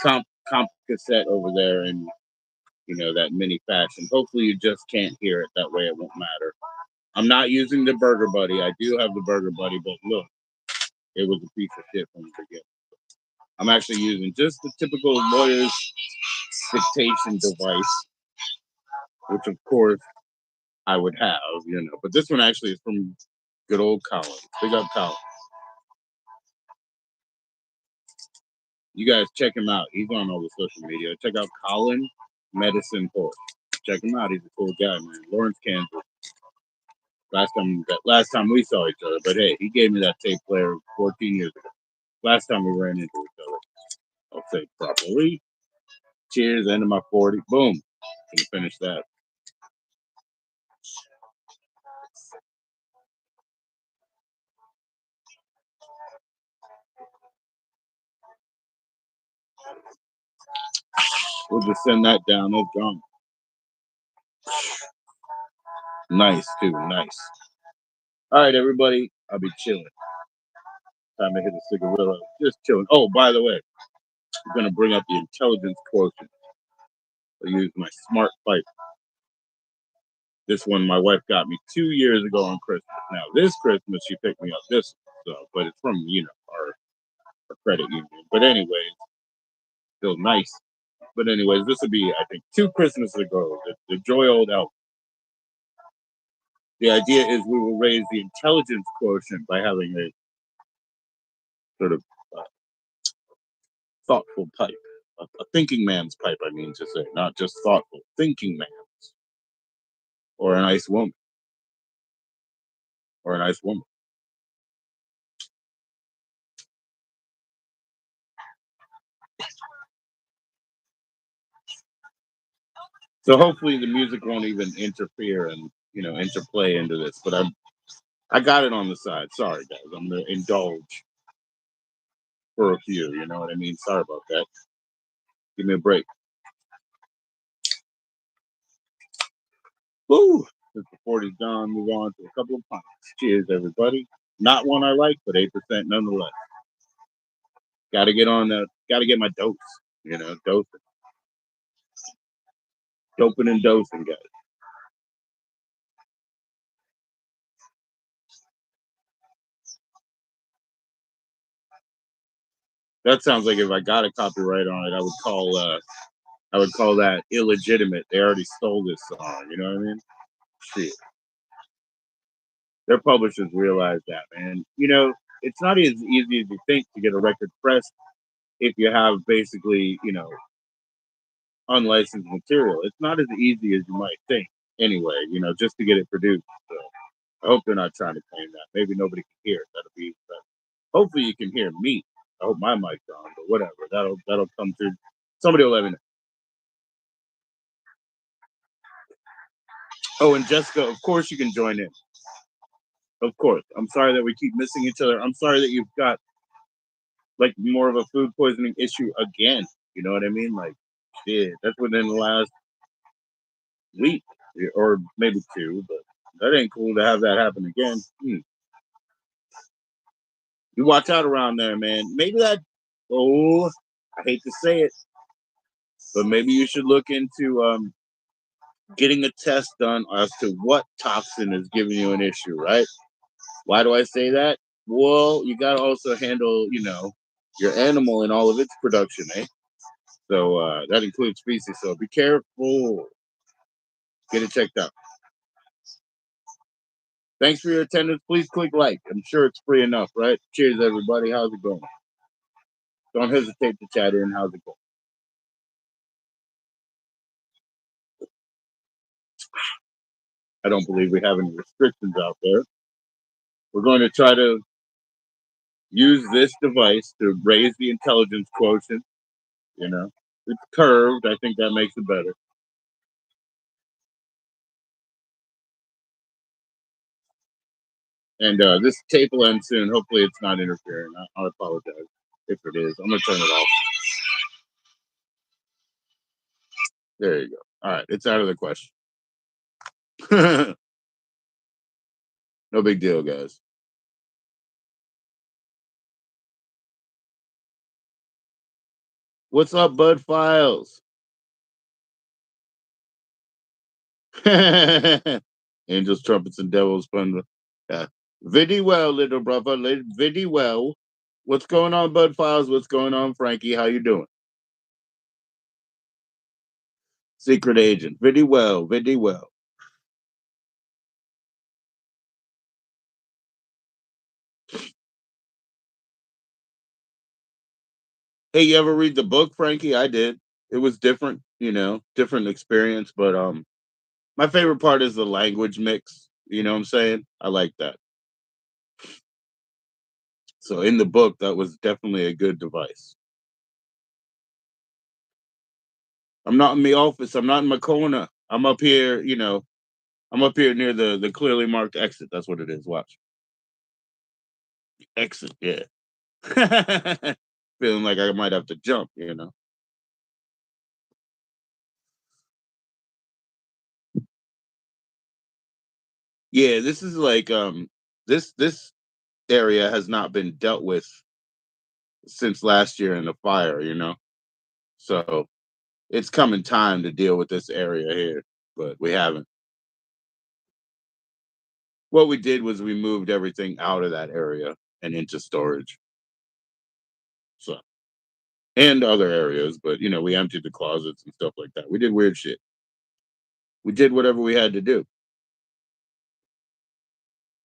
comp cassette over there in that mini fashion. Hopefully you just can't hear it. That way it won't matter. I'm not using the Burger Buddy. I do have the Burger Buddy, but look, it was a piece of shit from the beginning. I'm actually using just the typical lawyer's dictation device, which of course I would have, But this one actually is from good old Colin. Big up Colin. You guys check him out. He's on all the social media. Check out Colin Medicine Horse. Check him out. He's a cool guy, man. Lawrence, Kansas. Last time we saw each other. But hey, he gave me that tape player 14 years ago. Last time we ran into each other. I'll say it properly. Cheers, end of my 40. Boom. Can finish that. We'll just send that down. That's gone. Nice, too. Nice. All right, everybody. I'll be chilling. Time to hit a cigarillo. Just chilling. Oh, by the way, I'm going to bring up the intelligence quotient. I use my smart pipe. This one my wife got me 2 years ago on Christmas. Now, this Christmas, she picked me up this one. So, but it's from, our credit union. But anyways, still nice. But anyways, this would be, I think, 2 Christmases ago. The JoE old elf. The idea is we will raise the intelligence quotient by having a sort of thoughtful pipe. A thinking man's pipe, I mean to say. Not just thoughtful. Thinking man's. Or a nice woman. Or a nice woman. So hopefully the music won't even interfere and interplay into this. But I got it on the side. Sorry guys, I'm gonna indulge for a few. You know what I mean? Sorry about that. Give me a break. Woo! Since the 40's gone, move on to a couple of pints. Cheers, everybody. Not one I like, but 8% nonetheless. Got to get on the. Got to get my dose. Dosing. Doping and dosing, guys. That sounds like if I got a copyright on it, I would call that illegitimate. They already stole this song. You know what I mean? Shit. Their publishers realize that, man. It's not as easy as you think to get a record pressed if you have basically, unlicensed material. It's not as easy as you might think. Anyway, just to get it produced. So I hope they're not trying to claim that. Maybe nobody can hear it. That'll be. Hopefully, you can hear me. I hope my mic's on, but whatever. That'll come through. Somebody will let me know. Oh, and Jessica, of course you can join in. Of course. I'm sorry that we keep missing each other. I'm sorry that you've got like more of a food poisoning issue again. You know what I mean? Like, shit, that's within the last week or maybe 2, but that ain't cool to have that happen again. You watch out around there, man. Maybe that. Oh, I hate to say it, but maybe you should look into getting a test done as to what toxin is giving you an issue, right? Why do I say that? Well, you got to also handle, your animal and all of its production, eh? So that includes species. So be careful. Get it checked out. Thanks for your attendance. Please click like. I'm sure it's free enough, right? Cheers, everybody. How's it going? Don't hesitate to chat in. How's it going? I don't believe we have any restrictions out there. We're going to try to use this device to raise the intelligence quotient. It's curved. I think that makes it better. And this tape will end soon. Hopefully, it's not interfering. I apologize if it is. I'm gonna turn it off. There you go. All right, it's out of the question. No big deal, guys. What's up, Bud Files? Angels, trumpets, and devils. Fun. Yeah. Viddy well, little brother. Viddy well. What's going on, Bud Files? What's going on, Frankie? How you doing? Secret agent. Viddy well. Viddy well. Hey, you ever read the book, Frankie? I did. It was different, different experience. But my favorite part is the language mix. You know what I'm saying? I like that. So in the book, that was definitely a good device. I'm not in the office. I'm not in my corner. I'm up here, I'm up here near the clearly marked exit. That's what it is. Watch. Exit, yeah. Feeling like I might have to jump. Yeah, this is like this area has not been dealt with since last year in the fire. So it's coming time to deal with this area here, but we haven't. What we did was we moved everything out of that area and into storage. So and other areas, but we emptied the closets and stuff like that. We did weird shit. We did whatever we had to do,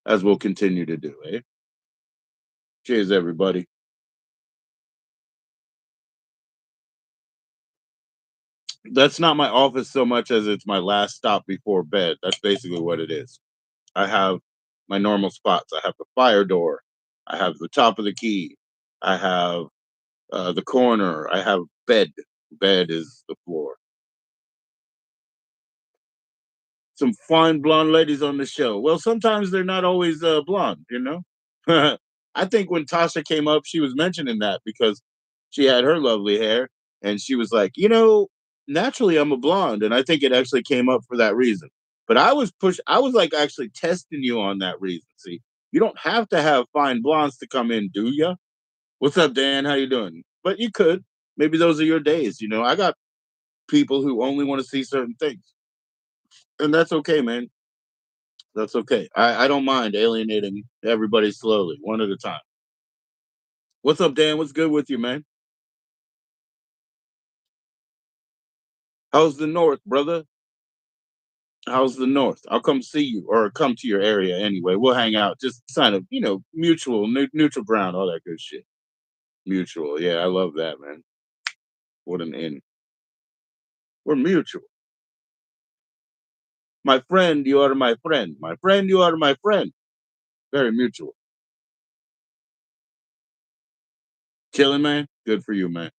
as we'll continue to do, eh? Cheers, everybody. That's not my office so much as it's my last stop before bed. That's basically what it is. I have my normal spots. I have the fire door. I have the top of the key. I have the corner. I have bed. Bed is the floor. Some fine blonde ladies on the show. Well, sometimes they're not always blonde. I think when Tasha came up, she was mentioning that because she had her lovely hair and she was like, naturally I'm a blonde. And I think it actually came up for that reason. But I was like actually testing you on that reason. See, you don't have to have fine blondes to come in, do ya? What's up, Dan? How you doing? But you could. Maybe those are your days. I got people who only want to see certain things. And that's okay, man. That's okay. I don't mind alienating everybody slowly, one at a time. What's up, Dan? What's good with you, man? How's the North, brother? How's the North? I'll come see you or come to your area anyway. We'll hang out. Just sign of, mutual, neutral ground, all that good shit. Mutual. Yeah, I love that, man. What an in. We're mutual. My friend, you are my friend. My friend, you are my friend. Very mutual. Chilling, man. Good for you, man.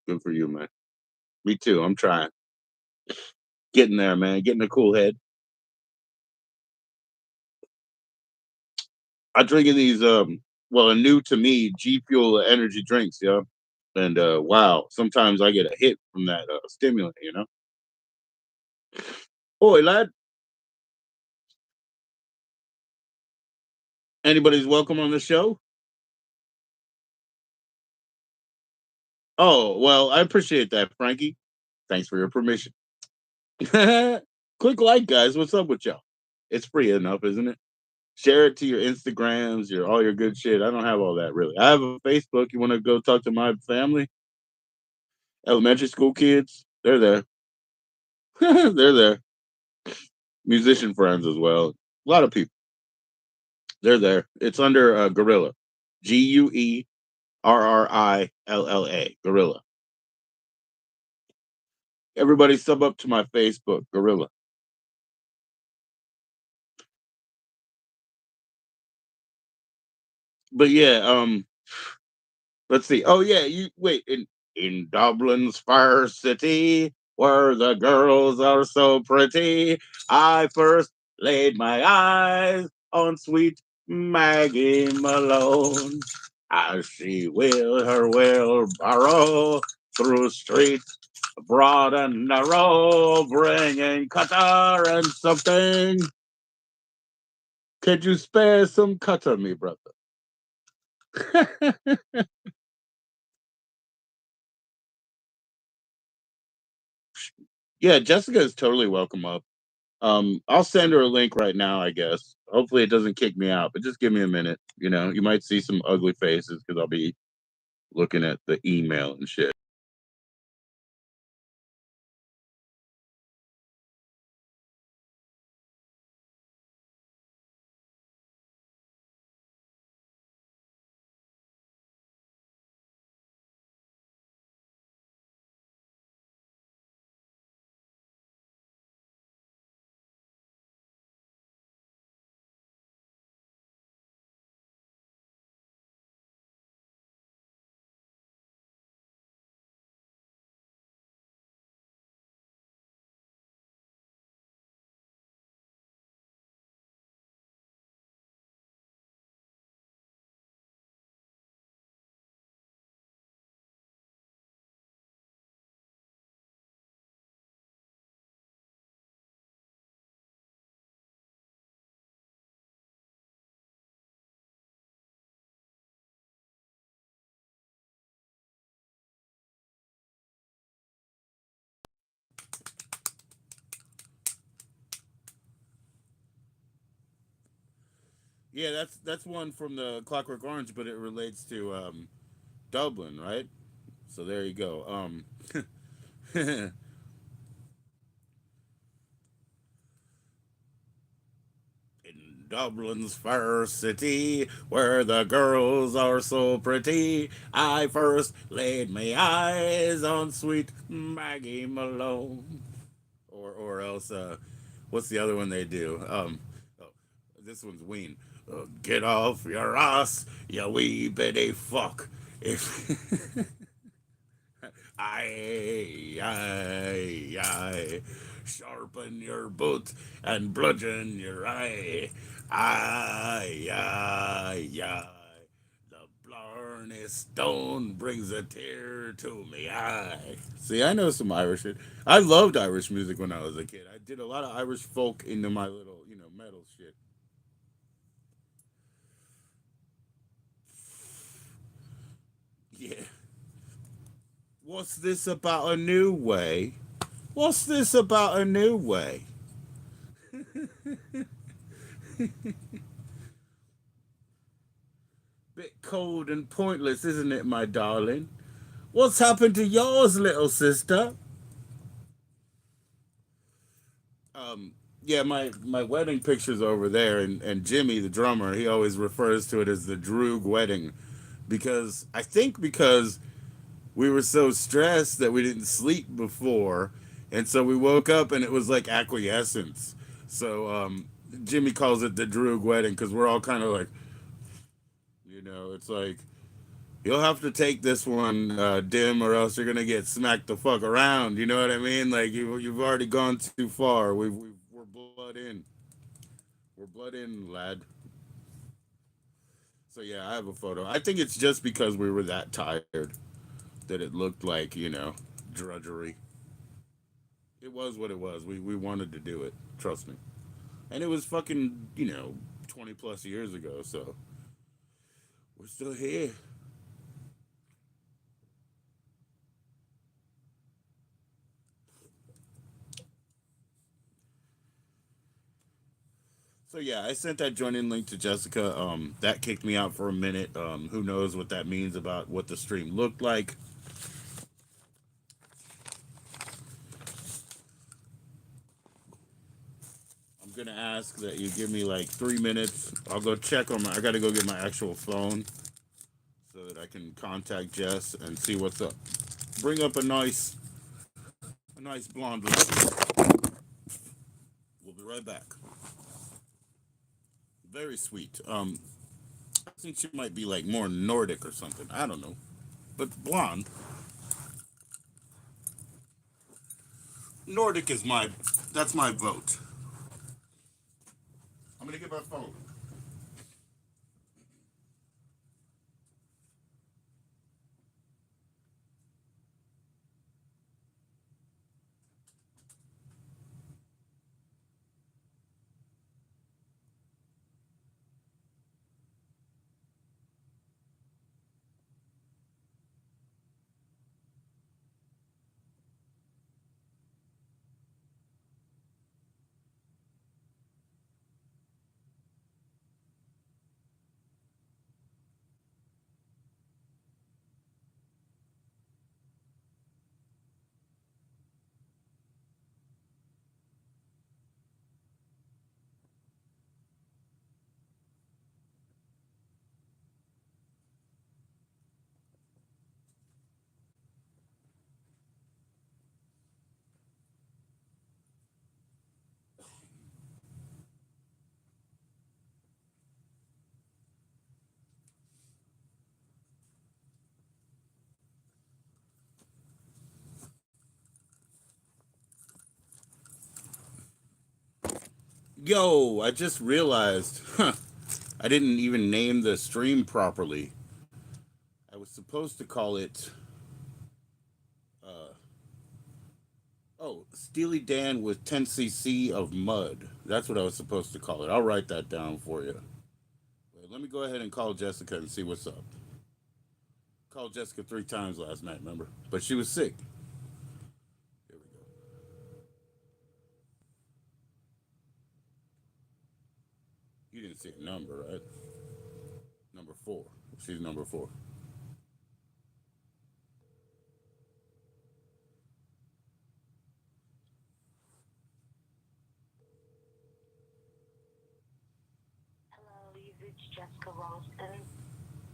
Good for you, man. Me too. I'm trying. Getting there, man. Getting a cool head. I drinking these well, new to me G Fuel energy drinks, yeah. And wow, sometimes I get a hit from that stimulant. Oi, lad, anybody's welcome on the show? Oh, well, I appreciate that, Frankie. Thanks for your permission. Click like, guys. What's up with y'all? It's free enough, isn't it? Share it to your Instagrams, your all your good shit. I don't have all that really. I have a Facebook. You want to go talk to my family? Elementary school kids? They're there. They're there. Musician friends as well. A lot of people. They're there. It's under Gorilla. Guerrilla. Gorilla. Everybody sub up to my Facebook, Gorilla. But yeah, let's see. Oh yeah, you wait in Dublin's fair city, where the girls are so pretty. I first laid my eyes on sweet Maggie Malone as she wheeled her wheelbarrow through streets broad and narrow, bringing cutter and something. Could you spare some cutter, me brother? Yeah, Jessica is totally welcome up. I'll send her a link right now, I guess. Hopefully it doesn't kick me out, but just give me a minute. You know, you might see some ugly faces because I'll be looking at the email and shit. Yeah, that's one from the Clockwork Orange, but it relates to Dublin, right? So there you go. In Dublin's fair city, where the girls are so pretty, I first laid my eyes on sweet Maggie Malone. Or else, what's the other one they do? Oh, this one's Ween. Get off your ass, you wee bitty fuck. If I sharpen your boot and bludgeon your eye. I. The Blarney Stone brings a tear to me eye. See, I know some Irish shit. I loved Irish music when I was a kid. I did a lot of Irish folk into my little, metal shit. Yeah. What's this about a new way? What's this about a new way? Bit cold and pointless, isn't it, my darling? What's happened to yours, little sister? Um, yeah, my wedding picture's over there, and Jimmy, the drummer, he always refers to it as the Droog wedding, because I think because we were so stressed that we didn't sleep before, and so we woke up and it was like acquiescence. So Jimmy calls it the Droog wedding because we're all kind of like, it's like you'll have to take this one, Dim, or else you're gonna get smacked the fuck around. You know what I mean? Like you've already gone too far. We're blood in. We're blood in, lad. So yeah, I have a photo. I think it's just because we were that tired that it looked like drudgery. It was what it was. We wanted to do it. Trust me. And it was fucking 20 plus years ago. So we're still here. So yeah, I sent that join in link to Jessica. That kicked me out for a minute. Who knows what that means about what the stream looked like? I'm gonna ask that you give me like 3 minutes. I'll go check on my. I gotta go get my actual phone so that I can contact Jess and see what's up. Bring up a nice blonde lady. We'll be right back. Very sweet. I think she might be like more Nordic or something. I don't know, but blonde. Nordic is my. That's my vote. I'm gonna get my phone. Yo, I just realized, I didn't even name the stream properly. I was supposed to call it, uh, oh, Steely Dan with 10cc of mud. That's what I was supposed to call it. I'll write that down for you. Wait, let me go ahead and call Jessica and see what's up. Called Jessica 3 times last night, remember? But she was sick. Here we go. You didn't see a number, right? Number 4. She's number 4. Hello, you've reached Jessica Ralston.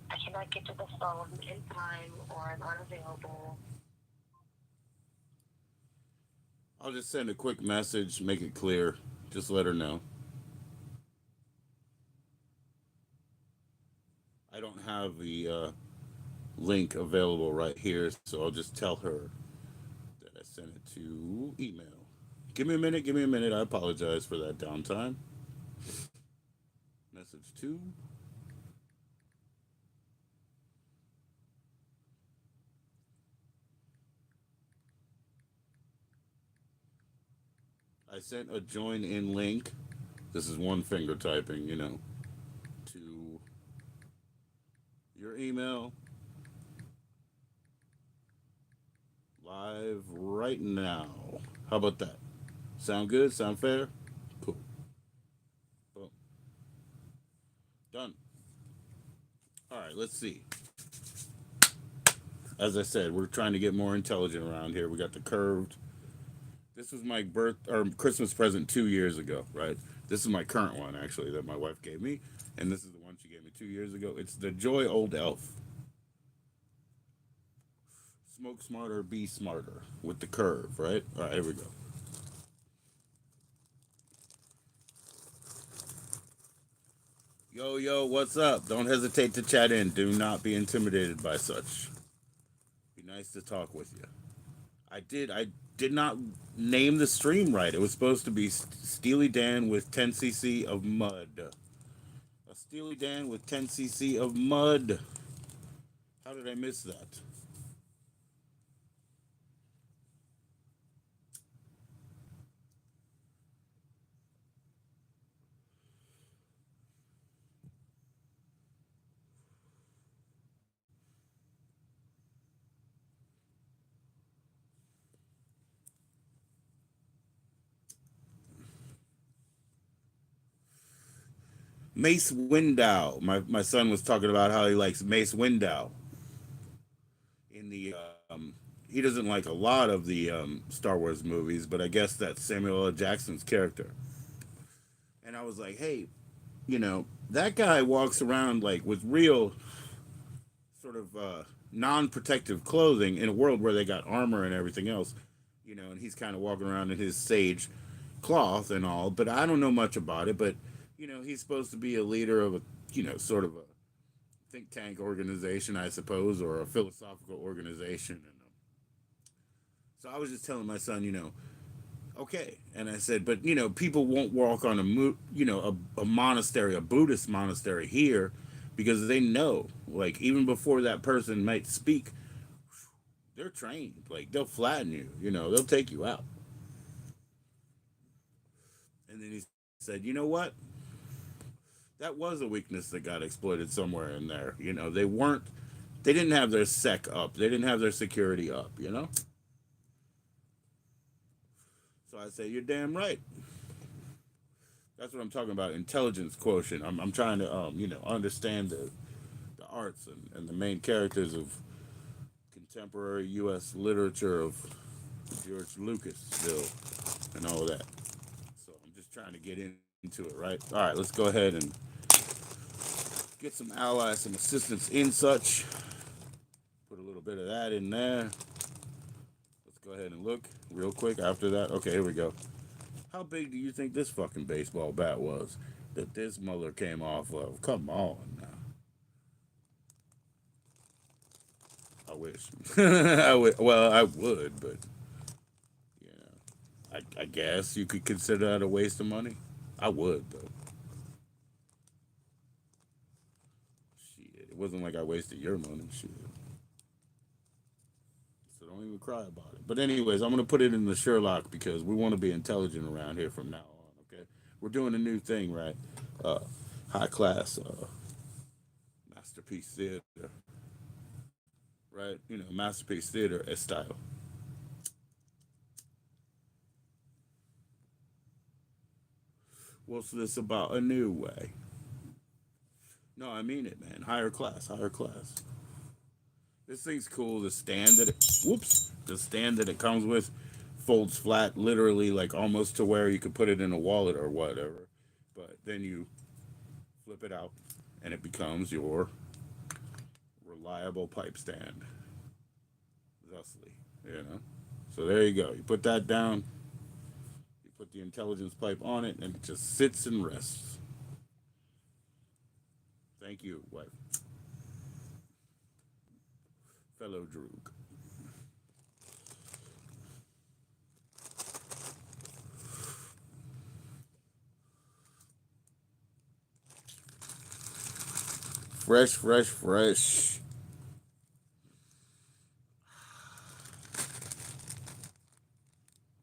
I cannot get to the phone in time or I'm unavailable. I'll just send a quick message, make it clear. Just let her know. I don't have the link available right here, so I'll just tell her that I sent it to email. Give me a minute, give me a minute. I apologize for that downtime. Message 2. I sent a join in link. This is one finger typing, to your email live right now. How about that? Sound good? Sound fair? Cool. Boom. Done. All right, let's see. As I said, we're trying to get more intelligent around here. We got the curved. This was my birth or Christmas present 2 years ago, right? This is my current one actually that my wife gave me, and this is the one she gave me 2 years ago. It's the JoE Old Elf. Smoke smarter, be smarter with the curve, right? All right, here we go. Yo, yo, what's up? Don't hesitate to chat in. Do not be intimidated by such. Be nice to talk with you. I did not name the stream right. It was supposed to be Steely Dan with 10cc of mud. A Steely Dan with 10cc of mud. How did I miss that? Mace Window. My son was talking about how he likes Mace Window. In the he doesn't like a lot of the Star Wars movies, but I guess that's Samuel L. Jackson's character. And I was like, hey, that guy walks around like with real sort of non-protective clothing in a world where they got armor and everything else, and he's kind of walking around in his sage cloth and all. But I don't know much about it. But he's supposed to be a leader of a sort of a think tank organization, I suppose, or a philosophical organization. And so I was just telling my son, okay. And I said, but people won't walk on a monastery, a Buddhist monastery here, because they know, like, even before that person might speak, they're trained. Like, they'll flatten you. They'll take you out. And then he said, you know what? That was a weakness that got exploited somewhere in there. They didn't have their sec up. They didn't have their security up. So I say, you're damn right. That's what I'm talking about. Intelligence quotient. I'm trying to understand the arts and the main characters of contemporary U.S. literature of George Lucasville and all of that. So I'm just trying to get into it, right? All right, let's go ahead and get some allies, some assistance in such. Put a little bit of that in there. Let's go ahead and look real quick after that. Okay, here we go. How big do you think this fucking baseball bat was that this mother came off of? Come on now. I wish. Well, I would, but I guess you could consider that a waste of money. I would, but shit, it wasn't like I wasted your money. Shit. So don't even cry about it. But anyways, I'm gonna put it in the Sherlock because we want to be intelligent around here from now on. Okay, we're doing a new thing, right? Uh, high class masterpiece theater, right? You know, masterpiece theater style. What's this about a new way? No, I mean it, man. Higher class, higher class. This thing's cool. The stand that it, whoops, the stand that it comes with folds flat, literally like almost to where you could put it in a wallet or whatever. But then you flip it out, and it becomes your reliable pipe stand. Thusly, you know. So there you go. You put that down. You put the intelligence pipe on it, and it just sits and rests. Thank you, wife, fellow Droog. Fresh, fresh, fresh.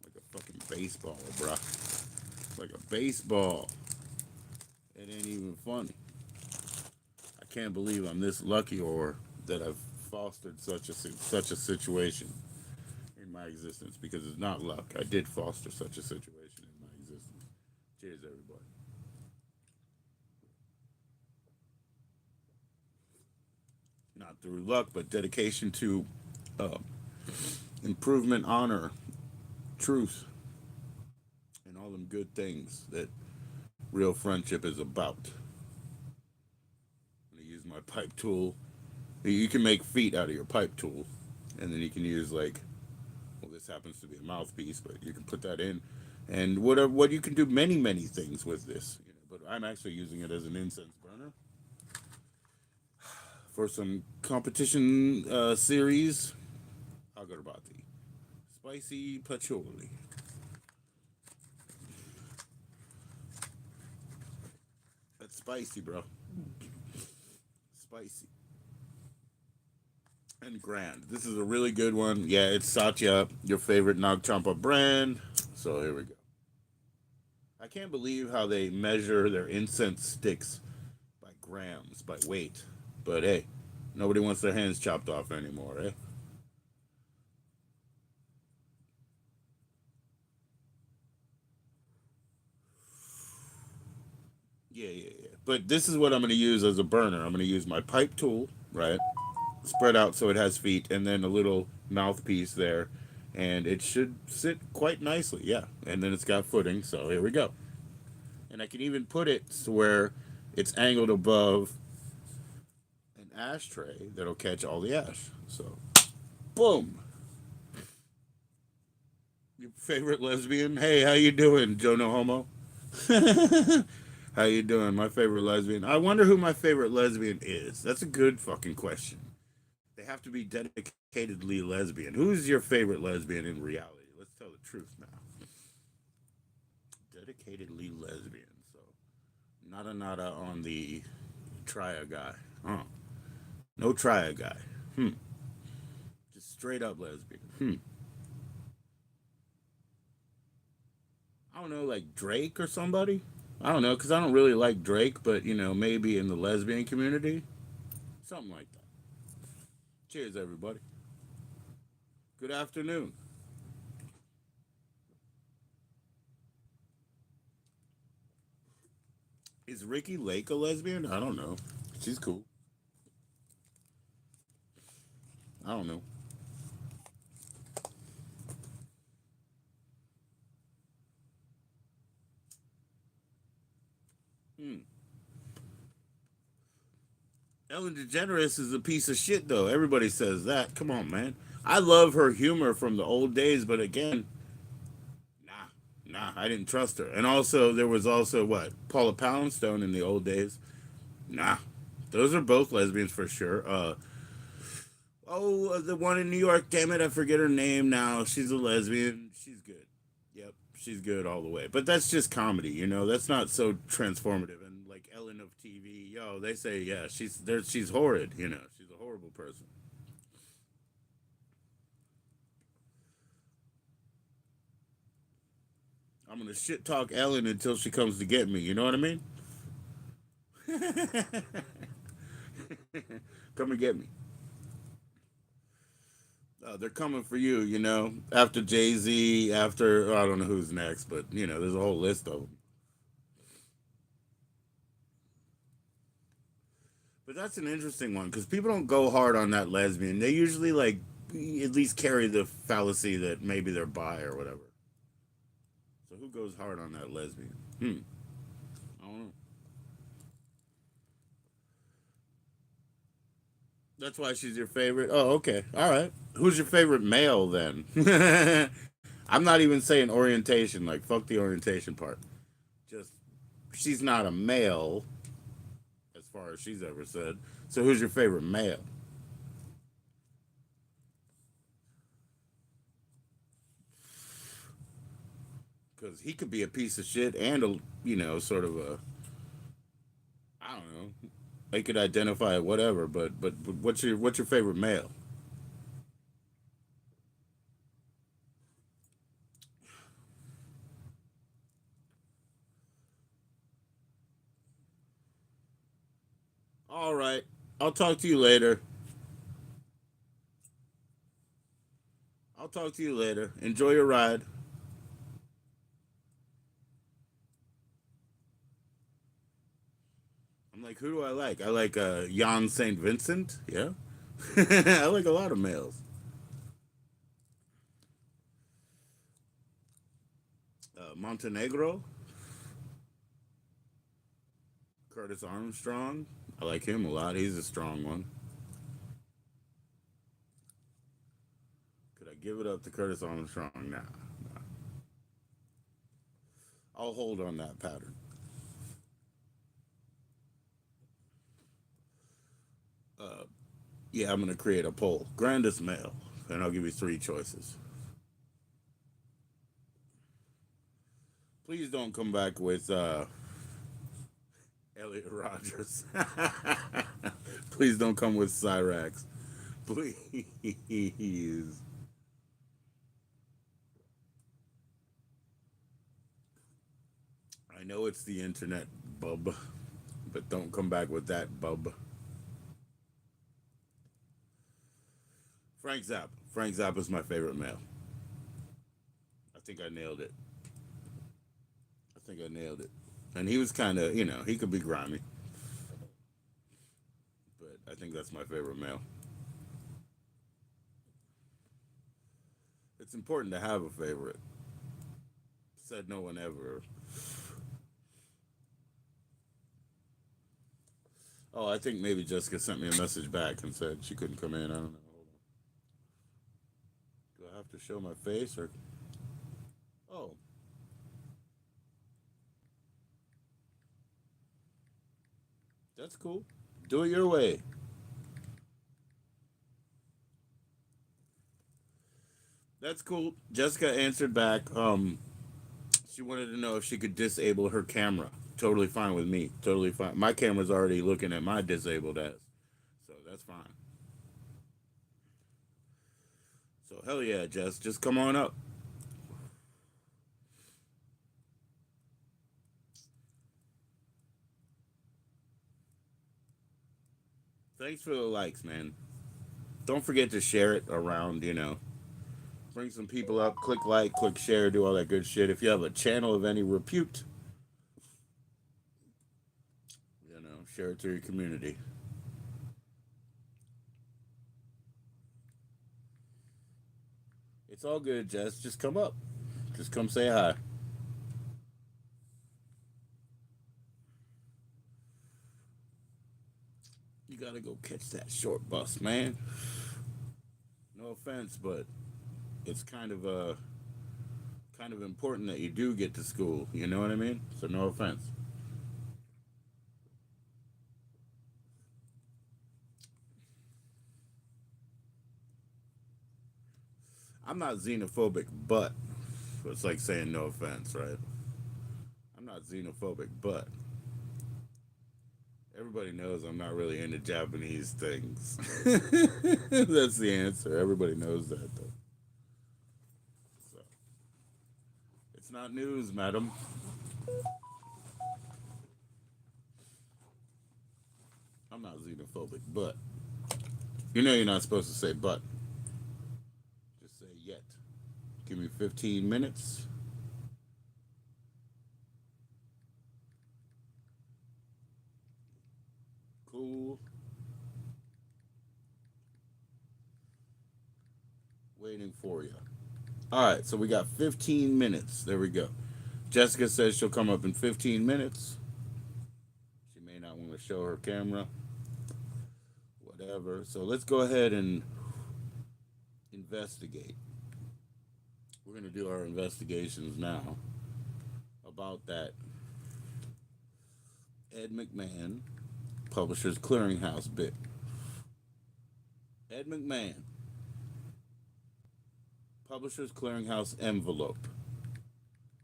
Like a fucking baseball, bruh. Like a baseball. It ain't even funny. I can't believe I'm this lucky or that I've fostered such a situation in my existence because it's not luck. I did foster such a situation in my existence. Cheers, everybody. Not through luck, but dedication to uh, improvement, honor, truth, and all them good things that real friendship is about. I'm gonna use my pipe tool. You can make feet out of your pipe tool, and then you can use like, well, this happens to be a mouthpiece, but you can put that in, and what you can do many things with this. You know, but I'm actually using it as an incense burner for some competition series. I'll go to Bati. Spicy patchouli. That's spicy, bro. Spicy. And grand. This is a really good one. Yeah, it's Satya, your favorite Nag Champa brand. So here we go. I can't believe how they measure their incense sticks by grams, by weight. But hey, nobody wants their hands chopped off anymore, eh? Yeah. But this is what I'm going to use as a burner. I'm going to use my pipe tool, right? Spread out so it has feet, and then a little mouthpiece there. And it should sit quite nicely, yeah. And then it's got footing, so here we go. And I can even put it to where it's angled above an ashtray that'll catch all the ash. So, boom. Your favorite lesbian? Hey, how you doing, Joe No Homo? How you doing? My favorite lesbian. I wonder who my favorite lesbian is. That's a good fucking question. They have to be dedicatedly lesbian. Who's your favorite lesbian in reality? Let's tell the truth now. Dedicatedly lesbian. So, nada on the tria guy. Oh, no tria guy. Hmm. Just straight up lesbian. Hmm. I don't know, like Drake or somebody. I don't know, because I don't really like Drake, but you know, maybe in the lesbian community, something like that. Cheers, everybody. Good afternoon. Is Ricky Lake a lesbian? I don't know. She's cool. I don't know. Hmm. Ellen DeGeneres is a piece of shit, though. Everybody says that. Come on, man. I love her humor from the old days, but again, nah, I didn't trust her. And also, there was also what Paula Poundstone in the old days. Nah, those are both lesbians for sure. The one in New York. Damn it, I forget her name now. She's a lesbian. She's good. Yep, she's good all the way. But that's just comedy, you know. That's not so transformative. And like Ellen of TV, yo, they say yeah, she's there. She's horrid, you know. She's a horrible person. I'm gonna shit talk Ellen until she comes to get me. You know what I mean? Come and get me. They're coming for you. You know, after Jay Z, after I don't know who's next, but you know, there's a whole list of them. But that's an interesting one because people don't go hard on that lesbian. They usually like at least carry the fallacy that maybe they're bi or whatever. So who goes hard on that lesbian? I don't know. That's why she's your favorite. Oh, okay. All right. Who's your favorite male then? I'm not even saying orientation. Like fuck the orientation part. Just she's not a male as far as she's ever said. So who's your favorite male? Because he could be a piece of shit and a you know sort of a I don't know. They could identify it, whatever. But what's your favorite male? All right, I'll talk to you later. I'll talk to you later. Enjoy your ride. I'm like, who do I like? I like Jan Saint Vincent. Yeah, I like a lot of males. Montenegro, Curtis Armstrong. I like him a lot. He's a strong one. Could I give it up to Curtis Armstrong? Nah. I'll hold on that pattern. Uh, yeah, I'm gonna create a poll. Grandest male, and I'll give you three choices. Please don't come back with Elliot Rogers. Please don't come with Cyrax. Please. I know it's the internet, bub, but don't come back with that, bub. Frank Zappa. Frank Zappa is my favorite male. I think I nailed it. I think I nailed it. And he was kind of, you know, he could be grimy, but I think that's my favorite male. It's important to have a favorite. Said no one ever. Oh, I think maybe Jessica sent me a message back and said she couldn't come in. I don't know. Hold on. Do I have to show my face or? Oh, that's cool. Do it your way. That's cool. Jessica answered back. She wanted to know if she could disable her camera. Totally fine with me. Totally fine. My camera's already looking at my disabled ass, so that's fine. So hell yeah, Jess, just come on up. Thanks for the likes, man. Don't forget to share it around. You know, bring some people up. Click like, click share, do all that good shit. If you have a channel of any repute, you know, share it to your community. It's all good, Jess. Just come up. Just come say hi. You gotta go catch that short bus, man. No offense, but it's kind of important that you do get to school. You know what I mean? So no offense. I'm not xenophobic, but It's like saying no offense, right? I'm not xenophobic, but everybody knows I'm not really into Japanese things. That's the answer. Everybody knows that, though. So it's not news, madam. I'm not xenophobic, but you know you're not supposed to say but. Just say yet. Give me 15 minutes. Cool. Waiting for you. All right, so we got 15 minutes. There we go. Jessica says she'll come up in 15 minutes. She may not want to show her camera, whatever. So let's go ahead and investigate. We're going to do our investigations now about that Ed McMahon Publishers Clearinghouse bit. Ed McMahon Publishers Clearinghouse envelope.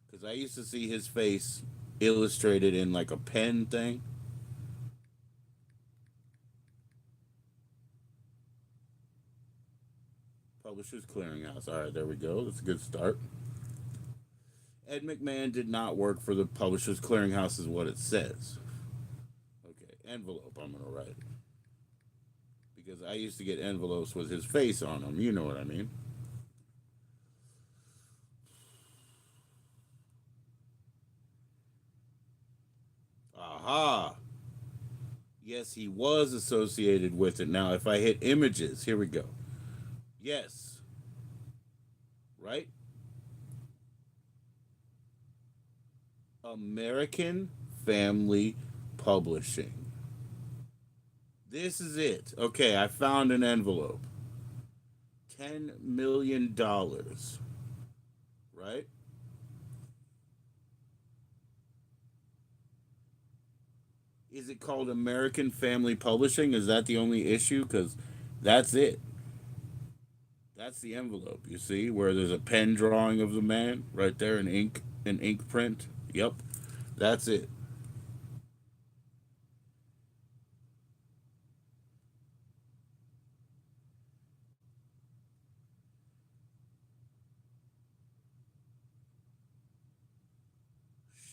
Because I used to see his face illustrated in like a pen thing. Publishers Clearinghouse. All right, there we go. That's a good start. Ed McMahon did not work for the Publishers Clearinghouse, is what it says. Okay, envelope, I'm going to write. Because I used to get envelopes with his face on them. You know what I mean. Aha. Yes, he was associated with it. Now, if I hit images, here we go. Yes. Right? American Family Publishing. This is it. Okay, I found an envelope. $10 million. Right? Is it called American Family Publishing? Is that the only issue? Because that's it. That's the envelope, you see, where there's a pen drawing of the man right there in ink print. Yep, that's it.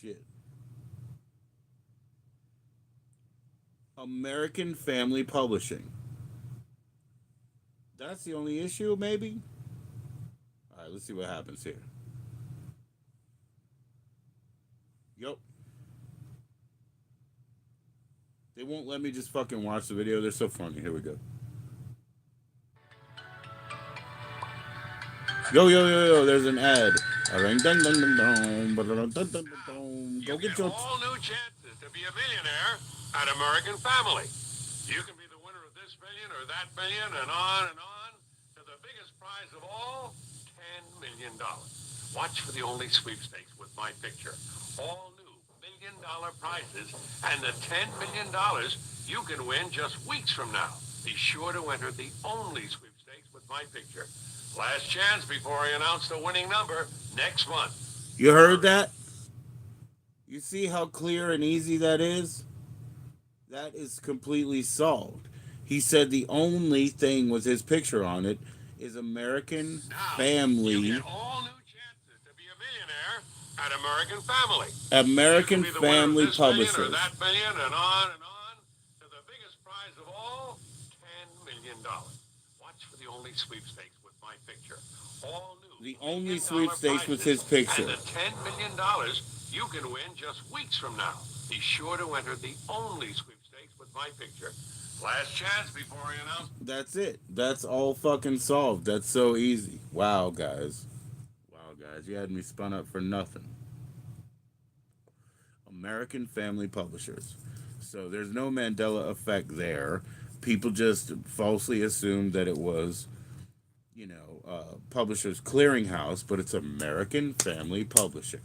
Shit. American Family Publishing. That's the only issue, maybe? All right, let's see what happens here. Yep. They won't let me just fucking watch the video. They're so funny. Here we go. Yo, yo, yo, yo, there's an ad. Ring, dun, dun, dun, dun, dun, dun, dun, dun, dun. Go You get get your. all new chances to be a millionaire at American Family. You can be the winner of this million or that million and on to the biggest prize of all, $10 million. Watch for the only sweepstakes with my picture. All new $1 million prizes and the $10 million you can win just weeks from now. Be sure to enter the only sweepstakes with my picture. Last chance before I announce the winning number next month. You heard that? You see how clear and easy that is? That is completely solved. He said the only thing with his picture on it is American Now, you Family. get all new chances to be a millionaire at American Family. You can American be the winner of Family this million or Publishers. that million and on to the biggest prize of all, $10 million. Watch for the only sweepstakes with my picture. All new The only $1 million sweepstakes with his prizes and picture. the $10 million you can win just weeks from now. Be sure to enter the only sweepstakes with my picture. Last chance before I announce. That's it. That's all fucking solved. That's so easy. Wow, guys. Wow, guys. You had me spun up for nothing. American Family Publishers. So there's no Mandela effect there. People just falsely assumed that it was, Publishers Clearinghouse, but it's American Family Publishing.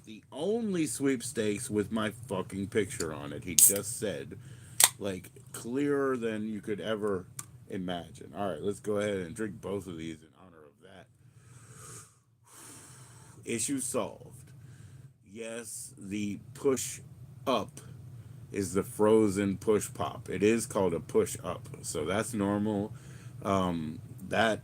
The only sweepstakes with my fucking picture on it, he just said, like, clearer than you could ever imagine. All right, let's go ahead and drink both of these in honor of that. Issue solved. Yes, the push up is the frozen push pop. It is called a push up, so that's normal. That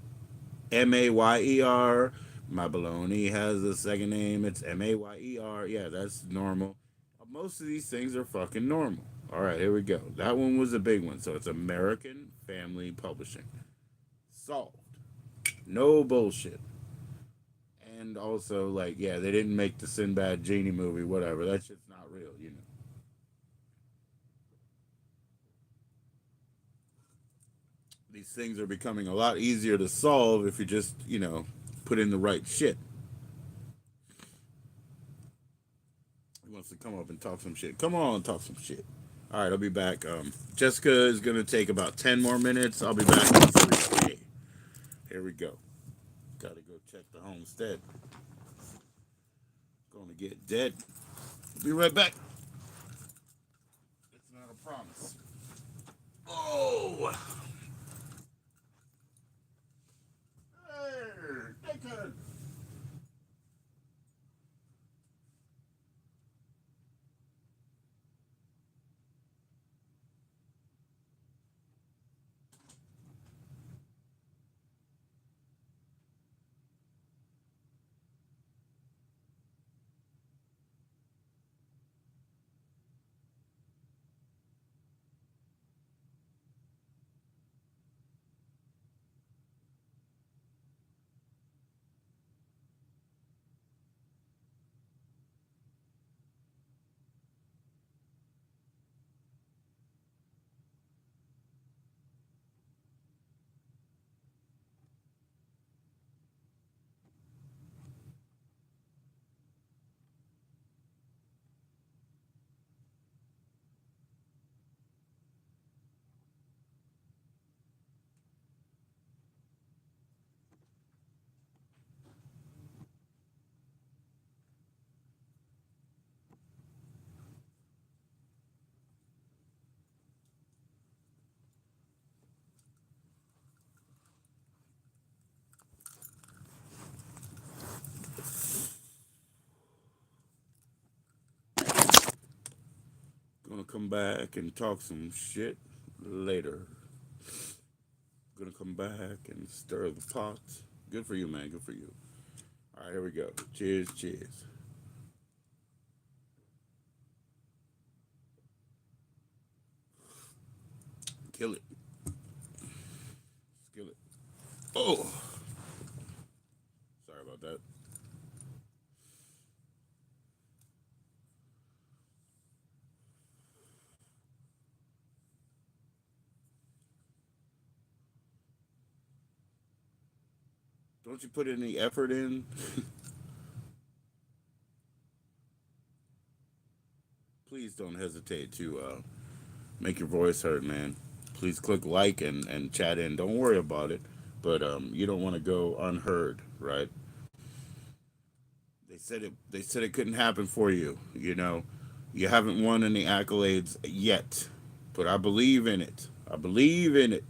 Mayer, my baloney has a second name. It's Mayer. Yeah, that's normal. Most of these things are fucking normal. All right, here we go. That one was a big one. So it's American Family Publishing. Solved. No bullshit. And also, like, yeah, they didn't make the Sinbad Genie movie, whatever. That shit's not real, you know. These things are becoming a lot easier to solve if you just, put in the right shit. He wants to come up and talk some shit. Come on, talk some shit. All right, I'll be back. Jessica is going to take about 10 more minutes. I'll be back in 3K. Here we go. Got to go check the homestead. Going to get dead. Be right back. It's not a promise. Oh! Hey, Dickon! Gonna come back and talk some shit later. Gonna come back and stir the pot. Good for you, man. Good for you. All right, here we go. Cheers, cheers. Kill it. Kill it. Oh, sorry about that. Don't you put any effort in? Please don't hesitate to make your voice heard, man. Please click like and chat in. Don't worry about it, but you don't want to go unheard, right? They said it couldn't happen for you. You haven't won any accolades yet, but I believe in it. I believe in it.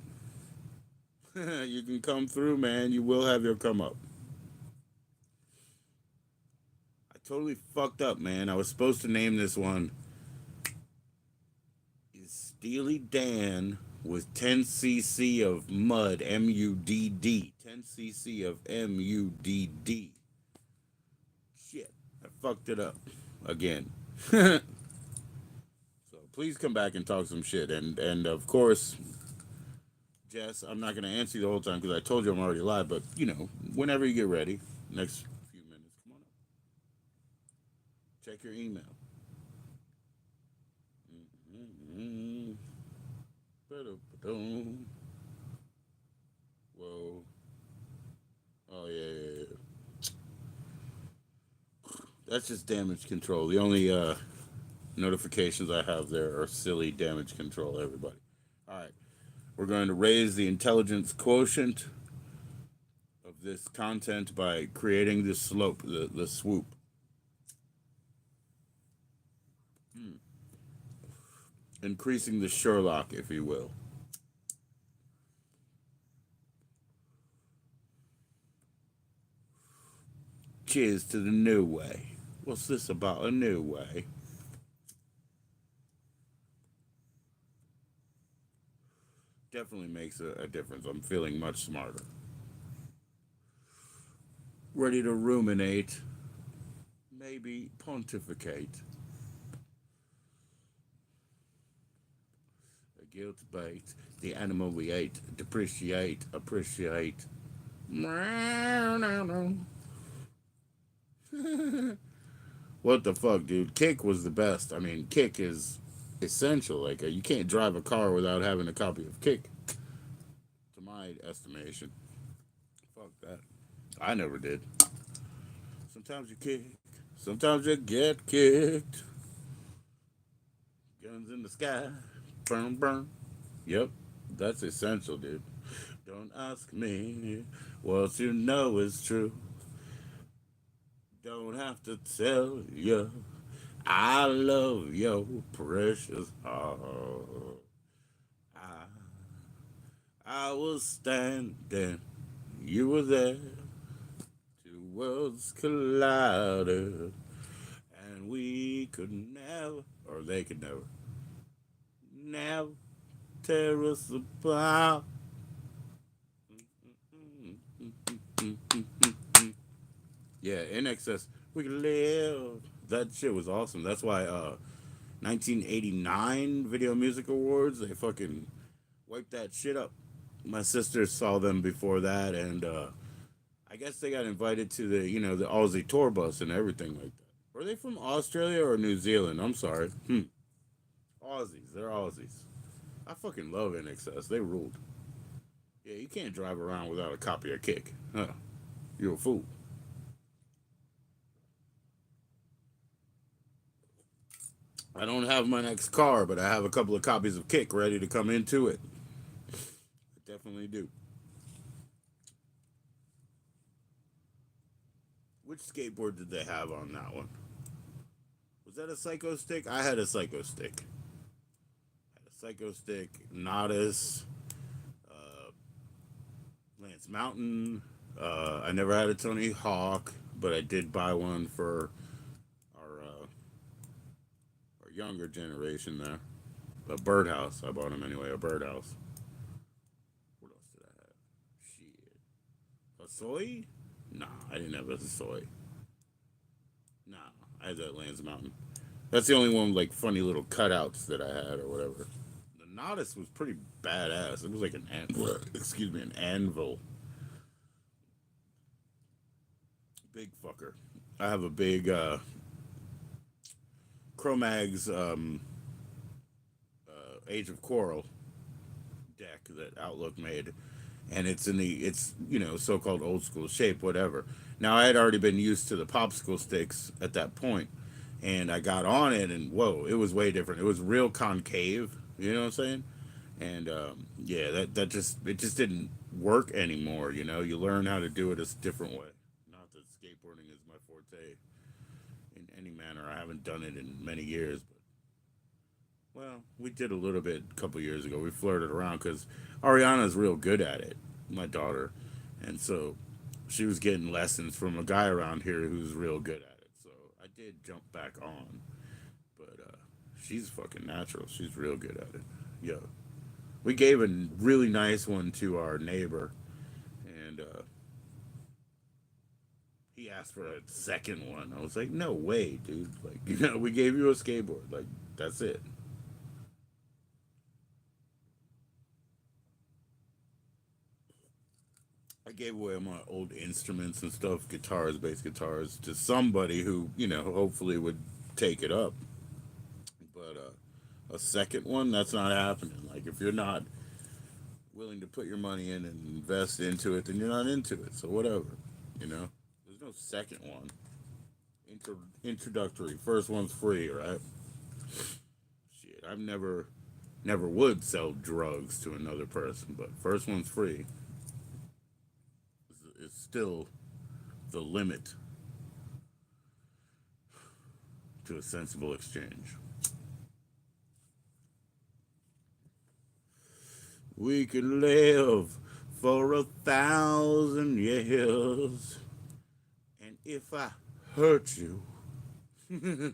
You can come through, man. You will have your come up. I totally fucked up, man. I was supposed to name this one is Steely Dan with 10cc of mud, MUDD. 10cc of MUDD. Shit, I fucked it up again. So please come back and talk some shit. And of course, Jess, I'm not going to answer you the whole time because I told you I'm already live. But whenever you get ready, next few minutes, come on up. Check your email. Mm-hmm. Whoa. Oh yeah, yeah, yeah. That's just damage control. The only notifications I have there are silly damage control. Everybody. All right. We're going to raise the intelligence quotient of this content by creating the slope, the swoop. Increasing the Sherlock, if you will. Cheers to the new way. What's this about a new way? Definitely makes a difference. I'm feeling much smarter. Ready to ruminate, maybe pontificate. A guilt bait, the animal we ate, depreciate, appreciate. What the fuck, dude? Kick was the best. I mean, Kick is essential. Like, you can't drive a car without having a copy of Kick, to my estimation. Fuck that. I never did. Sometimes you kick, sometimes you get kicked. Guns in the sky, burn, burn. Yep, that's essential, dude. Don't ask me what you know is true. Don't have to tell you I love your precious heart. I, I was standing, you were there. Two worlds collided, and we could never, or they could never, never tear us apart. Yeah, in excess, we could live. That shit was awesome. That's why 1989 Video Music Awards, they fucking wiped that shit up. My sister saw them before that, and I guess they got invited to the Aussie tour bus and everything like that. Were they from Australia or New Zealand? I'm sorry. Aussies. They're Aussies. I fucking love NXS. They ruled. Yeah, you can't drive around without a copy of Kick. Huh. You're a fool. I don't have my next car, but I have a couple of copies of Kick ready to come into it. I definitely do. Which skateboard did they have on that one? Was that a Psycho Stick? I had a Psycho Stick. Had a Psycho Stick, Nodus, uh, Lance Mountain. I never had a Tony Hawk, but I did buy one for our our younger generation there. A birdhouse. I bought him anyway. A birdhouse. What else did I have? Shit. A soy? Nah, I didn't have a soy. Nah, I had that Lance Mountain. That's the only one with, like, funny little cutouts that I had or whatever. The Nodus was pretty badass. It was like excuse me, an anvil. Big fucker. I have a big Cro-Mags Age of Coral deck that Outlook made, and it's so-called old school shape, whatever. Now I had already been used to the popsicle sticks at that point, and I got on it, and whoa, it was way different. It was real concave. You know what I'm saying? And yeah, it just didn't work anymore. You learn how to do it a different way. Not that skateboarding is my forte in any manner. I haven't done it in many years, but well, we did a little bit a couple years ago. We flirted around because Ariana's real good at it, my daughter, and so she was getting lessons from a guy around here who's real good at it. So I did jump back on, but she's fucking natural. She's real good at it. Yeah, we gave a really nice one to our neighbor, and he asked for a second one. I was like, no way, dude. Like, we gave you a skateboard. Like, that's it. I gave away my old instruments and stuff, guitars, bass guitars, to somebody who, hopefully would take it up. But a second one, that's not happening. Like, if you're not willing to put your money in and invest into it, then you're not into it. So whatever, you know. There's no second one. Introductory. First one's free, right? Shit, never would sell drugs to another person, but first one's free. It's still the limit to a sensible exchange. We could live for 1,000 years, and If I hurt you, I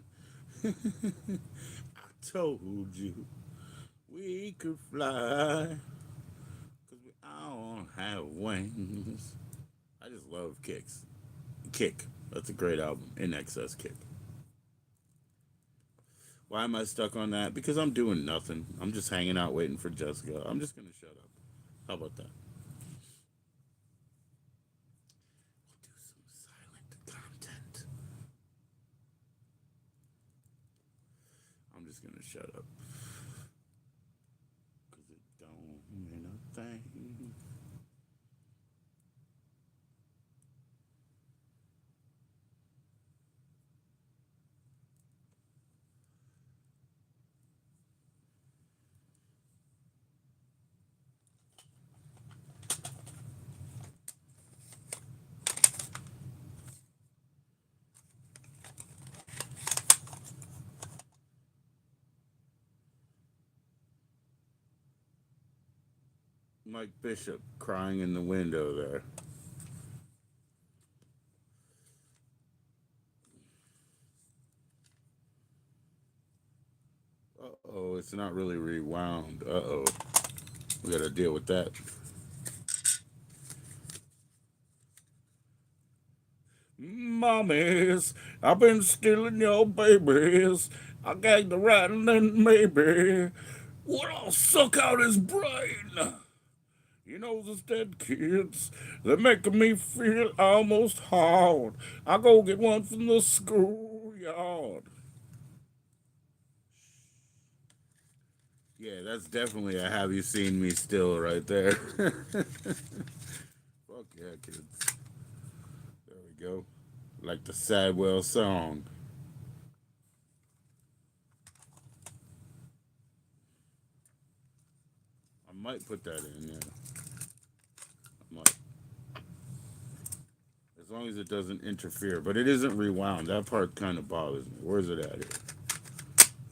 told you we could fly. Cause we all have wings. I just love kicks. Kick. That's a great album. In Excess Kick. Why am I stuck on that? Because I'm doing nothing. I'm just hanging out waiting for Jessica. I'm just gonna shut up. How about that? We'll do some silent content. I'm just gonna shut up. Cause it don't mean a thing. Mike Bishop crying in the window there. Uh oh, it's not really rewound. Uh oh. We gotta deal with that. Mommies, I've been stealing your babies. I gagged the rat and then maybe what I'll suck out his brain. You know those dead kids, they're making me feel almost hard. I go get one from the schoolyard. Yeah, that's definitely a have you seen me still right there. Fuck yeah, kids. There we go. Like the Sadwell song. I might put that in, yeah. I might. As long as it doesn't interfere. But it isn't rewound. That part kind of bothers me. Where's it at here?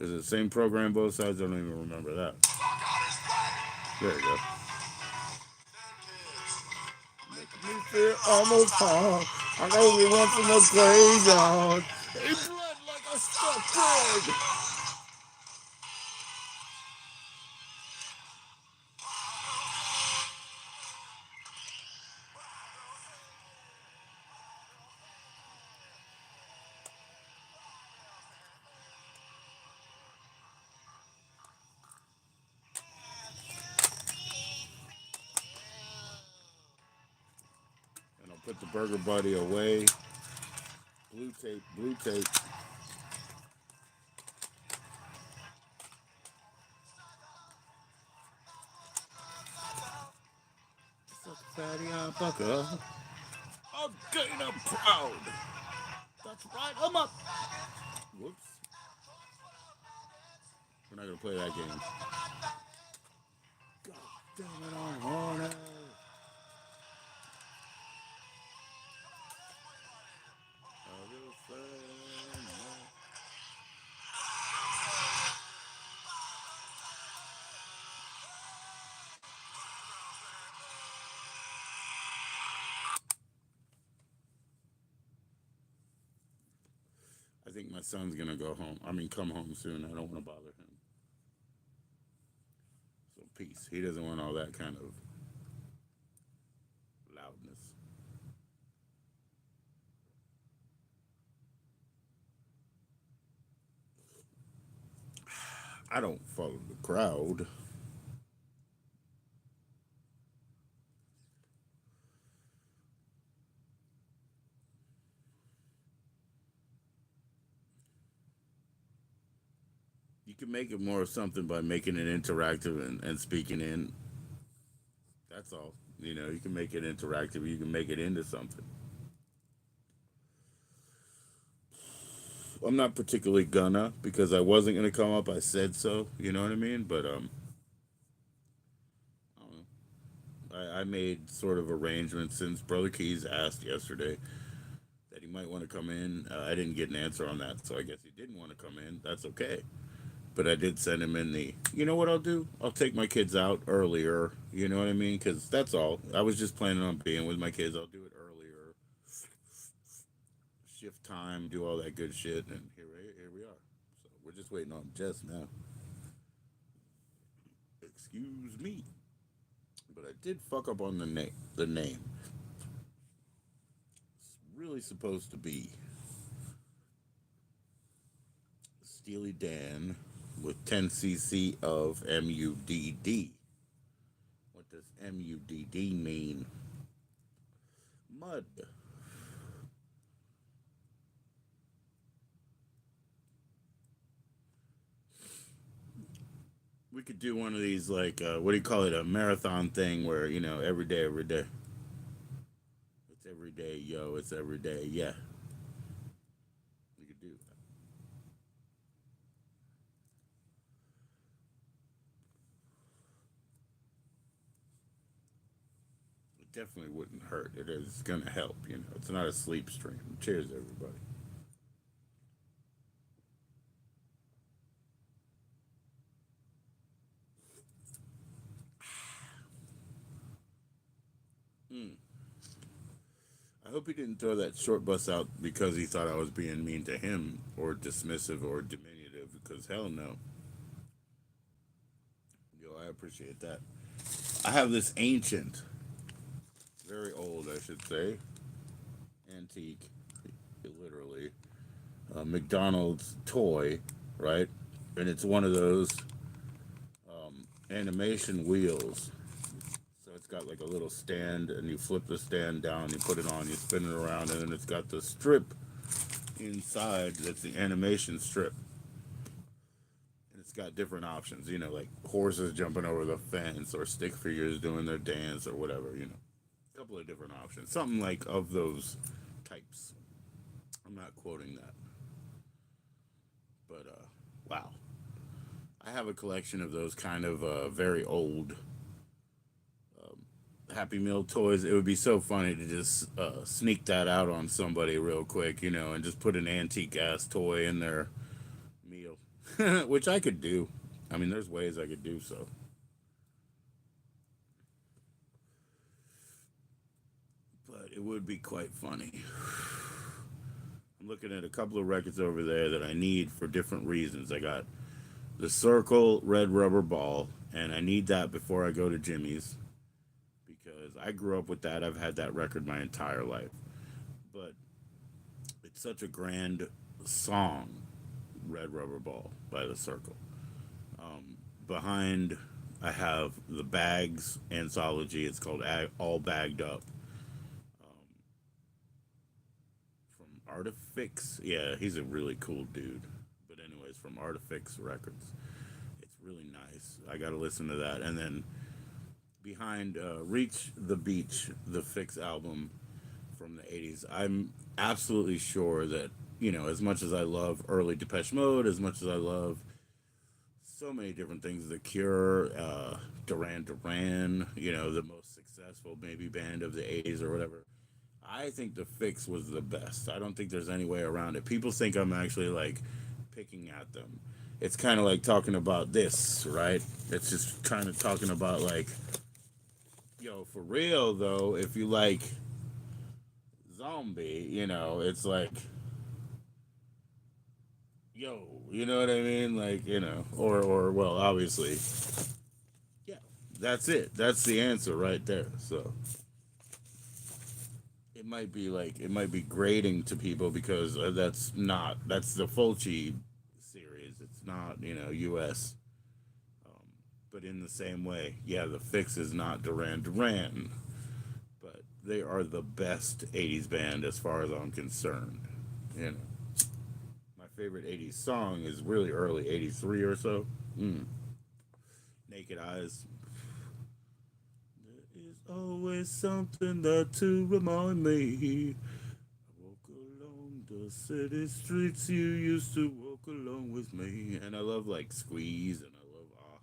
Is it the same program both sides? I don't even remember that. There you go. Me feel almost hard. I know we went from the graveyard. He bled like a stuck pig. And I'll put the burger buddy away. Blue tape, blue tape. Suck fatty on bucker. Again, I'm proud. That's right, I'm up. Whoops. We're not gonna play that game. God damn it, I'm horny. I think my son's gonna go home. I mean, come home soon. I don't want to bother him. So peace. He doesn't want all that kind of loudness. I don't follow the crowd. You can make it more of something by making it interactive and speaking in. That's all. You know, you can make it interactive. You can make it into something. I'm not particularly gonna because I wasn't gonna come up. I said so. You know what I mean? But I don't know. I made sort of arrangements since Brother Keys asked yesterday that he might want to come in. I didn't get an answer on that, so I guess he didn't want to come in. That's okay. But I did send him in the. You know what I'll do? I'll take my kids out earlier. You know what I mean? Because that's all. I was just planning on being with my kids. I'll do it earlier. shift time, do all that good shit, and here we are. So we're just waiting on Jess now. Excuse me, but I did fuck up on the name. The name. It's really supposed to be Steely Dan with 10 cc of MUDD. What does MUDD mean? Mud. We could do one of these, like, what do you call it, a marathon thing where, every day, every day. It's every day, yo, it's every day, yeah. We could do that. It definitely wouldn't hurt. It is going to help, It's not a sleep stream. Cheers, everybody. Mm. I hope he didn't throw that short bus out because he thought I was being mean to him or dismissive or diminutive, because hell no. Yo, I appreciate that. I have this ancient, very old, I should say, antique, literally, McDonald's toy, right? And it's one of those animation wheels. So it's got like a little stand, and you flip the stand down, you put it on, you spin it around, and then it's got the strip inside that's the animation strip. And it's got different options, like horses jumping over the fence or stick figures doing their dance or whatever. A couple of different options. Something like of those types. I'm not quoting that. But, wow. I have a collection of those kind of very old Happy Meal toys. It would be so funny to just sneak that out on somebody real quick, and just put an antique ass toy in their meal, which I could do. I mean, there's ways I could do so. But it would be quite funny. I'm looking at a couple of records over there that I need for different reasons. I got the Circle Red Rubber Ball, and I need that before I go to Jimmy's because I grew up with that. I've had that record my entire life. But it's such a grand song, Red Rubber Ball by the Circle. Behind, I have the Bags anthology. It's called All Bagged Up from Artifix. Yeah, he's a really cool dude. But anyways, from Artifix Records. It's really nice. I got to listen to that. And then behind Reach the Beach, the Fix album from the 80s, I'm absolutely sure that, as much as I love early Depeche Mode, as much as I love so many different things, The Cure, Duran Duran, the most successful maybe band of the 80s or whatever, I think the Fix was the best. I don't think there's any way around it. People think I'm actually like picking at them. It's kind of like talking about this, right? It's just kind of talking about like, yo, for real though, if you like Zombie, it's like, yo, you know what I mean? Like, or well, obviously, yeah, that's it. That's the answer right there. So it might be grating to people because that's the Fulci series. It's not, U.S. But in the same way, yeah, the Fix is not Duran Duran, but they are the best 80s band as far as I'm concerned. You know, my favorite 80s song is really early, 83 or so. Naked Eyes. There is always something that to remind me. I walk along the city streets you used to walk along with me. And I love like Squeeze, and I love Aha.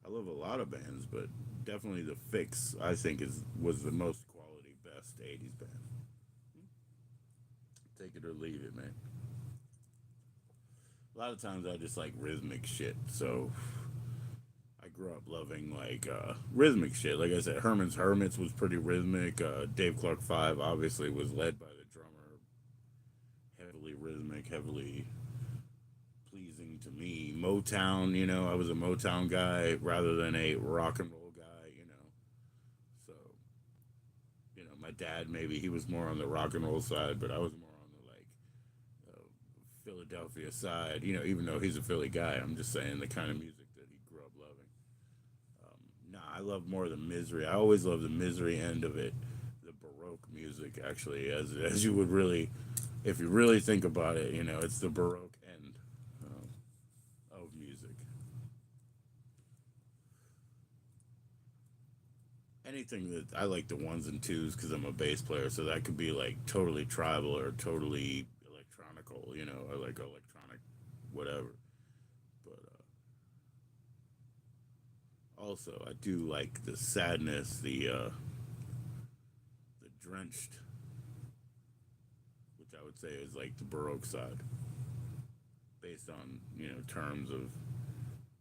I love a lot of bands, but definitely the Fix I think was the most quality best 80s band. Take it or leave it, man. A lot of times I just like rhythmic shit, so I grew up loving like rhythmic shit. Like I said, Herman's Hermits was pretty rhythmic. Dave Clark 5 obviously was led by the drummer heavily rhythmic, heavily pleasing to me. Motown, I was a Motown guy rather than a rock and roll guy. So, my dad maybe he was more on the rock and roll side, but I was more on the like Philadelphia side. Even though he's a Philly guy, I'm just saying the kind of music that he grew up loving. Nah, I love more the misery. I always love the misery end of it, the Baroque music. Actually, as you would really, if you really think about it, it's the Baroque end of music. Anything that I like the ones and twos because I'm a bass player, so that could be like totally tribal or totally electronical. I like electronic, whatever. But also, I do like the sadness, the drenched, which I would say is like the Baroque side, based on terms of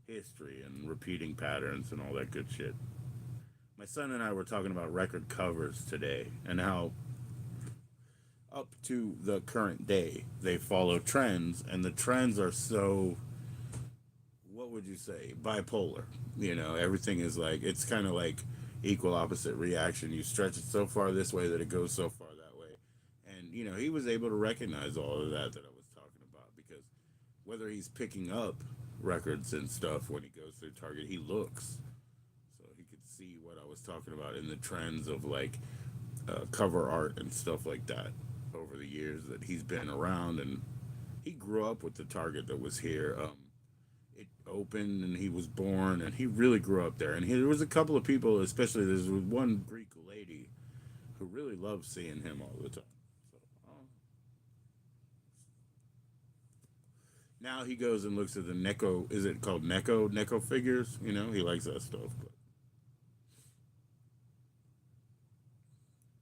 history and repeating patterns and all that good shit. My son and I were talking about record covers today and how up to the current day they follow trends, and the trends are so, what would you say, bipolar. Everything is like, it's kind of like equal opposite reaction. You stretch it so far this way that it goes so far that way. And he was able to recognize all of that I was talking about, because whether he's picking up records and stuff when he goes through Target, he looks, so he could see what I was talking about in the trends of like cover art and stuff like that over the years that he's been around. And he grew up with the Target that was here. It opened and he was born, and he really grew up there. And there was a couple of people, especially there's one Greek lady who really loved seeing him all the time. So now he goes and looks at the Neko. Is it called Neko figures? He likes that stuff. But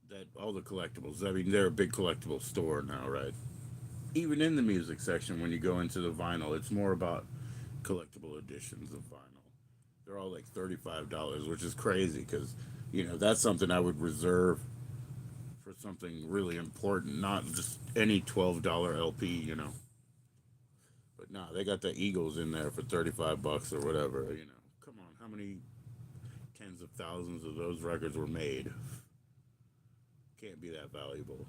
that all the collectibles. I mean, they're a big collectible store now, right? Even in the music section, when you go into the vinyl, it's more about collectible editions of vinyl. They're all like $35, which is crazy because that's something I would reserve for something really important, not just any $12 LP. But nah, they got the Eagles in there for $35 or whatever. Come on, how many tens of thousands of those records were made? Can't be that valuable.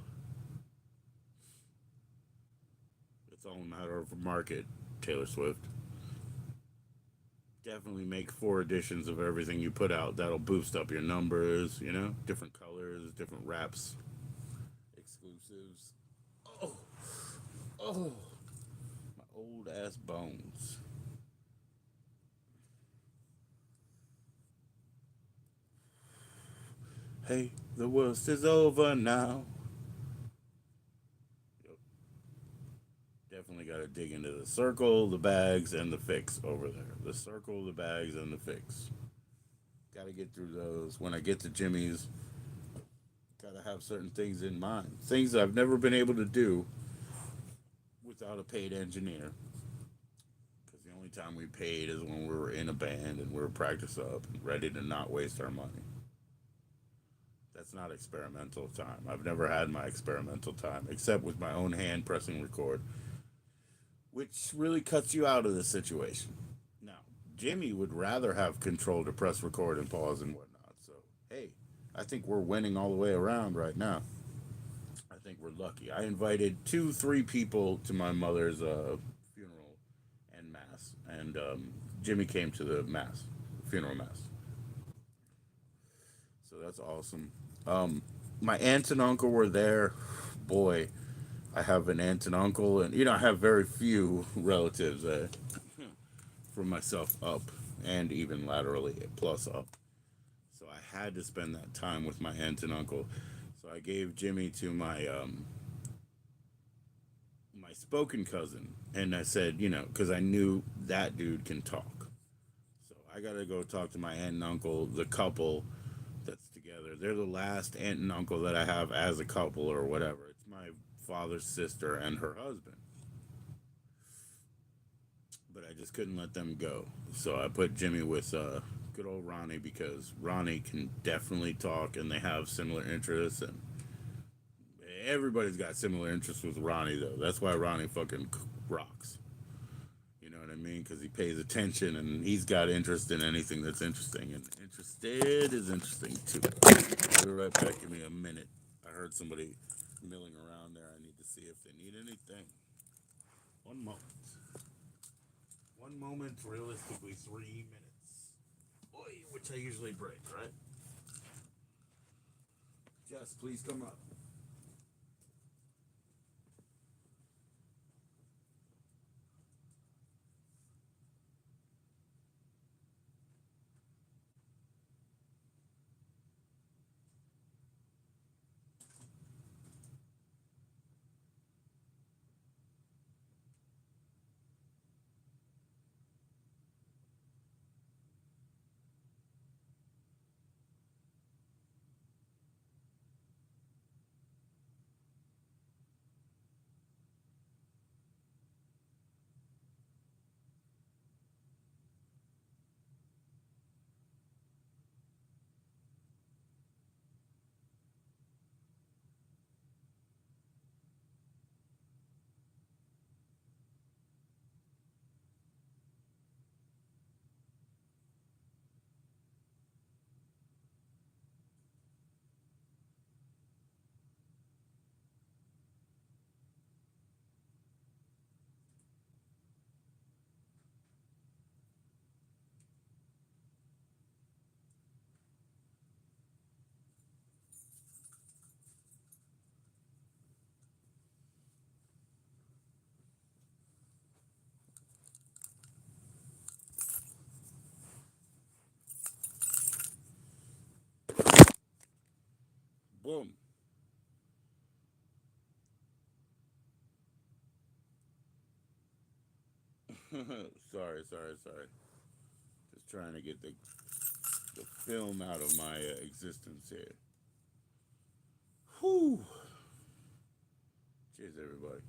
It's all a matter of market. Taylor Swift. Definitely make 4 editions of everything you put out. That'll boost up your numbers. Different colors, different wraps, exclusives. Oh, oh, my old ass bones. Hey, the worst is over now. Yep. Definitely got to dig into the circle, the bags, and the fix over there. The circle, the bags, and the fix. Got to get through those. When I get to Jimmy's, got to have certain things in mind. Things I've never been able to do without a paid engineer. Because the only time we paid is when we were in a band and we were practiced up and ready to not waste our money. That's not experimental time. I've never had my experimental time, except with my own hand pressing record, which really cuts you out of the situation. Now, Jimmy would rather have control to press record and pause and whatnot. So, hey, I think we're winning all the way around right now. I think we're lucky. I invited 3 people to my mother's funeral and mass, and Jimmy came to the mass, funeral mass. So that's awesome. My aunt and uncle were there. Boy, I have an aunt and uncle, and I have very few relatives from myself up, and even laterally plus up. So I had to spend that time with my aunt and uncle. So I gave Jimmy to my spoken cousin, and I said, because I knew that dude can talk. So I got to go talk to my aunt and uncle, the couple that's together. They're the last aunt and uncle that I have as a couple or whatever. It's my father's sister and her husband. But I just couldn't let them go. So I put Jimmy with good old Ronnie, because Ronnie can definitely talk and they have similar interests. And Everybody's got similar interests with Ronnie though. That's why Ronnie fucking rocks. You know what I mean? Because he pays attention and he's got interest in anything that's interesting. And interested is interesting too. I'll be right back. Give me a minute. I heard somebody milling around there. I need to see if they need anything. One moment. One moment, realistically 3 minutes. Boy, which I usually break, right? Jess, please come up. Boom. Sorry. Just trying to get the film out of my existence here. Whew. Cheers, everybody.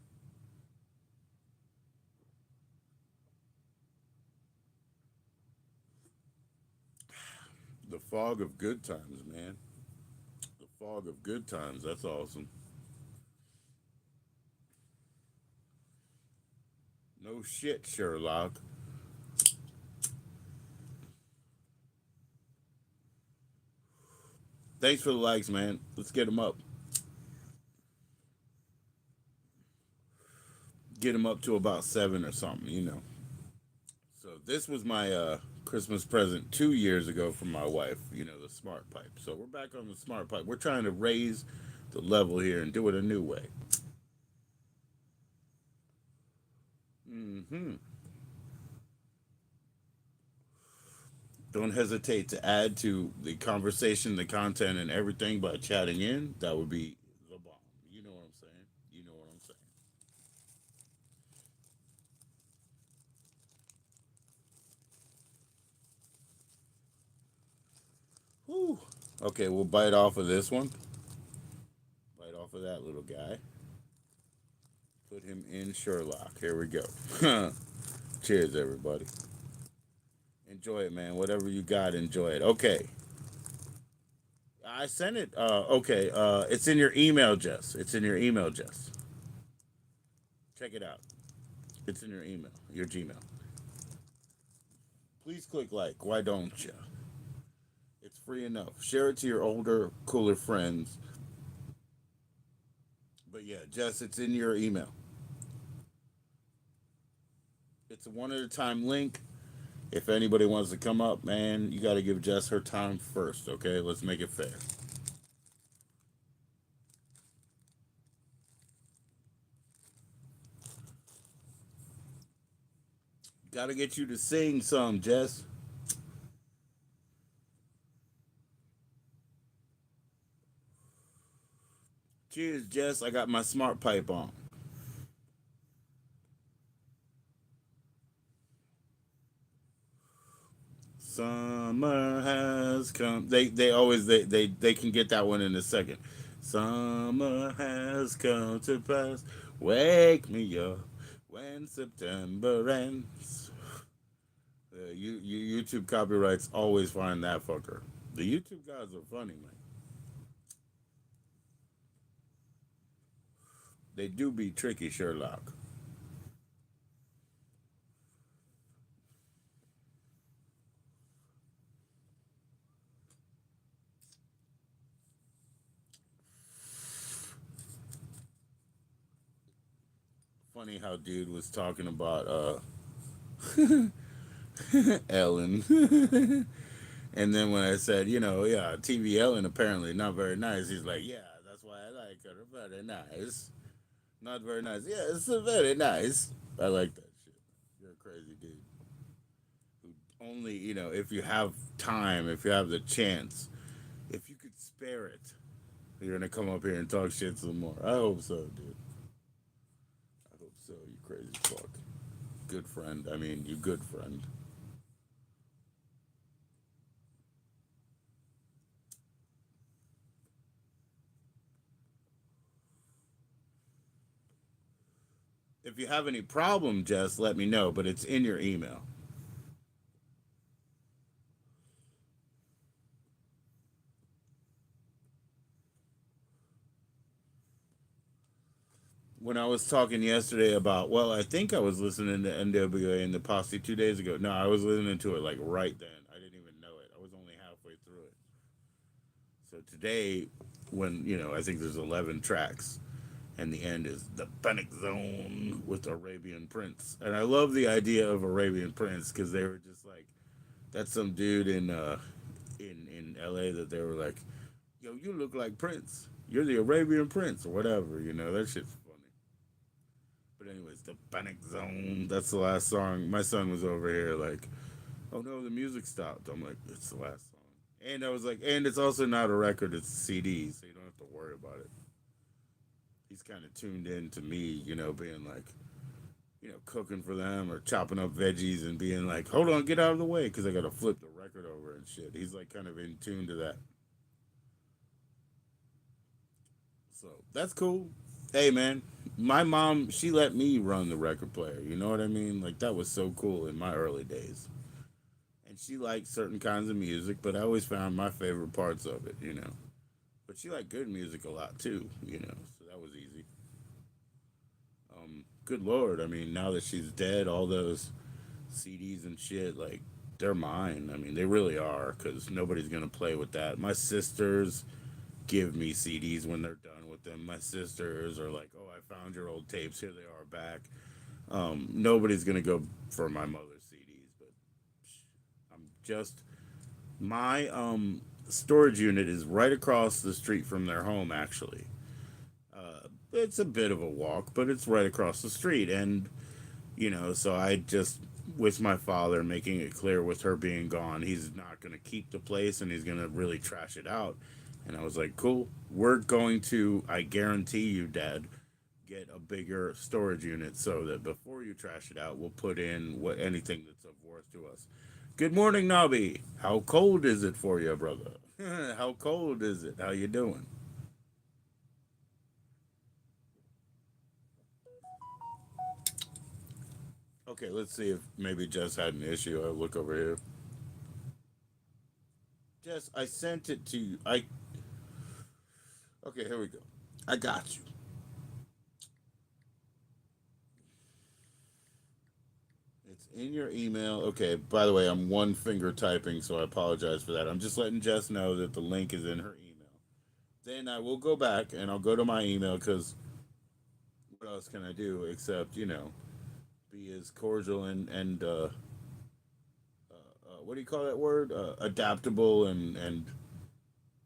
The fog of good times, man. The fog of good times. That's awesome. No shit, Sherlock. Thanks for the likes, man. Let's get them up. Get them up to about 7 or something, you know. So this was my Christmas present 2 years ago from my wife. You know, the smart pipe. So we're back on the smart pipe. We're trying to raise the level here and do it a new way. Hmm. Don't hesitate to add to the conversation, the content, and everything by chatting in. That would be the bomb. You know what I'm saying? You know what I'm saying? Whew. Okay, we'll bite off of this one. Bite off of that little guy. Put him in Sherlock. Here we go. Cheers, everybody. Enjoy it, man. Whatever you got, enjoy it. Okay. I sent it. Okay. It's in your email, Jess. It's in your email, Jess. Check it out. It's in your email, your Gmail. Please click like. Why don't you? It's free enough. Share it to your older, cooler friends. But yeah, Jess, it's in your email. It's a one at a time link. If anybody wants to come up, man, you got to give Jess her time first, okay? Let's make it fair. Got to get you to sing some, Jess. Cheers, Jess. I got my smart pipe on. Summer has come. They always they can get that one in a second. Summer has come to pass. Wake me up when September ends. YouTube copyrights always find that fucker. The YouTube guys are funny, man. They do be tricky, Sherlock. Funny how dude was talking about Ellen. And then when I said, yeah, TV Ellen apparently not very nice, he's like, yeah, that's why I like her. Very nice. Not very nice. Yeah, it's very nice. I like that shit. You're a crazy dude. Who only, if you have time, if you have the chance, if you could spare it, you're gonna come up here and talk shit some more. I hope so, dude. I hope so. You crazy fuck. Good friend. I mean, you good friend. If you have any problem, Jess, let me know. But it's in your email. When I was talking yesterday about, well, I think I was listening to NWA and the Posse 2 days ago. No, I was listening to it like right then. I didn't even know it. I was only halfway through it. So today, when I think there's 11 tracks, and the end is the Panic Zone with Arabian Prince, and I love the idea of Arabian Prince because they were just like, that's some dude in L.A. that they were like, yo, you look like Prince. You're the Arabian Prince or whatever. That shit's funny. But anyways, the Panic Zone. That's the last song. My son was over here like, oh no, the music stopped. I'm like, it's the last song. And I was like, and it's also not a record, it's a CD, so you don't have to worry about it. He's kind of tuned in to me, being like, cooking for them or chopping up veggies and being like, hold on, get out of the way because I got to flip the record over and shit. He's like kind of in tune to that. So that's cool. Hey, man, my mom, she let me run the record player. You know what I mean? Like, that was so cool in my early days. And she liked certain kinds of music, but I always found my favorite parts of it. But she liked good music a lot too. So that was easy. Good lord, I mean, now that she's dead, all those CDs and shit, like, they're mine. I mean, they really are, because nobody's gonna play with that. My sisters give me CDs when they're done with them. My sisters are like, "Oh, I found your old tapes. Here they are back." Nobody's gonna go for my mother's CDs, but I'm just my storage unit is right across the street from their home. Actually, it's a bit of a walk, but it's right across the street, and so I just with my father making it clear with her being gone, he's not going to keep the place and he's going to really trash it out. And I was like, cool, we're going to, I guarantee you, Dad, get a bigger storage unit so that before you trash it out, we'll put in what anything that's of worth to us. Good morning, Nobby. How cold is it for you, brother? How cold is it? How you doing? Okay, let's see if maybe Jess had an issue. I'll look over here. Jess, I sent it to you. Okay, here we go. I got you. It's in your email. Okay, by the way, I'm one finger typing, so I apologize for that. I'm just letting Jess know that the link is in her email. Then I will go back and I'll go to my email because what else can I do except, be as cordial and what do you call that word? Adaptable and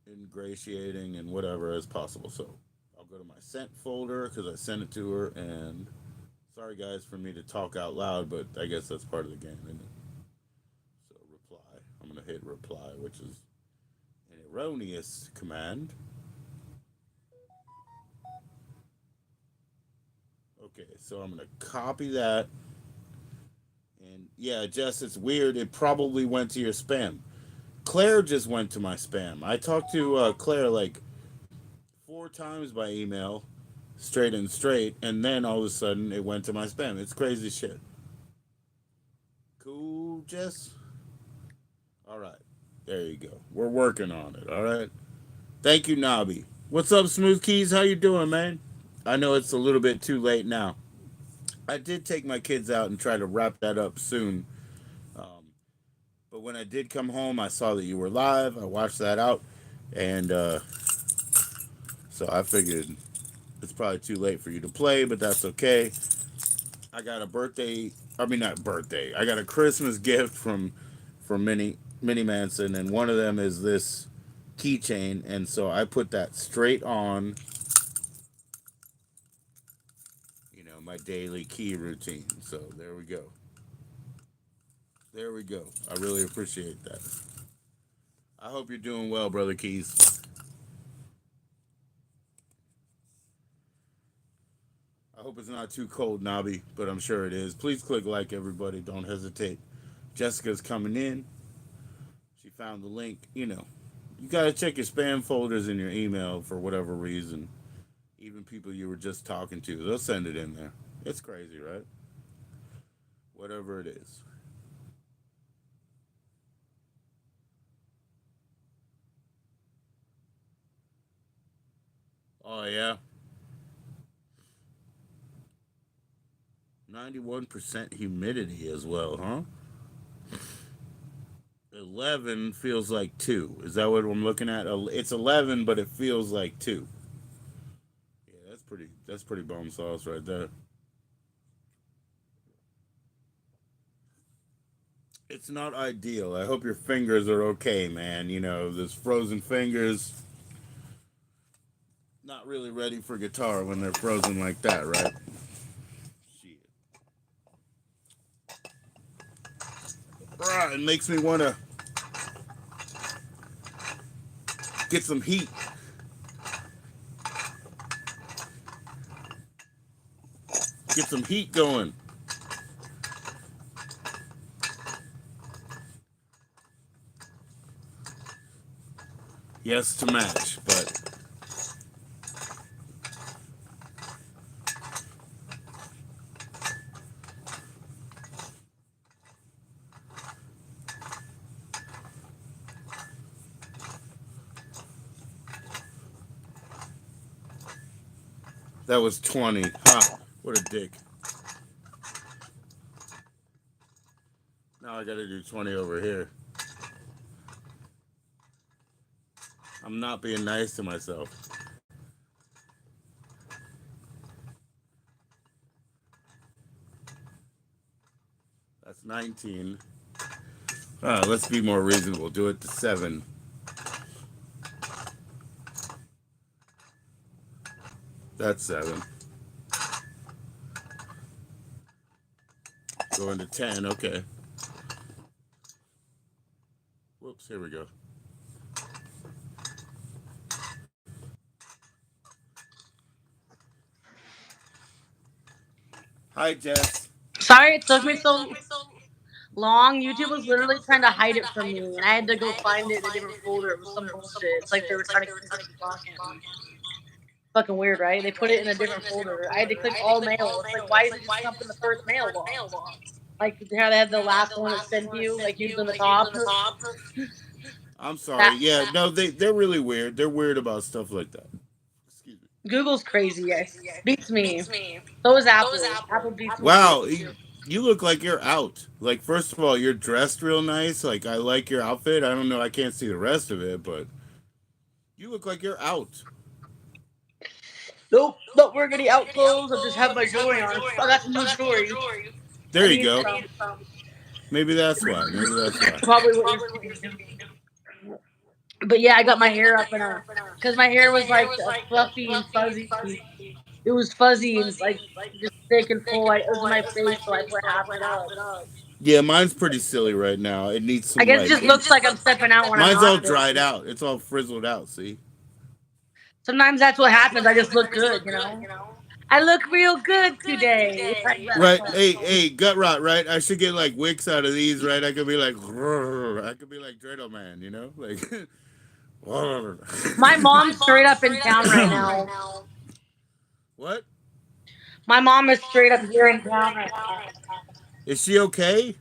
ingratiating and whatever as possible. So I'll go to my sent folder because I sent it to her. And sorry, guys, for me to talk out loud, but I guess that's part of the game, isn't it? So reply. I'm going to hit reply, which is an erroneous command. Okay, so I'm going to copy that. And yeah, Jess, it's weird. It probably went to your spam. Claire just went to my spam. I talked to Claire like 4 times by email, straight, and then all of a sudden it went to my spam. It's crazy shit. Cool, Jess? All right. There you go. We're working on it, all right? Thank you, Nobby. What's up, Smooth Keys? How you doing, man? I know it's a little bit too late now. I did take my kids out and try to wrap that up soon. Um, but when I did come home, I saw that you were live. I watched that out, and so I figured it's probably too late for you to play, but that's okay. I got a birthday. I mean, not birthday. I got a Christmas gift from Mini Manson, and one of them is this keychain, and so I put that straight on. My daily key routine. So there we go. There we go. I really appreciate that. I hope you're doing well, brother Keys. I hope it's not too cold, Nobby, but I'm sure it is. Please click like, everybody. Don't hesitate. Jessica's coming in. She found the link. You got to check your spam folders in your email for whatever reason. Even people you were just talking to, they'll send it in there. It's crazy, right? Whatever it is. Oh, yeah. 91% humidity as well, huh? 11 feels like 2. Is that what I'm looking at? It's 11, but it feels like 2. Yeah, that's pretty bomb sauce right there. It's not ideal. I hope your fingers are okay, man. Those frozen fingers, not really ready for guitar when they're frozen like that, right? Shit. It makes me want to get some heat. Get some heat going. Yes, to match, but that was 20. Ha! What a dick. Now I gotta do 20 over here. I'm not being nice to myself. That's 19. Let's be more reasonable. Do it to 7. That's 7. Going to 10. Okay. Whoops. Here we go. Hi, Jess. Sorry it took me so long. YouTube was literally trying to hide it from me, and I had to go find it in a different folder. It was some bullshit. It's like they were trying to keep me from talking. Fucking weird, right? They put it in a different folder. I had to click all mail. It's like, why is it just come up in the first mailbox? Like how they had the last one that sent you, like usually in the top. I'm sorry. That Yeah, no, they're really weird. They're weird about stuff like that. Excuse me. Google's crazy, yes. Beats me. So is Apple. Apple beats me too. Wow, you look like you're out. Like, first of all, you're dressed real nice. Like, I like your outfit. I don't know. I can't see the rest of it, but you look like you're out. Nope, not wearing any out clothes. I just have my jewelry on. I got some new jewelry. There I you need go. some. Maybe that's why. Maybe that's why. Probably what you're seeing. But yeah, I got my hair up in a because my hair was like fluffy and fuzzy. It was fuzzy and like just thick and full. It was in my face, so I put half it up. Yeah, mine's pretty silly right now. It needs I some guess it like. just looks like I'm stepping out when I'm Mine's all not dried filming. out. It's all frizzled out. See. Sometimes that's what happens. I just look good, you know. I look real good today. Like that Right. song. Hey, gut rot. Right. I should get like wicks out of these. Right. I could be like. I could be like Dreidel Man. Like. My mom's straight up in town right now. What? My mom is straight up here in town right now. Is she okay?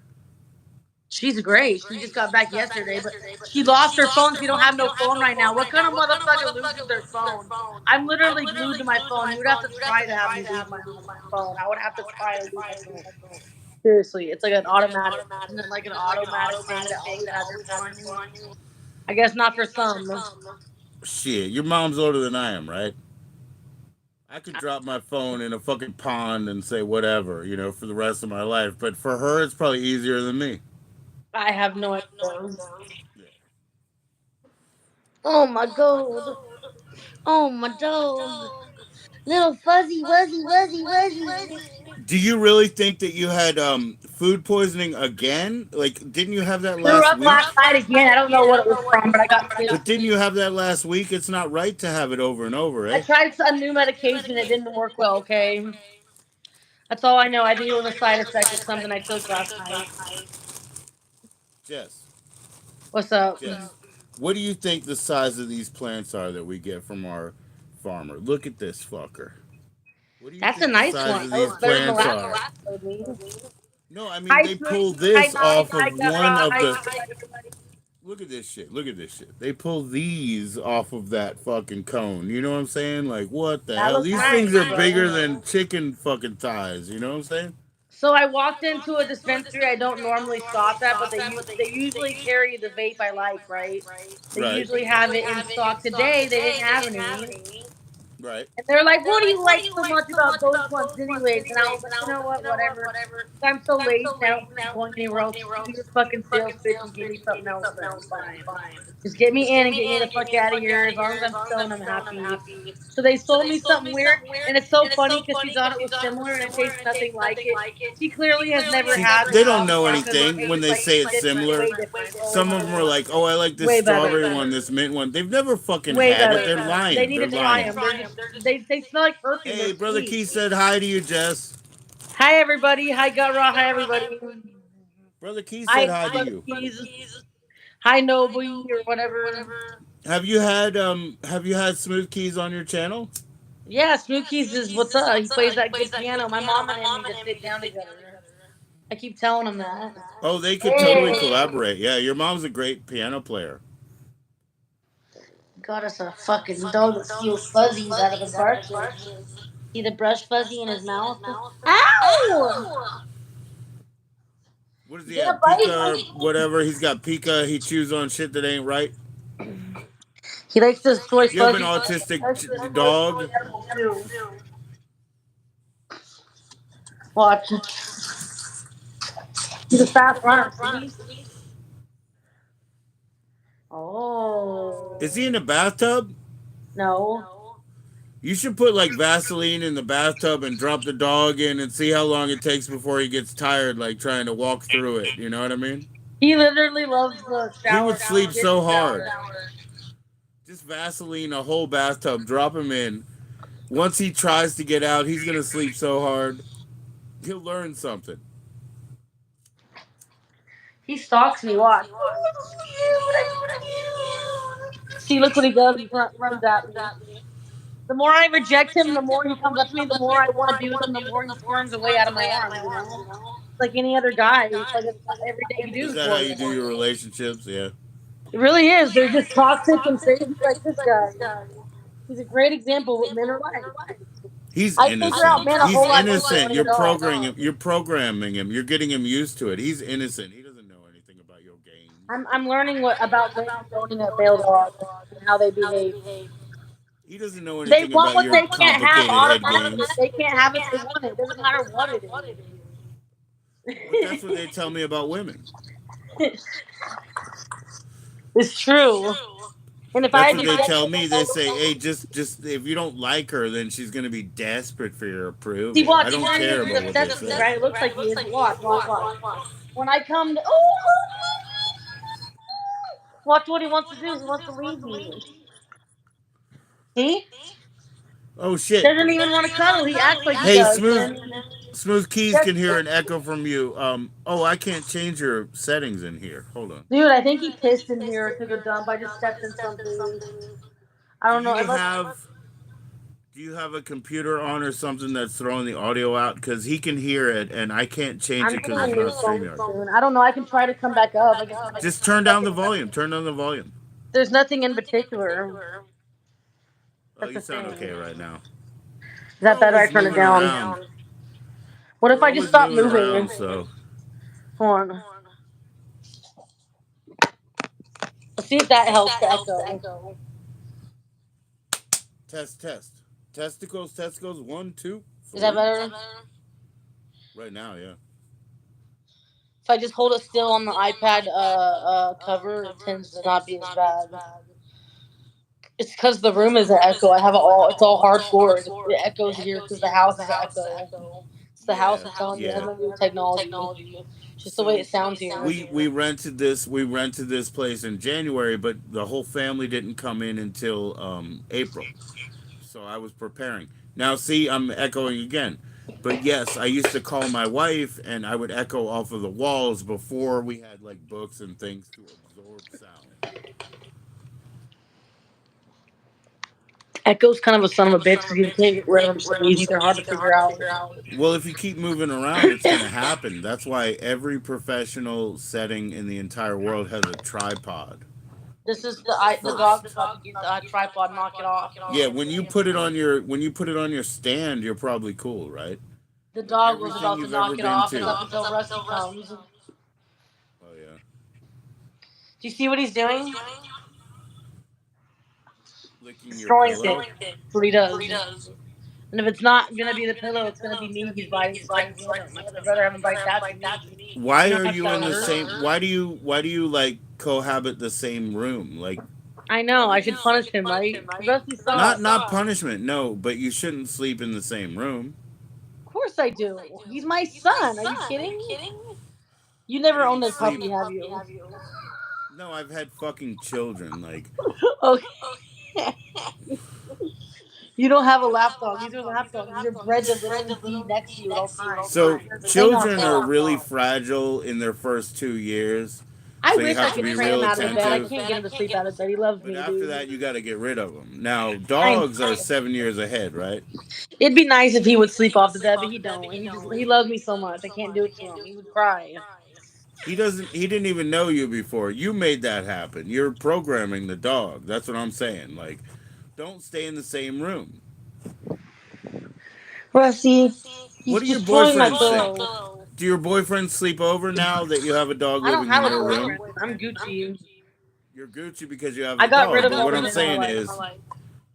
She's great. She just got back yesterday, but she lost her phone. She don't have no phone right now. What kind of motherfucker loses their phone? I'm literally glued to my phone. You would have to try to have me lose my phone. I would have to try to lose my phone. Seriously, it's like an automatic. Isn't it like an automatic thing that always has your phone on you? I guess not for some. Shit, your mom's older than I am, right? I could drop my phone in a fucking pond and say whatever, for the rest of my life. But for her, it's probably easier than me. I have no idea. Yeah. Oh my god. Oh my dog. Little fuzzy, wuzzy, wuzzy, wuzzy. Do you really think that you had food poisoning again? Like, didn't you have that Threw last up week? last night again. I don't know what it was from, but I got sick. But didn't you have that last week? It's not right to have it over and over, I eh? tried a new medication. It didn't work well, okay? That's all I know. I think it was a side effect of something I took last night. Jess, What's up? Jess, what do you think the size of these plants are that we get from our farmer? Look at this fucker. What do you That's a think the nice size one. of That these looks better than the plants last one are? you showed me. No, I mean Hi, they pull Smokey. Hi, this Mike. off Hi, of Gut one Raw. of Hi, the. everybody. Look at this shit. Look at this shit. They pull these off of that fucking cone. You know what I'm saying? Like what the That hell? looks These things nice, are bigger bro. than chicken fucking thighs. You know what I'm saying? So I walked into a dispensary. I don't normally stop at, but they usually carry the vape I like, right? They Right. usually have it in stock. Today they didn't have any. Right. And they're like, "What do you like so much about those ones, anyways?" And I was like, "You know what? Whatever. I'm so lazy. I don't feel like going anywhere else. Just do your fucking sales pitch and give me something else. Then fine. Just get me in and get me the fuck out of here. As long as I'm stoned, I'm happy." So they sold me something weird, and it's so funny because she thought it was similar and it tastes nothing like it. She clearly has never See, had the they don't stuff know because it anything when tastes they like say it's shit, but similar. way different. Oh Some of my them are god, like, "Oh, I like this way better. strawberry one, this mint one." They've never fucking Way had it. better. They're They lying. need They're to try lying. them. They smell like perfume. They're Hey, brother sweet. Keith said hi to you, Jess. Hi everybody. Hi Gut Raw. Hi everybody. Brother Keith said Hi hi to Brother you. Keys. Hi Nobu or whatever. Have you had Smooth Keys on your channel? Yeah, Smooth Keys is what's up. He plays that good piano. My mom and him need to sit down together. I keep telling him that. Oh, they could totally Hey, collaborate. Yeah, your mom's a great piano player. got us a fucking dog that steals fuzzies out of the brushes. See the brush fuzzy in his mouth? Ow! What does You he gonna have? bite Pika or me? whatever. He's got Pika. He chews on shit that ain't right. He likes to destroy You have an fuzzies. He autistic likes to destroy dog. toy animals too. Watch. He's a fast runner. See? Is he Oh in the bathtub? no. You should put like Vaseline in the bathtub and drop the dog in and see how long it takes before he gets tired, like trying to walk through it. You know what I mean? He literally loves the He shower. would sleep Get in so the hard. shower. Just Vaseline a whole bathtub, drop him in. Once he tries to get out, he's gonna sleep so hard. He'll learn something. He stalks me. Watch. Oh, I'm so cute. I'm so cute. See, look what he does. He runs at me. The more I reject him, the more he comes up to me. The more I want to be with him, the more he squirms away out of my arms. You know, like any other guy. It's like an everyday Is dude that how for you do me. your relationships? Yeah. It really is. They're just toxic and crazy like this guy. He's a great example of what men are like. He's I figure out innocent. men a He's whole lot easier innocent. than a dog. You're programming him. You're getting him used to it. He's innocent. He doesn't know anything about your games. I'm learning what about women owning a male dog and how they behave. He doesn't know They anything want about what your they can't have complicated head automatically. games. They can't have it. They want it. It doesn't matter what it But that's what is. they tell me about women. It's true. And if I That's had what to they get tell me. They say, "Hey, just if you don't like her, then she's gonna be desperate for your see, approval." I watch, don't Granny care is about what they obsessed with me, say. right? It looks like he is, but watch. When I come to, oh, watch what he wants to do. He wants to leave me. See? Oh shit! Doesn't even want to cuddle. He acts like he Hey, does, but smooth, then smooth keys just, can hear an echo from you. Oh, I can't change your settings in here. Hold on. dude, I think he pissed in here or took a dump. I just stepped in something. I Do don't know. you Unless have Do you have a computer on or something that's throwing the audio out? Because he can hear it, and I can't change I'm it because getting a it's not new phone StreamYard. soon. I don't know. I can try to come back up. I guess if I Just keep turn down the fucking. volume. Turn down the volume. There's nothing in particular. Oh, That's you the sound okay thing. right now. Is You're that better? I always turn it moving down. around. What if You're I just always stop moving moving? around, so Hold on. Let's see if that helps the echo. test. Testicles, 1, 2, Is that 3. better? Right now, yeah. If I just hold it still on the iPad cover, it tends to not be as bad. It's because the room is an echo. I have it all. It's all hard floored. It echoes here because the house is an echo. It's the house. Yeah, I'm telling you, it has yeah. nothing to do with technology. It's just the way So it sounds here. we rented this place in January, but the whole family didn't come in until April. So I was preparing. Now, see, I'm echoing again. But yes, I used to call my wife, and I would echo off of the walls before we had like books and things to absorb sound. Echo's kind of a son of a bitch because you can't get rid of them so easy. They're hard to figure out. Well, if you keep moving around, it's going to happen. That's why every professional setting in the entire world has a tripod. This is the dog's about to get the tripod. Knock it off. Yeah, when you put it on your stand, you're probably cool, right? The But dog was everything about to you've ever knock it been off. It's to. up until Rusty comes. Do Oh yeah. you see what he's doing? Licking your Destroying pillow. shit. That's what he does. And if it's not gonna be the pillow, it's gonna be me he's biting so I can get him. I'd rather have him bite that than me. Why You know are how much you that in would the hurt? same why do you like cohabit the same room? Like I know. I should punish him, right? Rusty not sucks. punishment, no, but you shouldn't sleep in the same room. Of course I do. He's my son. Are you kidding? You I never didn't owned a sleep. puppy, have you? No, I've had fucking children. Like Okay. You don't have a lapdog. These are lapdogs. These are bred to literally be next to you at all times. so Hang on, children are Phil. really fragile in their first 2 years. I So you wish I have to could be train real him out of bed. I attentive. can't get him to sleep out of bed. He loves But me, after dude. that, you got to get rid of them. Now, I dogs are 7 years ahead, right? It'd be nice if he would sleep off the bed, but he don't. He loves me so much. I can't do it to him. He would cry. He doesn't. He didn't even know you before. You made that happen. You're programming the dog. That's what I'm saying. Like, don't stay in the same room. Rusty, What he's do your destroying my boyfriends think? pillow. Do your boyfriends sleep over now that you have a dog I don't living have in a your room? boyfriend. I'm Gucci. You're Gucci because you have I the got rid dog. of But more what I'm women in my saying life. is,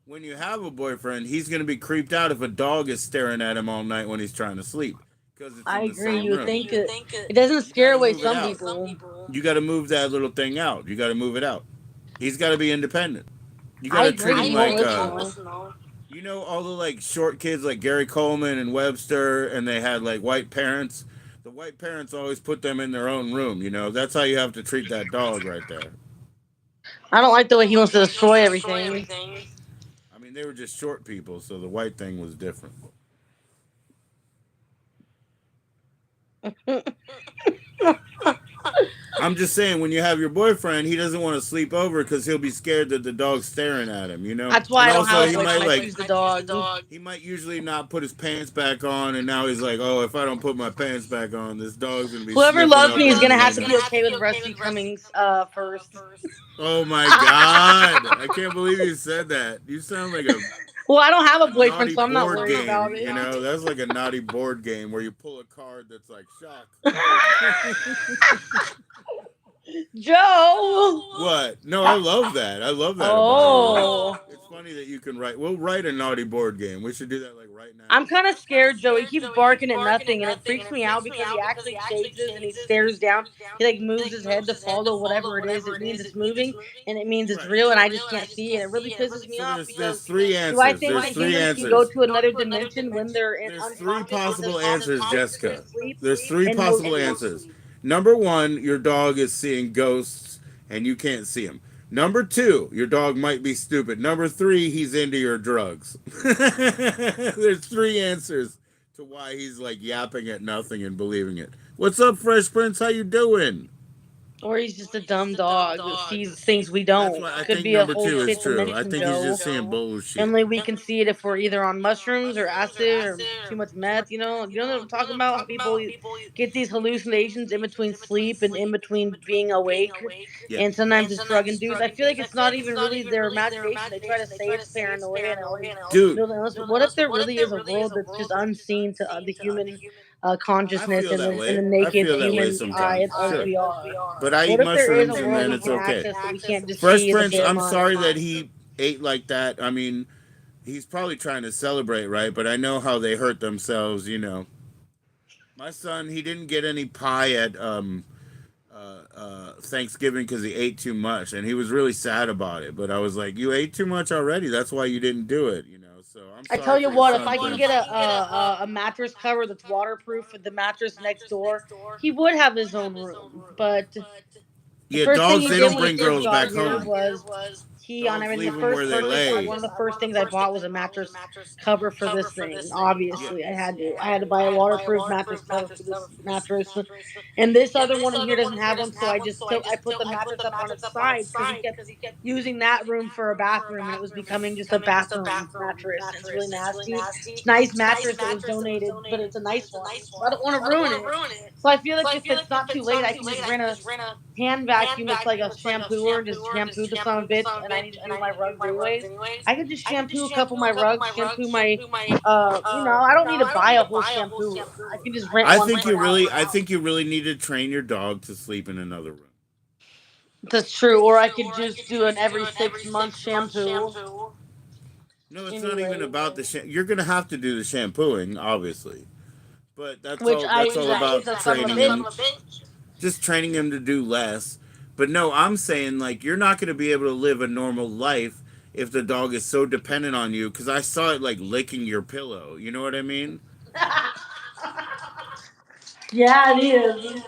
when you have a boyfriend, he's going to be creeped out if a dog is staring at him all night when he's trying to sleep because it's I in the agree. same You would room. think it doesn't You got scare to away move it some out. people. You got to move that little thing out. You got to move it out. He's got to be independent. You got I to treat agree. him He won't like listen though. all the like short kids like Gary Coleman and Webster, and they had like white parents. The white parents always put them in their own room. That's how you have to treat that dog right there. I don't like the way he wants to destroy everything. I mean, they were just short people, so the white thing was different. I'm just saying, when you have your boyfriend, he doesn't want to sleep over because he'll be scared that the dog's staring at him. That's why And I don't also, have a he might boyfriend. I like choose the dog. he might usually not put his pants back on, and now he's like, oh, if I don't put my pants back on, this dog's gonna be Whoever sniffing loves up me is on gonna me. have to be okay with Rusty coming first. Oh my god! I can't believe you said that. You sound like Well, I don't have a a boyfriend, naughty so I'm not board worried about game. it. That's like a naughty board game where you pull a card that's like shock. Joe. What? No, I love that. I love that about you. Oh. It's funny that you can write. We'll write a naughty board game. We should do that like right now. I'm kind of scared, Joe. He keeps barking at nothing, and it freaks me out because he actually chases and he stares down. He like moves his head to follow whatever it is. It means it's moving, and it means it's Right. real, and I just can't see it. It really pisses me So off there's because three do I answers. think There's that three humans can go answers. to another dimension when they're There's three unconscious, but they're possible also answers, conscious in Jessica. sleep There's three in most possible cases? answers. Number one, your dog is seeing ghosts and you can't see him. Number two, your dog might be stupid. Number three, he's into your drugs. There's three answers to why he's like yapping at nothing and believing it. What's up, Fresh Prince? How you doing? Or he's just a dumb dog that sees things we That's don't. why I It could think be a number whole two is shit true. I dimension, think he's Joe. just saying bullshit. Only we can see it if we're either on mushrooms or acid or too much meth. You know what I'm talking about? How people get these hallucinations in between sleep and in between being awake, Yeah. and sometimes it's drug induced. I feel like it's not even really their imagination. They try to say it's paranoia and all these Dude, mental illness, but what if there really is a world that's just unseen to the human I consciousness feel and that and way. the I naked feel that way human eye sometimes. as Sure. we are? But I eat What if there is a mushrooms and world then we it's can okay. access that we can't just Fresh see as a Prince, bare I'm sorry mind? that he ate like that. I mean, he's probably trying to celebrate, right? But I know how they hurt themselves. My son, he didn't get any pie at Thanksgiving because he ate too much, and he was really sad about it. But I was like, "You ate too much already. That's why you didn't do it. So I'm I sorry tell you for your what, if son, I can Prince. get a mattress cover that's waterproof for the mattress next door, he would have his own room. But the Yeah, first thing dogs, he they did don't when he bring first girls got back here home. was he on Dogs everything. The leave them where first they purchase, lay. one of the first things I bought was a mattress cover for this thing. Yeah. Obviously, I had to buy a waterproof mattress cover for this mattress, and this other one in here doesn't have one, so I put the mattress up on its sides because he kept using that room for a bathroom, and it was becoming just a bathroom mattress, and it's really nasty. It's a nice mattress that was donated, but it's a nice one. I don't want to ruin it, so I feel like if it's not too late, I can just rent a hand vacuum that's like a shampooer and just shampoo the son of a bitch. And I need to do my rugs anyways. I could just shampoo a couple of my rugs, shampoo my, I don't need to buy a whole shampooer. I can just rent one for an hour. I think you really need to train your dog to sleep in another room. That's true. Or I could just do an every 6 months shampoo. No, it's not even Anyways, about You're gonna have to do the shampooing, obviously, but which that's all that about is a son of a training him, bitch. just training him to do less. But no, I'm saying like you're not gonna be able to live a normal life if the dog is so dependent on you. Because I saw it like licking your pillow. You know what I mean? Yeah, it is.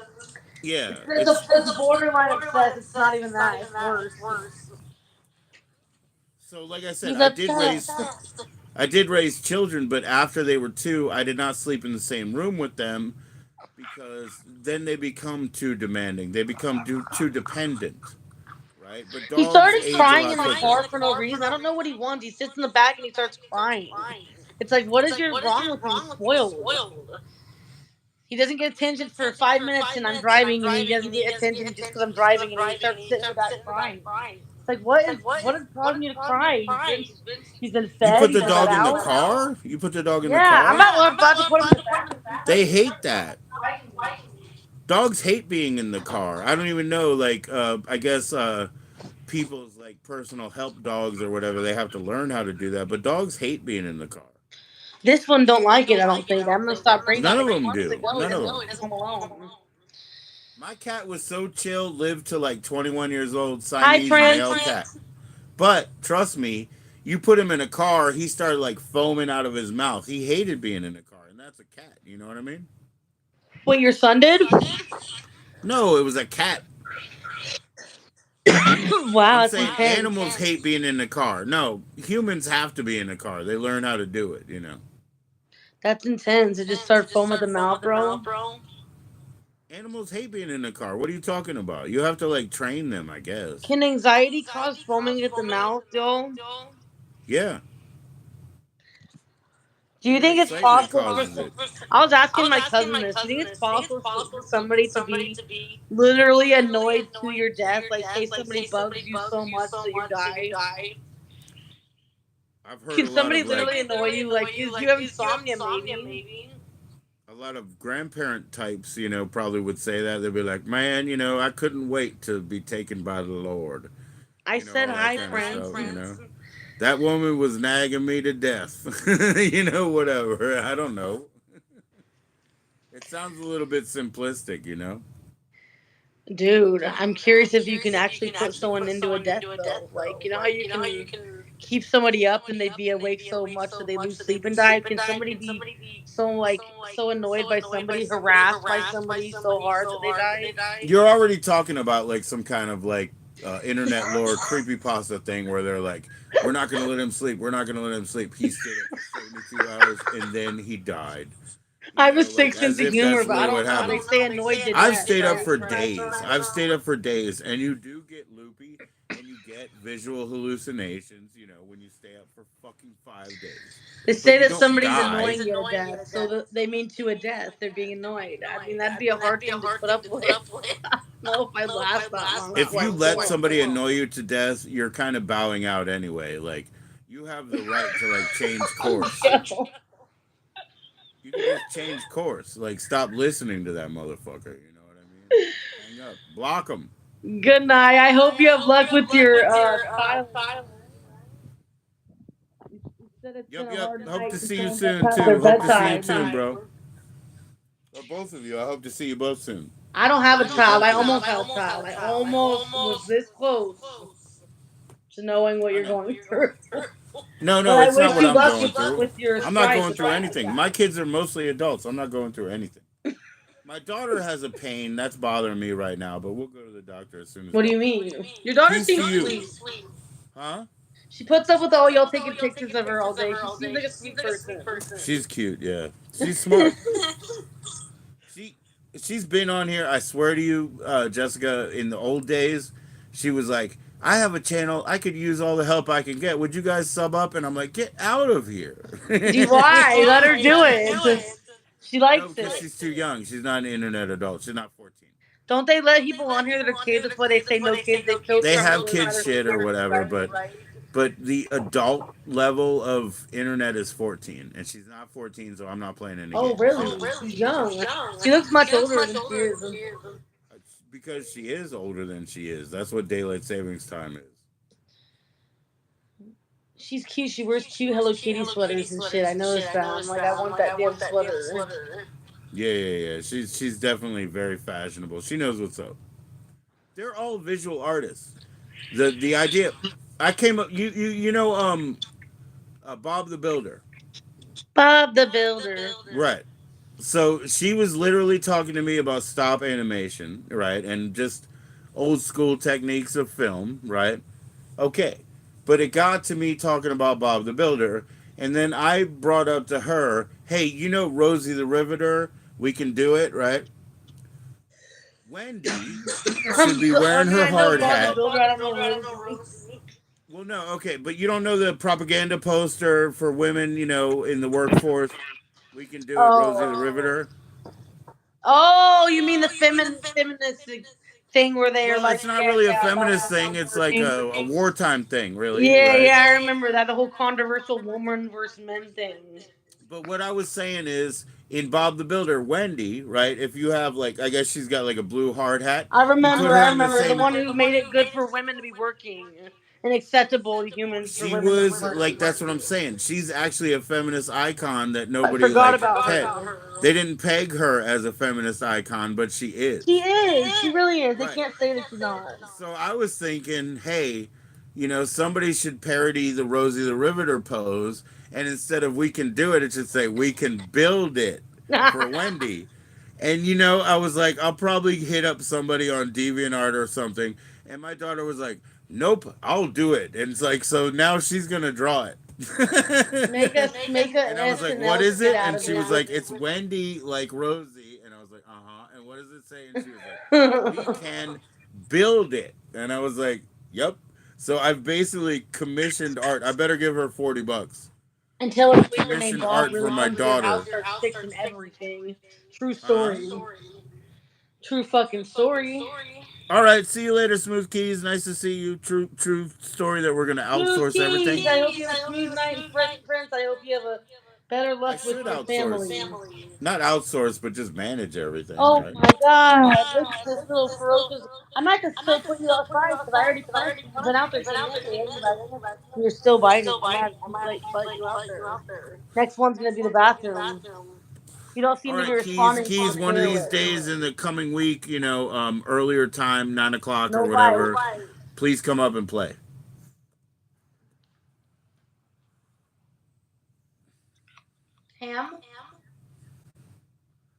Yeah, It's borderline obsessed. It's not even that. It's worse. so like I said, He's obsessed. I did raise children, but after they were two, I did not sleep in the same room with them because then they become too demanding. They become too dependent, right? But He dogs started age a crying lot in the quicker. car for no reason. I don't know what he wants. He sits in the back and he starts crying. It's like, what is your wrong with him? He's spoiled. He doesn't get attention for 5 minutes and I'm driving, and he doesn't get attention just because I'm driving, and he starts sitting in the back crying. It's like, what is causing you to cry? He's been You fed. put He's the been let dog in the out. car? You put the dog in the Yeah, car? I'm about to put him in the back. They hate that. Dogs hate being in the car. I don't even know. Like, I guess people's like personal help dogs or whatever, they have to learn how to do that. But dogs hate being in the car. This one don't like it. I don't think. I'm gonna stop bringing None him. of But he them wants to do. go. He None of doesn't them. want to be home alone. My cat was so chill, lived to like 21 years old, Hi, Siamese male Prince. cat. But trust me, you put him in a car, he started like foaming out of his mouth. He hated being in a car, and that's a cat. You know what I mean? What your son did? No, it was a cat. Wow, I'm that's saying intense. animals hate being in the car. No, humans have to be in the car. They learn how to do it. That's intense. It just started foaming at the mouth, bro. Animals hate being in the car. What are you talking about? You have to like train them, I guess. Can anxiety cause foaming at the mouth, Joel? Yeah, Do you even think it's excitement possible for? causes it. I was asking my cousin this. Do you think it's possible for somebody to be literally annoyed to your death? Like, say somebody bugs you so much that you die. I've heard Can somebody literally annoy you? Like, you have insomnia, maybe? a lot of grandparent types, probably would say that. They'd be like, "Man, I couldn't wait to be taken by the Lord." I said All that hi, kind of Prince. stuff. That woman was nagging me to death. Whatever. I don't know. It sounds a little bit simplistic. Dude, I'm curious if you can actually put someone into a death, though. Like, you know how you can keep somebody up and they be awake so much that they lose sleep and die? Can somebody be so annoyed by somebody, harassed by somebody so hard that they die? You're already talking about like some kind of like internet lore creepypasta thing where they're like, "We're not gonna let him sleep. We're not gonna let him sleep." He stayed up for 72 hours and then he died. I You have a know, sick like sense as of if humor, that's but I really what don't know how they happens. stay annoyed to I've death, stayed up right? for days. I've stayed up for days, and you do get loopy, and you get visual hallucinations. You know, when you stay up for fucking 5 days, They but say you that don't somebody's die. annoying you to death, so they mean to a death. They're being annoyed. I mean, that'd be a hard thing to put up with. I don't know if I'd last that long If before I you kill let them. somebody annoy you to death, you're kind of bowing out anyway. Like you have the right to like change course. You could just change course. Like stop listening to that motherfucker. You know what I mean? Hang up. Block them. Good night. I hope you have luck with your tiling. You said it's been Yep, a yep. hard Hope night to for see you someone that's soon past their too. Hope to see you bedtime. soon, bro. Or both of you. I hope to see you both soon. I don't have Hope a to get child. both I of you. almost had a child. I almost was this close to knowing what I you're know. going through. No, But no, I it's not wish what you I'm luck going through. with your I'm not strife going with through that. anything. My kids are mostly adults. I'm not going through anything. My daughter has a pain that's bothering me right now, but we'll go to the doctor as soon as What do you possible. mean? Your daughter Peace to seems you. sweet. Huh? She puts up with all y'all taking pictures of her all day. She seems like a sweet person. She's cute, yeah. She's smart. She she's been on here. I swear to you, Jessica. In the old days, she was like, "I have a channel. I could use all the help I can get. Would you guys sub up?" And I'm like, "Get out of here." Why? Let her do it. She No, likes because it. she's too young. She's not an internet adult. She's not 14. Don't they let people on here that are kids? That's why they say no kids. They They filter out have the kid either shit or scared, whatever, right? but the adult level of internet is 14, and she's not 14, so I'm not playing any Oh, games. really? She's young. She looks much older than she is. Because she is older than she is. That's what daylight savings time is. She's cute. She wears cute Hello Kitty sweaters and shit. I noticed that. I'm like, I want that damn sweater. Yeah, yeah, yeah. She's definitely very fashionable. She knows what's up. They're all visual artists. The idea, I came up. You know Bob the Builder, Bob the Builder. right? So she was literally talking to me about stop animation, right, and just old school techniques of film, right? Okay, but it got to me talking about Bob the Builder, and then I brought up to her, hey, you know Rosie the Riveter? We can do it, right? Wendy should be I wearing mean, her I know hard Bob the hat. Builder. I don't know Rosie. Well, no, okay, but you don't know the propaganda poster for women, in the workforce. We can do it, Rosie the Oh. Riveter. Oh, you mean the feminist thing where they are Well, like, it's not yeah, really a yeah, Bob feminist the thing. Builder It's like working. a wartime thing, really, Yeah, right? yeah, I remember that. The whole controversial woman versus men thing. But what I was saying is, in Bob the Builder, Wendy, right? If you have like, I guess she's got like a blue hard hat. You put her I in the remember the same. one who made it good for women to be working and acceptable to humans for She women to was work. like, that's what I'm saying. She's actually a feminist icon that I nobody forgot like about peg. her. They didn't peg her as a feminist icon, but she She is. is. She really is. They Right. can't say that she's not. So I was thinking, hey, somebody should parody the Rosie the Riveter pose, and instead of we can do it, it should say we can build it for Wendy. And I was like, I'll probably hit up somebody on DeviantArt or something. And my daughter was like, nope, I'll do it. And it's like, so now she's gonna draw it. Make a And I was like, what SNL is skit it? out And of she was it. like, it's Wendy like Rosie. And I was like, uh-huh. And what does it say? And she was like, we can build it. And I was like, yep. So I've basically commissioned art. I better give her $40. Until a tweaker named Commissioned Bob art for really my comes to your daughter. house, starts fixing everything. True Huh? story. True fucking story. All right. See you later, Smooth Keys. Nice to see you. True story that we're gonna Smooth outsource everything. Keys. I hope you have a smooth night. And Fresh Prince. I hope you have a better I luck with should your outsource. family. Not outsource, but just manage everything, Oh right? my god, this little ferocious. I might just still put you outside because I already punished you. You've been out there since yesterday, and you're still biting. I'm gonna have to keep letting you out there. Next one's gonna be the bathroom. You don't All seem to be right, Keys. responding to the Keys. One of these toilet. days in the coming week, earlier time, 9 o'clock or No bite. whatever. Please come up and play. Ham,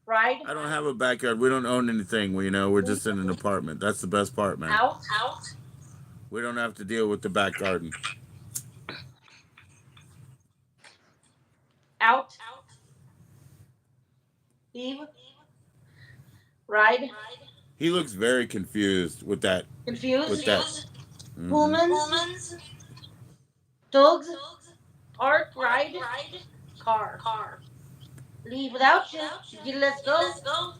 ride, I don't have a backyard. We don't own anything. We're just in an apartment. That's the best part, man. out, We don't have to deal with the back garden. out, Leave, ride, He looks very confused with that. With confuse, that. Hmm. humans, dogs, park, ride, car. Leave without you. Let's go.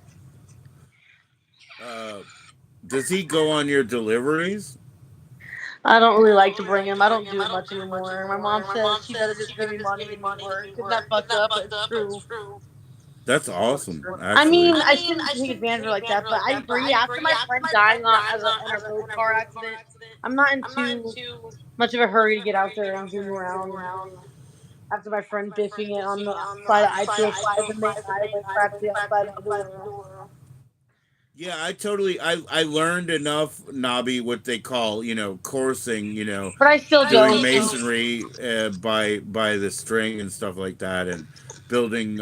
Uh, does he go on your deliveries? I don't really like to bring him. I don't do it much anymore. My mom says she'd rather just give me money than me work. Isn't that fucked up? But it's true. That's awesome, I actually. mean, I shouldn't take advantage of her like that, but I agree. After my friend dying in a road car accident, I'm not in too much of a hurry to get out there and zoom around. After my friend biffing it on the side of I-205, the main highway, practically outside my door. Yeah, I learned enough, Nobby, what they call, coursing, But I still doing don't. masonry by the string and stuff like that, and building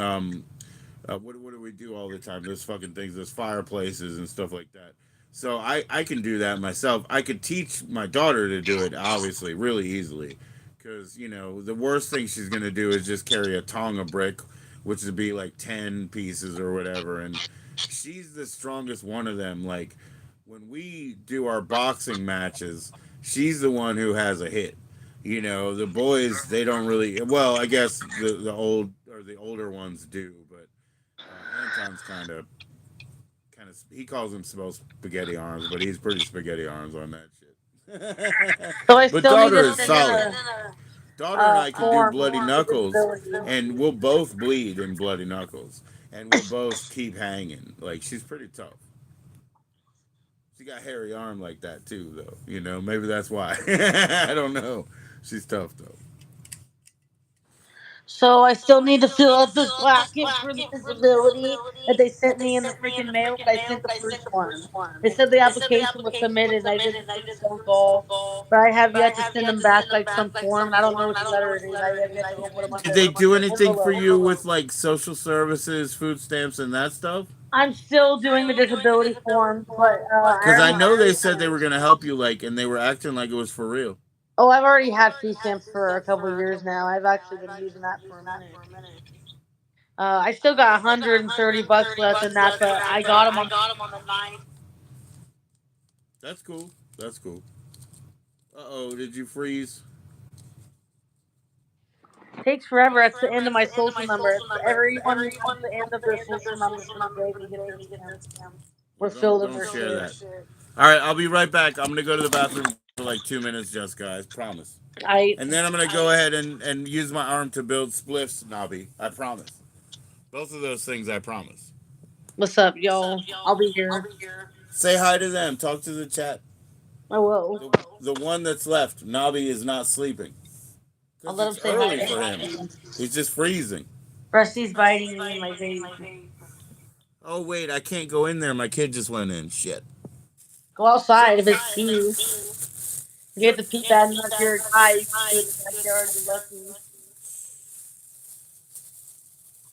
what do we do all the time? Those fucking things, those fireplaces and stuff like that. So I can do that myself. I could teach my daughter to do it, obviously, really easily. Because, the worst thing she's going to do is just carry a Tonga brick, which would be like 10 pieces or whatever. And she's the strongest one of them. Like, when we do our boxing matches, she's the one who has a hit. The boys, they don't really, well, I guess the older ones do, but Anton's kind of he calls himself spaghetti arms, but he's pretty spaghetti arms on that shit. So I But still need daughter to is send in solid. Daughter and a I can do form bloody for knuckles, disability. and we'll both bleed in bloody knuckles, and we'll both keep hanging. Like, she's pretty tough. She got hairy arm like that too, though. Maybe that's why. I don't know. She's tough though. So I still need to fill out this packet for the disability that they sent me in the freaking mail, but I sent the first one. They said the application was submitted and I did the first phone call, but I have yet to send them back like some form and I don't know which letter it is. I have yet to open up Did the they do anything for envelope. you with like social services, food stamps, and that stuff? I'm still doing the disability form, but I Because I already. know they said they were gonna help you, like, and they were acting like it was for real. Oh, I've already had food stamps for a couple of years now. I've actually been using that for a minute. I still got 130 bucks left in that, but I got them on. That's cool. That's cool. Uh-oh, did you freeze? Takes forever. That's the end of my social number. Everyone wants the end of their social number so that they can get food stamps. We're Well, don't filling don't their share shit. that. All right, I'll be right back. I'm gonna go to the bathroom for like 2 minutes, just guys. Promise. I And then I'm gonna go ahead and use my arm to build spliffs, Nobby. I promise. Both of those things, I promise. What's up, yo? I'll be here. Say hi to them. Talk to the chat. I will. The one that's left, Nobby, is not sleeping I'll because let him it's say hi early to for him. Rusty. He's just freezing. Rusty's biting me in my vape. Oh wait, I can't go in there. My kid just went in. Shit. Go outside if it's pee. If you have to pee bad enough, you're a guy. You can do it in the backyard. You're lucky.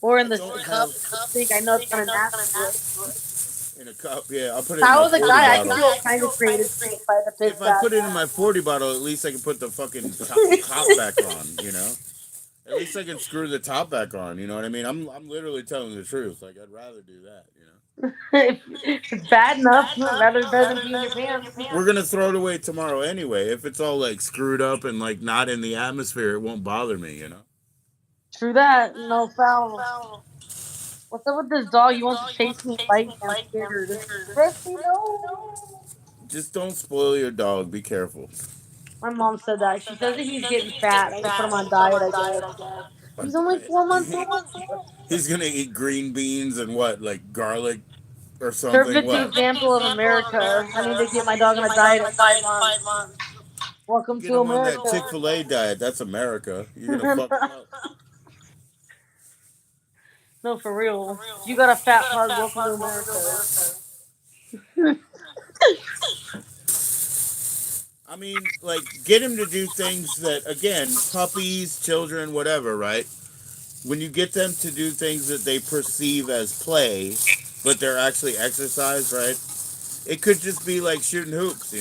Or in I the don't cup. have The sink. I know it's kind of nasty, but in a cup. Yeah, I'll put it if in I my was a 40 guy, I could bottle. feel kind of creative too if I had to piss If I bad put it in my enough. 40 bottle, at least I can put the fucking top back on. At least I can screw the top back on. You know what I mean? I'm literally telling the truth. Like, I'd rather do that. If it's bad enough, rather better than be in your pants. We're gonna throw it away tomorrow anyway. If it's all like screwed up and like not in the atmosphere, it won't bother me. True that. No foul. What's up with this dog? You want to chase me and bite me? I'm scared. Rusty, no. Just don't spoil your dog. Be careful. My mom said that. She says that he's getting fat. I need to put him on diet, I guess. On He's only diet. 4 months old. He's gonna eat green beans and what, like garlic or something. Perfect What? example of America. I need to get my dog on a diet at 5 months. Welcome Get to him on that America. Chick-fil-A diet. That's America. You're gonna fuck him up. No, for real. If you got a fat pug, welcome to America. I mean, like, get him to do things that, again, puppies, children, whatever, right? When you get them to do things that they perceive as play, but they're actually exercise, right? It could just be like shooting hoops,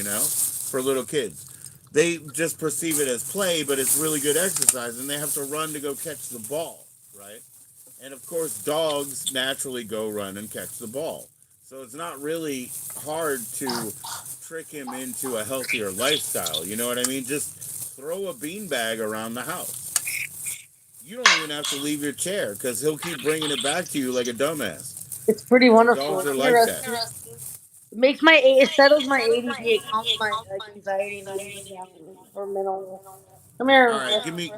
for little kids. They just perceive it as play, but it's really good exercise, and they have to run to go catch the ball, right? And of course, dogs naturally go run and catch the ball. So it's not really hard to trick him into a healthier lifestyle. You know what I mean? Just throw a beanbag around the house. You don't even have to leave your chair because he'll keep bringing it back to you like a dumbass. It's pretty wonderful. Dogs are Come here, like that. Rusty. It makes my it settles my ADD. It calms my like anxiety and everything down for mental. Come All here, right, Rusty. give me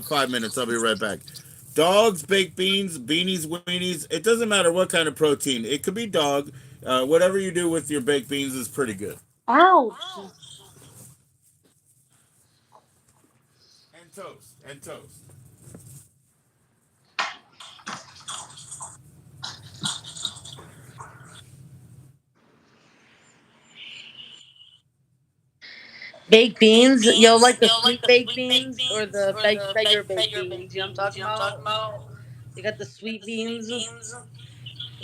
5 minutes. I'll be right back. Dogs, baked beans, beanies, weenies. It doesn't matter what kind of protein. It could be dog. Whatever you do with your baked beans is pretty good. Ouch. And toast. And toast. Baked beans, yo, like the sweet baked beans or the beggar baked beans. You know what I'm talking about? They got the sweet beans that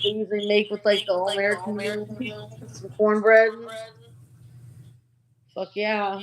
they usually make with like the all American meal, some cornbread. Fuck yeah.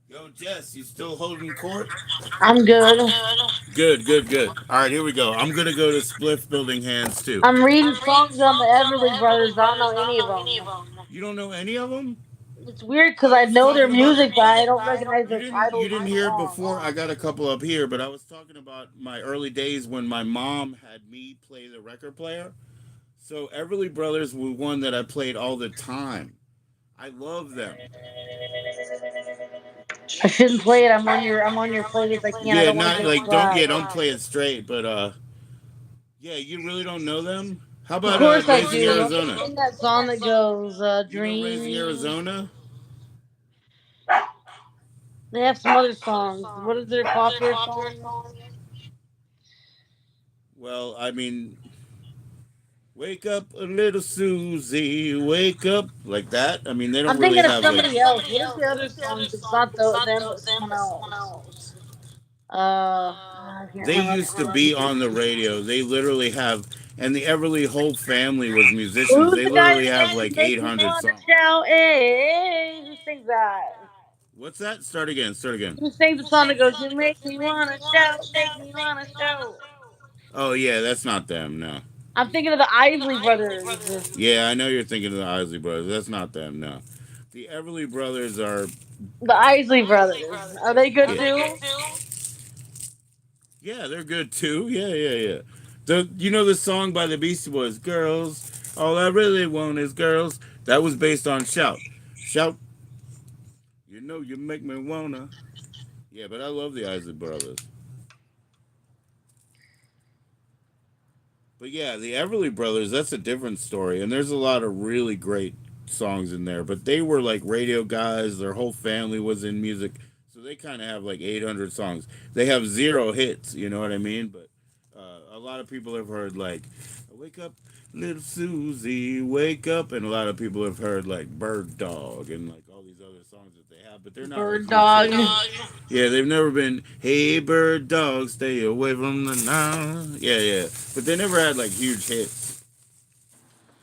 Yo, Jess, you still holding court? I'm good. Good, good, good. All right, here we go. I'm gonna go to Spliff Building Hands too. I'm reading songs on the Everly Brothers. I don't know any of them. You don't know any of them? It's weird because I I was know their talking about. music, but I don't recognize You their didn't you titles didn't of the hear it songs. before. I got a couple up here, but I was talking about my early days when my mom had me play the record player. So Everly Brothers were one that I played all the time. I love them. I shouldn't play it. I'm on your playlist. I can't. I Yeah, don't want to not get like flagged. don't play it straight, but yeah, you really don't know them. How Of about course I Raising do. Don't they Arizona? sing that song that goes You know Raising "Dream"? Arizona? They have some other songs. What is their popular song? Well, I mean, wake up, a little Susie, wake up, like that. I mean, they don't I'm really thinking of have like. somebody else. What is the other song? It's not them, but someone else. I can't They used to remember. be on the radio. They literally have, and the Everly whole family was musicians. Who's They the guy literally that have goes like "Make Me 800 Wanna songs. Shout"? Hey, who sings that? What's that? Start again. Start again. Who sings the song that goes "You make me wanna shout, make me wanna shout"? Oh yeah, that's not them. No. I'm thinking of the Isley Brothers. Yeah, I know you're thinking of the Isley Brothers. That's not them. No. The Everly Brothers are. The Isley Brothers. Are they good Yeah. too? Yeah, they're good too. Yeah, yeah, yeah. The song by the Beastie Boys, "Girls, All I Really Want Is Girls." That was based on "Shout." Shout, you know you make me wanna. Yeah, but I love the Isley Brothers. But yeah, the Everly Brothers, that's a different story. And there's a lot of really great songs in there. But they were like radio guys, their whole family was in music. So they kind of have like 800 songs. They have zero hits, you know what I mean? But a lot of people have heard like, "Wake up, little Susie, wake up." And a lot of people have heard like "Bird Dog" and like all these other songs that they have. But they're not like Bird huge Dog. hits. Yeah, they've never been, "Hey, bird dog, stay away from the now." Yeah, yeah. But they never had like huge hits.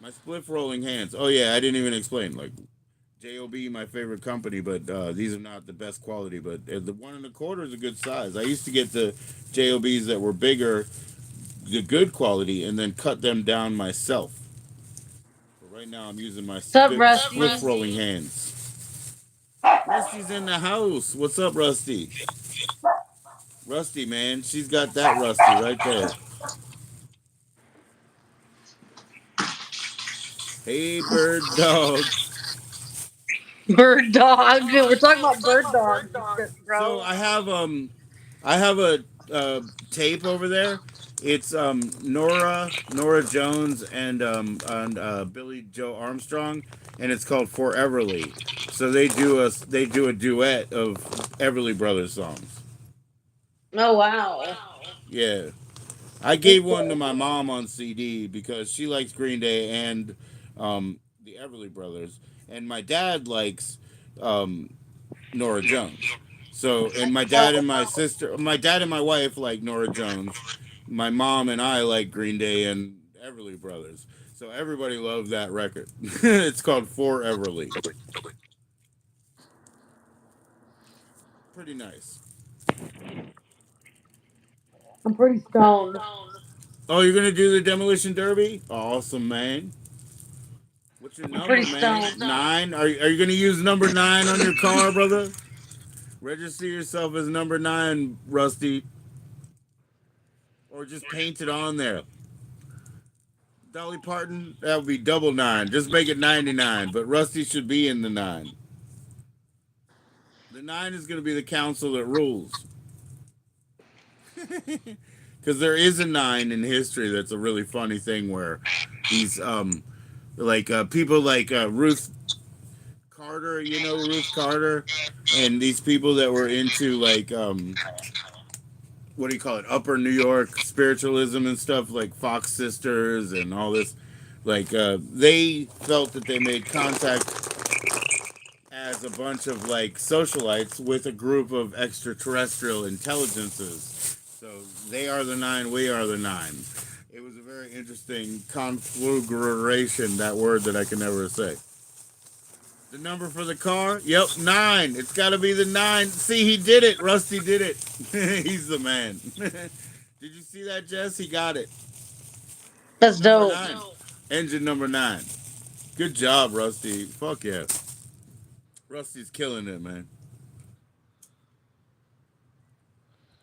My Spliff Rolling Hands. Oh, yeah, I didn't even explain. Like, JoB, my favorite company, but these are not the best quality. But the 1 1/4 is a good size. I used to get the JoBs that were bigger, the good quality, and then cut them down myself. But right now I'm using my What's up, Spliff Rusty? Rolling Hands. Rusty's in the house. What's up, Rusty? Rusty, man, she's got that Rusty right there. Hey, bird dogs. Bird dog. We're talking about bird dogs and shit, So bro. I have a tape over there. It's Nora Jones and Billy Joe Armstrong, and it's called Foreverly. So they do a duet of Everly Brothers songs. Oh wow. Yeah, I gave one to my mom on CD because she likes Green Day and the Everly Brothers, and my dad likes um, Nora Jones. So, and my dad and my wife like Nora Jones. My mom and I like Green Day and Everly Brothers. So everybody loved that record. It's called For Everly. Pretty nice. I'm pretty stoned. Oh, you're gonna do the demolition derby? Awesome, man. What's your I'm pretty number, man? stoned. 9. Are you gonna use number 9 on your car, brother? Register yourself as number 9, Rusty, or just paint it on there. Dolly Parton, that would be double 9. Just make it 99. But Rusty should be in the 9. The 9 is going to be the council that rules. Because there is a 9 in history that's a really funny thing where these, people like Ruth Carter, you know, Ruth Carter, and these people that were into, what do you call it, Upper New York spiritualism and stuff, like Fox Sisters and all this. They felt that they made contact as a bunch of socialites with a group of extraterrestrial intelligences. So they are the 9, we are the 9. It was a very interesting conflagration, that word that I can never say. The number for the car? Yep, 9. It's got to be the 9. See, he did it. Rusty did it. He's the man. Did you see that, Jess? He got it. That's Number dope. 9. Engine number 9. Good job, Rusty. Fuck yeah. Rusty's killing it, man.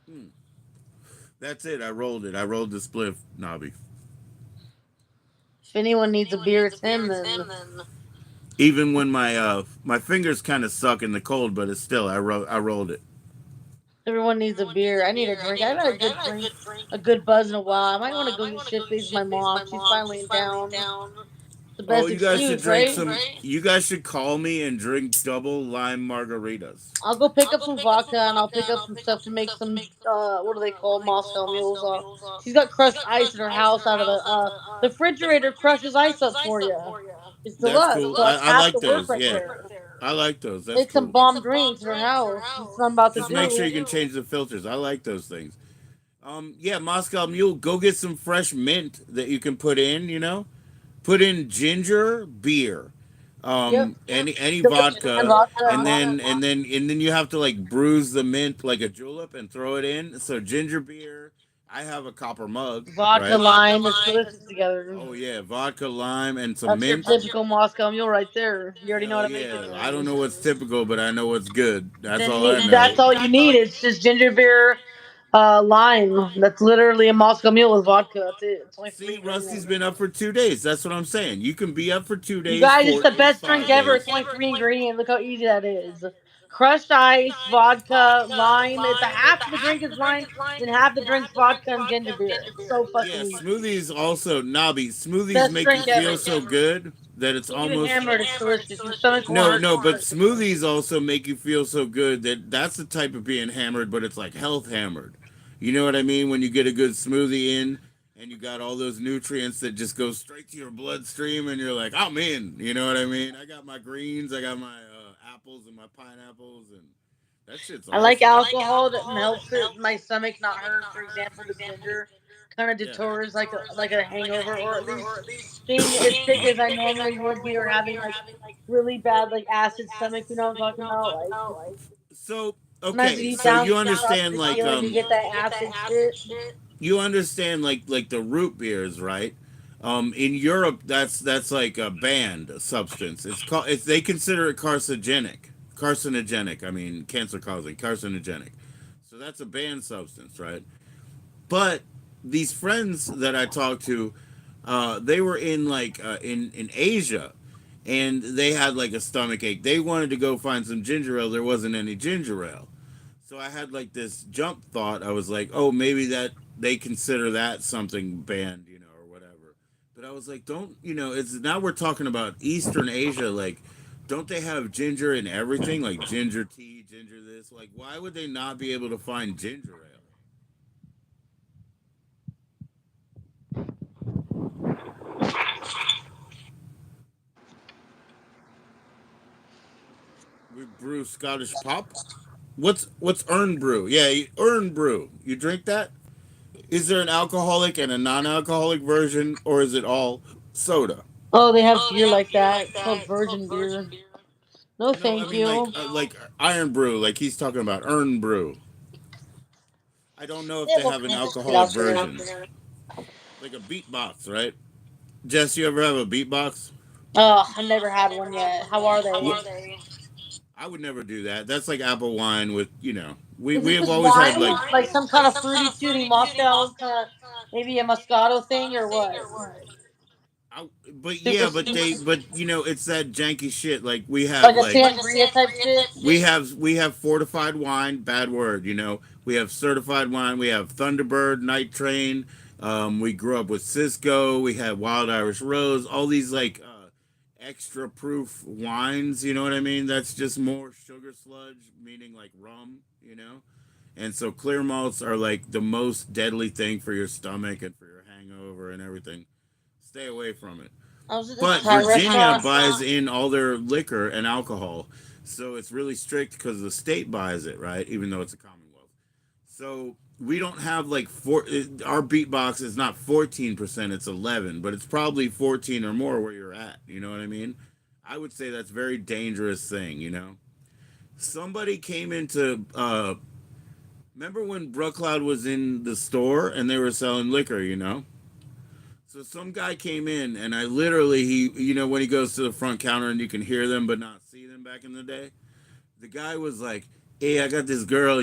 Hmm. That's it. I rolled it. I rolled the spliff, Nobby. If anyone needs a beer, it's him. Then Even when my fingers kind of suck in the cold, but it's still I rolled it. everyone needs a beer. I need a drink. I haven't had a good drink, a good buzz in a while. I might want to go get shit faced with my mom. She's finally in town. The Oh, best you guys should excuse, drink right? some. You guys should call me and drink double lime margaritas. I'll go pick up some vodka and I'll pick up some stuff to make some what do they call Moscow mules? She's got crushed ice in her house out of the refrigerator crushes ice up for you. It's That's deluxe, cool. so that's I half like the work those. right Yeah, there. I like those. That's Make some cool. bomb drinks at her house. That's what I'm about to Just make sure do. you can change the filters. I like those things. Yeah, Moscow Mule. Go get some fresh mint that you can put in. You know, put in ginger beer, Yep. any Delicious. And vodka, vodka and and lime. then you have to bruise the mint like a julep and throw it in. So ginger beer. I have a copper mug, Vodka, right? lime. It's delicious together. Oh yeah, vodka, lime, and some That's your mint. typical Moscow mule right there. You already know how Hell to make it yeah! I don't then. know what's typical, but I know what's good. That's all I know. That's all you need. It's just ginger beer, lime. That's literally a Moscow mule with vodka. That's it. It's only three See, Rusty's been ingredients. up for 2 days. That's what I'm saying. You can be up for two You days, guys, it's four the days, best drink five ever. It's days. only three ingredients. Look how easy that is. Crushed ice, vodka, lime. It's a half the drink is lime, then half the drink's vodka and ginger beer. It's so Yeah, fucking easy. smoothies also Nobby. Smoothies Best make you drink feel ever. so good that it's Even almost hammered, it's delicious. Your stomach won't no, hurt. no. It's But delicious. smoothies also make you feel so good that that's the type of being hammered, but it's like health hammered. You know what I mean? When you get a good smoothie in and you got all those nutrients that just go straight to your bloodstream, and you're like, I'm in. You know what I mean? I got my greens, I got my apples and my pineapples, and that shit's I like awesome. alcohol that helps it my stomach not hurt. For example, the ginger kind of Yeah. deters like a hangover, or at least being as sick as I normally would be, or having like really bad like acid stomach. You know what I'm talking about? Like So sometimes okay, you eat so down you too much off understand the ceiling, you get that acid shit. you understand the root beers, right? In Europe, that's like a banned substance. They consider it carcinogenic. Carcinogenic. I mean, cancer causing. Carcinogenic. So that's a banned substance, right? But these friends that I talked to, they were in in Asia, and they had like a stomach ache. They wanted to go find some ginger ale. There wasn't any ginger ale, so I had like this jump thought. I was like, oh, maybe that they consider that something banned, or whatever. But I was like, don't It's now we're talking about Eastern Asia, like. Don't they have ginger in everything? Like ginger tea, ginger this? Like, why would they not be able to find ginger ale? We brew Scottish pop. What's urn brew? Yeah, urn brew. You drink that? Is there an alcoholic and a non-alcoholic version, or is it all soda? Oh, they have beer like that. It's called virgin beer. No, No, I thank mean you. like iron brew, like he's talking about urn brew. I don't know if Yeah, they what have an kind of shit alcoholic out there? version, like a beatbox, right? Jess, you ever have a beatbox? Oh, I never had one yet. How are they? I would never do that. That's like apple wine with, Is we it have just always had wine? like Like some kind of fruity tooty Moscow, kind of maybe a Moscato thing or what? but Super yeah, sweet, but it's that janky shit. Like we have like a sangria type shit. we have fortified wine. Bad word, We have certified wine. We have Thunderbird, Night Train. We grew up with Cisco. We had Wild Irish Rose. All these like extra proof wines. You know what I mean? That's just more sugar sludge, meaning like rum. And so clear malts are like the most deadly thing for your stomach and for your hangover and everything. Stay away from it. I was at this But Thai Virginia restaurant. buys in all their liquor and alcohol, so it's really strict because the state buys it, right? Even though it's a commonwealth. So we don't have like our beatbox is not 14%, it's 11, but it's probably 14 or more where you're at. You know what I mean? I would say that's a very dangerous thing. Somebody came into remember when Brookcloud was in the store and they were selling liquor. So some guy came in and I literally when he goes to the front counter and you can hear them but not see them back in the day. The guy was like, "Hey, I got this girl,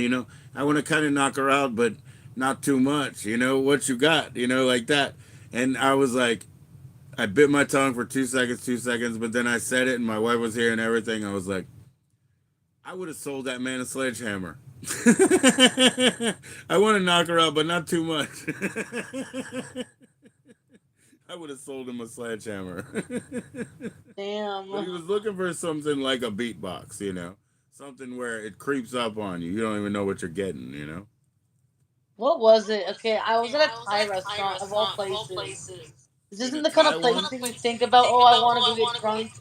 I want to kind of knock her out but not too much, what you got, like that." And I was like, I bit my tongue for 2 seconds, but then I said it and my wife was here and everything. I was like, I would have sold that man a sledgehammer. I want to knock her out, but not too much. I would have sold him a sledgehammer. But he Damn. was looking for something like a beatbox, something where it creeps up on you. You don't even know what you're getting. What was it? Okay, I was at a Thai restaurant of all places. This In a isn't the kind Thai of place one, that you think about. Oh, I want to go get drunk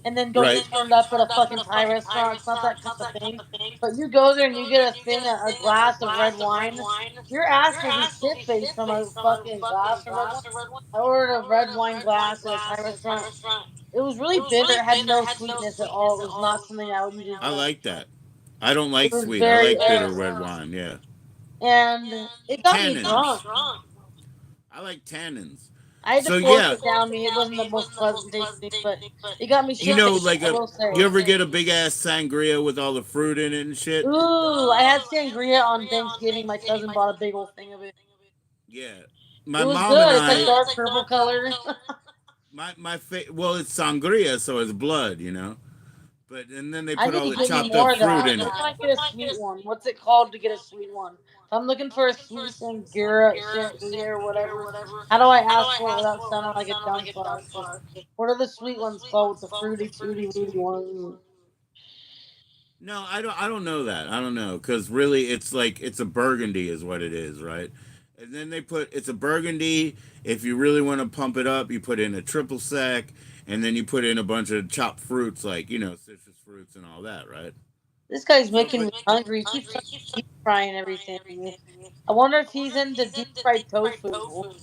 and then go get right? turned up at a fucking Thai restaurant. It's not that kind of thing. But you go there and you get a thing, a glass of red wine. Your ass will be shit faced from a fucking glass of red wine. I ordered a red wine glass at a Thai restaurant. It was really bitter. It had no sweetness at all. It was not something I would usually I drink. like that. I don't It like was sweet. I very like bitter red wine. Yeah, and it got me tannins. drunk. I like tannins. I had to So force yeah, it down me. It wasn't the most pleasant tasting, but it got me shit faced. like I will you say. ever get a big ass sangria with all the fruit in it and shit? Ooh, I had sangria on Thanksgiving. My cousin bought a big old thing of it. Yeah, It my was mom and good. It's like I, dark purple color. well, it's sangria, so it's blood. But and then they I put need all to the get me chopped up more of fruit that. in Where it. can I get a sweet one? What's it called to get a sweet one? If I'm looking for a sweet sangria or whatever, how do I ask for it without sounding like a dumb fuck? Like, what are the sweet ones called? The fruity, tooty, rooty ones. No, I don't know that. I don't know because really, it's like it's a burgundy is what it is, right? And then they put it's a burgundy. If you really want to pump it up, you put in a triple sec, and then you put in a bunch of chopped fruits like citrus fruits and all that, right? This guy's So, making but me hungry. He keeps talking about deep frying everything. I wonder if he's into deep fried tofu.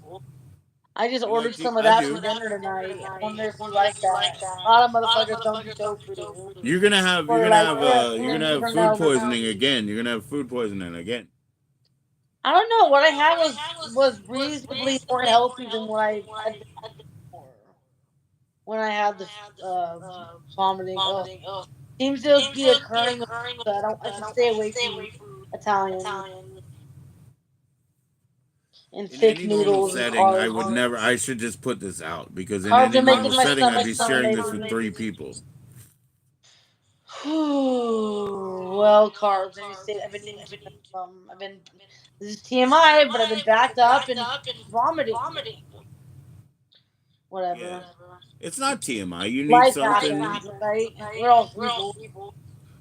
I just you like ordered the some of I that for do. dinner tonight. I wonder if you like that. A lot of motherfuckers don't do tofu. You're gonna have Or like, you're gonna have for food no. poisoning again. You're gonna have food poisoning again. I don't know. What I had was reasonably more healthy than what I had before. When I had the vomiting. Oh, seems to be occurring. I don't. I should stay away from meat. Italian and In thick any normal noodles and setting, I carbs. would never. I should just put this out because in Carbs any are normal making my setting, I'd stomach be turn, sharing this with baby. 3 people. Well, carbs. I just say I've been eating too much. I've been. This is TMI, but I've been backed up and vomiting. Yeah, Whatever. it's not TMI. You need Life something. happens, right? We're all people.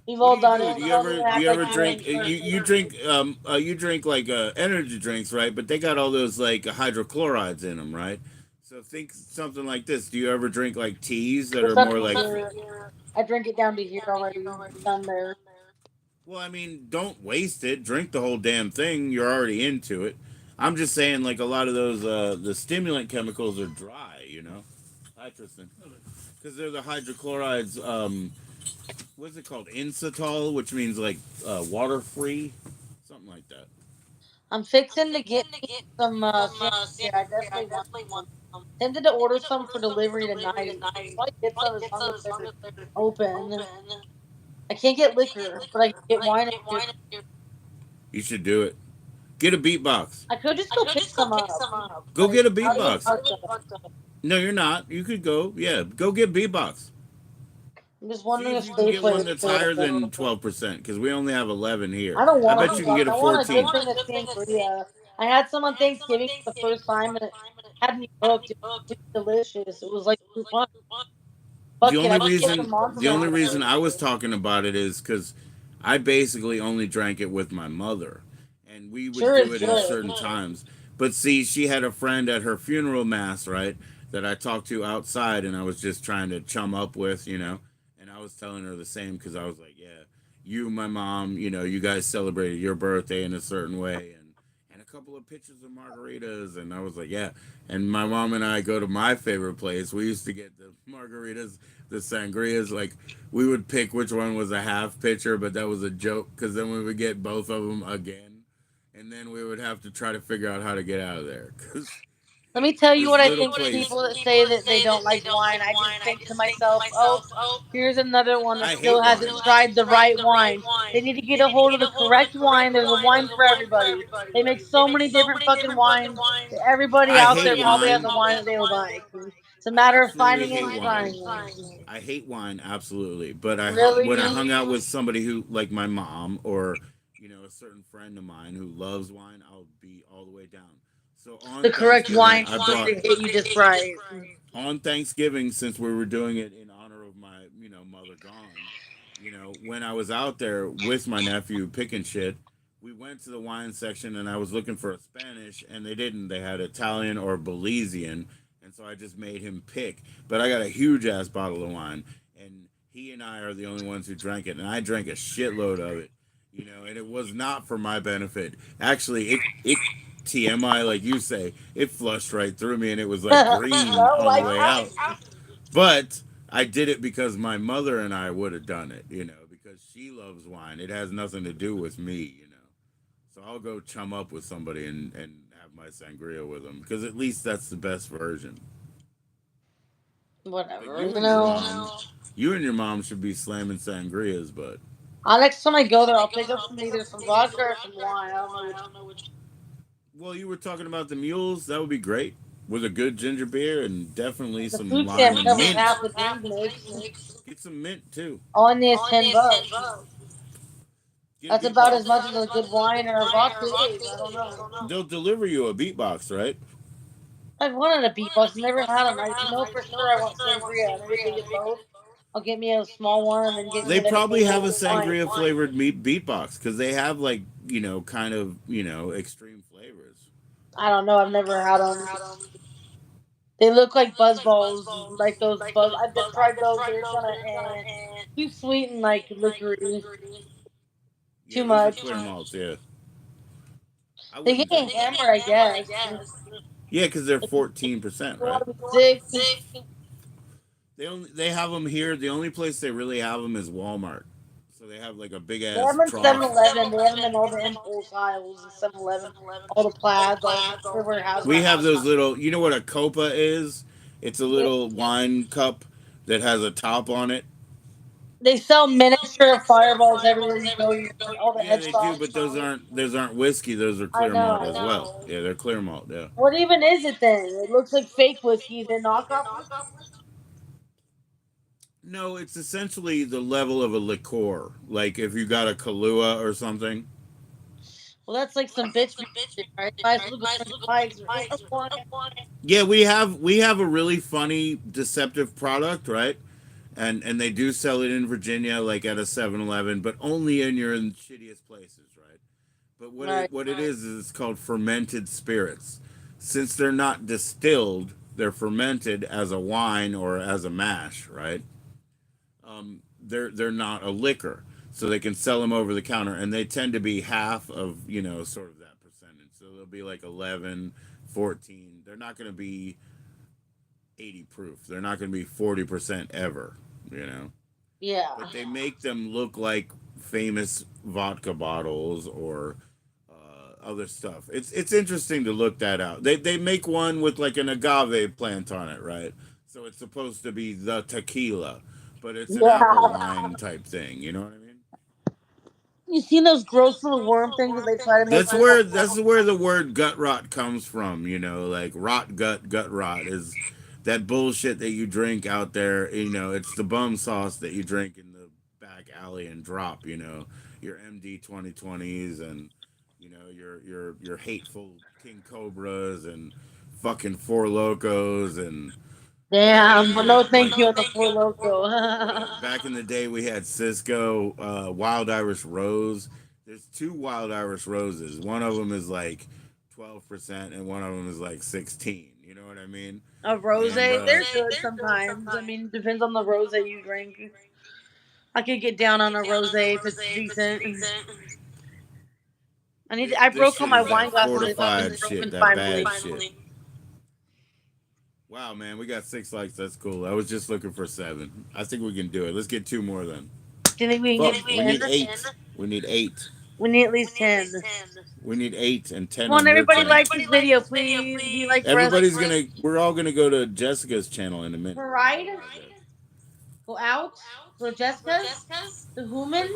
We've What all do you done do? it. Don't even Do act you like ever you drink? ain't. You drink like energy drinks, right? But they got all those like hydrochlorides in them, right? So think something like this. Do you ever drink like teas that It's are up more to like? here. I drink it down to here already. Done there. Well, I mean, don't waste it. Drink the whole damn thing. You're already into it. I'm just saying, like a lot of those, the stimulant chemicals are dry. You know, hi Tristan, because they're the hydrochlorides. What's it called? Inositol, which means like water free, something like that. I'm fixing to get me some sangria. I definitely want some. Tempted to order some for delivery tonight. Probably get some as long as they're open. I can't get liquor, but I can get wine and beer. You should do it. Get a beatbox. I could just go pick some up, Go but get a I live beatbox. parked up. No, you're not. You could go. Yeah, go get beatbox. I'm just See wondering if if you can get Safeway one is that's still higher than available. 12% because we only have 11 here. I don't I want bet you can beatbox. get a I want a 14. good thing that's sangria. I had some on Thanksgiving for the first time, and it had me hooked. It was delicious. It was like too fun. the Fuck it, only I just get reason some the monster only on reason there. I was talking about it is because I basically only drank it with my mother, and we would Sure do is it in good. certain times. But see, she had a friend at her funeral mass, right, that I talked to outside, and I was just trying to chum up with, and I was telling her the same because I was like, yeah, you, my mom, you guys celebrated your birthday in a certain way, and a couple of pitchers of margaritas, and I was like, yeah. And my mom and I go to my favorite place. We used to get the margaritas, the sangrias. Like we would pick which one was a half pitcher, but that was a joke because then we would get both of them again, and then we would have to try to figure out how to get out of there because Let me tell you this what I little think of place. people that say that they don't like wine. I just think to myself, oh, here's another one that I still hate hasn't wine. tried the right wine. They need to get a hold of the correct wine. There's a wine for everybody. They make so many different fucking wines that everybody I out there hate probably has wine. a wine that they would like. It's a I matter of absolutely finding it hate and trying wine. it. I hate wine absolutely, but when I Really? hung out with somebody who like my mom or a certain friend of mine who loves wine, I'll be all the way down. So The on correct Thanksgiving, wine I needs brought to hit you just right. on Thanksgiving since we were doing it in honor of my mother gone. When I was out there with my nephew picking shit, we went to the wine section and I was looking for a Spanish and they didn't. They had Italian or Belizean, and so I just made him pick. But I got a huge ass bottle of wine, and he and I are the only ones who drank it, and I drank a shitload of it. And it was not for my benefit. Actually, it TMI, like you say, it flushed right through me, and it was like green Well, on the life way out. happens. But I did it because my mother and I would have done it, because she loves wine. It has nothing to do with me. So I'll go chum up with somebody and have my sangria with them because at least that's the best version. But Whatever, you know. you and your mom should be slamming sangrias. But Next time I go there, I'll pick up some either some vodka or some wine. I don't know which. well, you were talking about the mules. That would be great with a good ginger beer and definitely The some food lime stamp and covers mint. half the drink mix. Get some mint too. All I need is $10. Get a That's about as beatbox. much as a good wine or a vodka is. I don't know. They'll deliver you a beatbox, right? I've wanted a beatbox. Never had them. I know for sure I want sangria. Maybe if they get both, I'll get me a small one and then get me They like a probably big have bowl a of wine. sangria flavored meat beatbox because they have like kind of extreme flavors. I don't know. I've never had them. They look like buzz balls, like those buzz. I've tried those. They're kind of too sweet and like liquidy. Yeah, Too those are much. clear malts. Yeah, I They wouldn't get me drink that. hammered, I guess. Yeah, because they're If 14%, you right? want to be sick, They have them here. The only place they really have them is Walmart. So they have like a big they have ass them in trough. 7-Eleven. They have them in all the impulse aisles in 7-Eleven. All the plaids, all everywhere has We one. have those little. You know what a copa is? It's a Yep. little wine cup that has a top on it. They sell miniature fireballs everywhere you go. You like all the Yeah, they do, headshots. but those aren't whiskey. Those are I clear malt as know. well. Yeah, they're clear malt. Yeah. What even is it then? It looks like fake whiskey. Is it knockoff whiskey? No, it's essentially the level of a liqueur. Like if you got a Kahlua or something. Well, that's like some bitch shit, right? Might as well go drink Mike's or wine. Yeah, we have a really funny deceptive product, right? And they do sell it in Virginia, like at a 7-Eleven, but only in your in shittiest places, right? But what Right. it is it's called fermented spirits. Since they're not distilled, they're fermented as a wine or as a mash, right? They're not a liquor, so they can sell them over the counter, and they tend to be half of sort of that percentage. So they'll be like 11, 14. They're not going to be 80 proof. They're not going to be 40% ever, you know. Yeah. But they make them look like famous vodka bottles or other stuff. It's interesting to look that out. They make one with like an agave plant on it, right? So it's supposed to be the tequila, but it's an apple Yeah. wine type thing. You know what I mean? You seen those gross little worm things that they try to make That's look like? where the word gut rot comes from. Like rot gut rot is that bullshit that you drink out there. It's the bum sauce that you drink in the back alley and drop. Your MD 2020s and your hateful King Cobras and fucking Four Locos and Damn, but no like thank you on the Four Loco. back in the day we had Cisco, Wild Irish Rose. There's two Wild Irish Roses. One of them is like 12% and one of them is like 16. You know what I mean? A rose, And they're good sometimes. I mean, depends on the rose you drink. I could get down on a rose if it's decent. I this broke all shit my is that wine glasses. They thought it was fortified shit, broken that bad finally. shit. Wow, man, we got 6 likes. That's cool. I was just looking for 7. I think we can do it. Let's get 2 more then. Do you think we can Fuck, get we 10? need 8. We need 8. We need at least 10. We need 8 and 10 Come on, on your everybody, channel. like this video, please. Be like Everybody's breast. gonna. We're all gonna go to Jessica's channel in a minute. You know Pride, that, right? go out. Go Jessica's. The Human.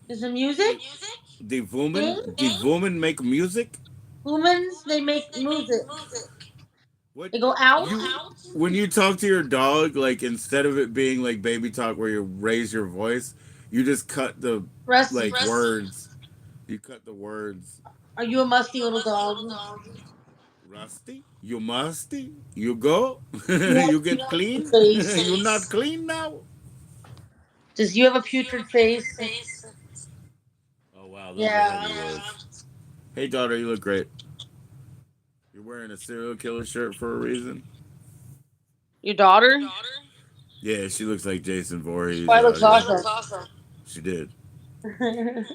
Do some music. The the Sing. woman make music. Humans, they make music. What They go out. you when you talk to your dog, like instead of it being like baby talk where you raise your voice, you just cut the Rusty. like words. You cut the words. Are you a musty little dog? Rusty, you musty. You go. You have You a get putrid clean. You not face. clean now. Does you have a putrid face? Oh wow, those are Yeah. heavy words. Hey daughter, you look great. You're wearing a serial killer shirt for a reason. Your daughter? Yeah, she looks like Jason Voorhees Why out looks here. awesome. She did. And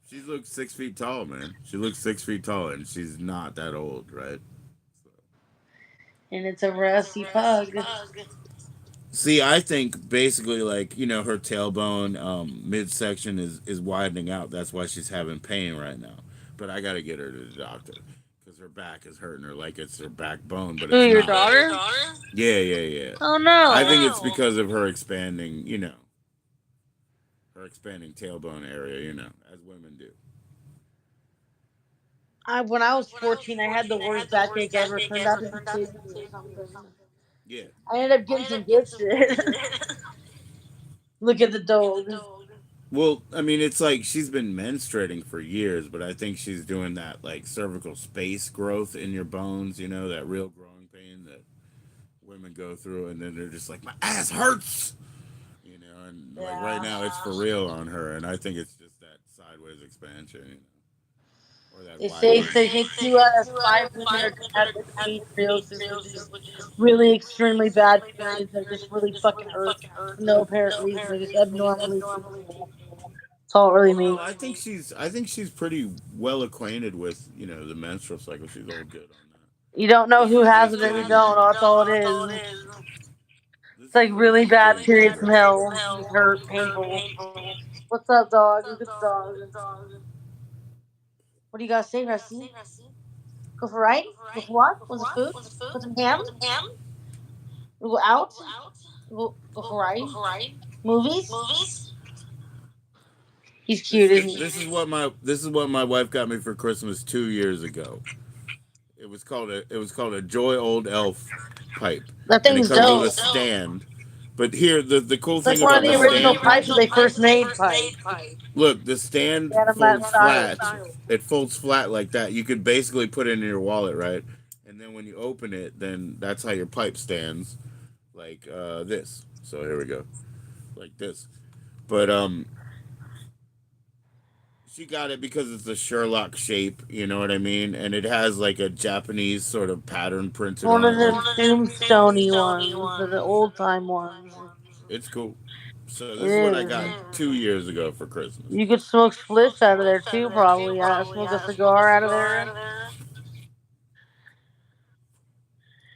She looks 6 feet tall, man. She looks 6 feet tall, and she's not that old, right? So. it's a rusty pug. See, I think basically like her tailbone midsection is widening out. That's why she's having pain right now. But I got to get her to the doctor because her back is hurting her like it's her backbone, but Who, it's your not. daughter? Yeah, yeah, yeah. Oh I no. think it's because of her expanding, her expanding tailbone area, as women do. When I was 14, I had the worst backache ever. Turned out to be kidney or something. Yeah. I ended up getting some good shit. Look at the dog. Well, I mean, it's like she's been menstruating for years, but I think she's doing that like cervical space growth in your bones, that real growing pain that women go through, and then they're just like, my ass hurts, and like right Yeah. now it's for real on her, and I think it's just that sideways expansion, or that They say widening. they think 2 out of 5 women are gonna have endometriosis, which is really extremely bad periods that just really fucking hurt for no apparent reason. They're just abnormally painful. That's all it really No, means. I think she's pretty well acquainted with the menstrual cycle. She's all good on that. You don't know This who is has just it and who getting don't. That's all it is. this It's like is really just bad getting periods from hell. Just hurt, painful. What's up, dog? Look at the dog. What do you gotta say, Rusty? Go for right? Go for what? What's the food? Put some ham? We go out? Go for right? Movies? He's This cute, is isn't he? this is what my wife got me for Christmas 2 years ago. It was called a Joy Old Elf pipe, That and it thing's comes with dope. a stand. But here, the cool It's like thing one of about the the original stand, pipes that they first made pipe. look, the stand They had them that folds style. flat. It folds flat like that. You could basically put it in your wallet, right? And then when you open it, then that's how your pipe stands, like this. So here we go, like this. But she got it because it's a Sherlock shape, you know what I mean? And it has like a Japanese sort of pattern printed One on of it. Like them tombstoney ones, the old time ones. it's cool. So It this is what I got is. 2 years ago for Christmas. You could smoke spliffs out of there too, probably. Smoke a cigar out of there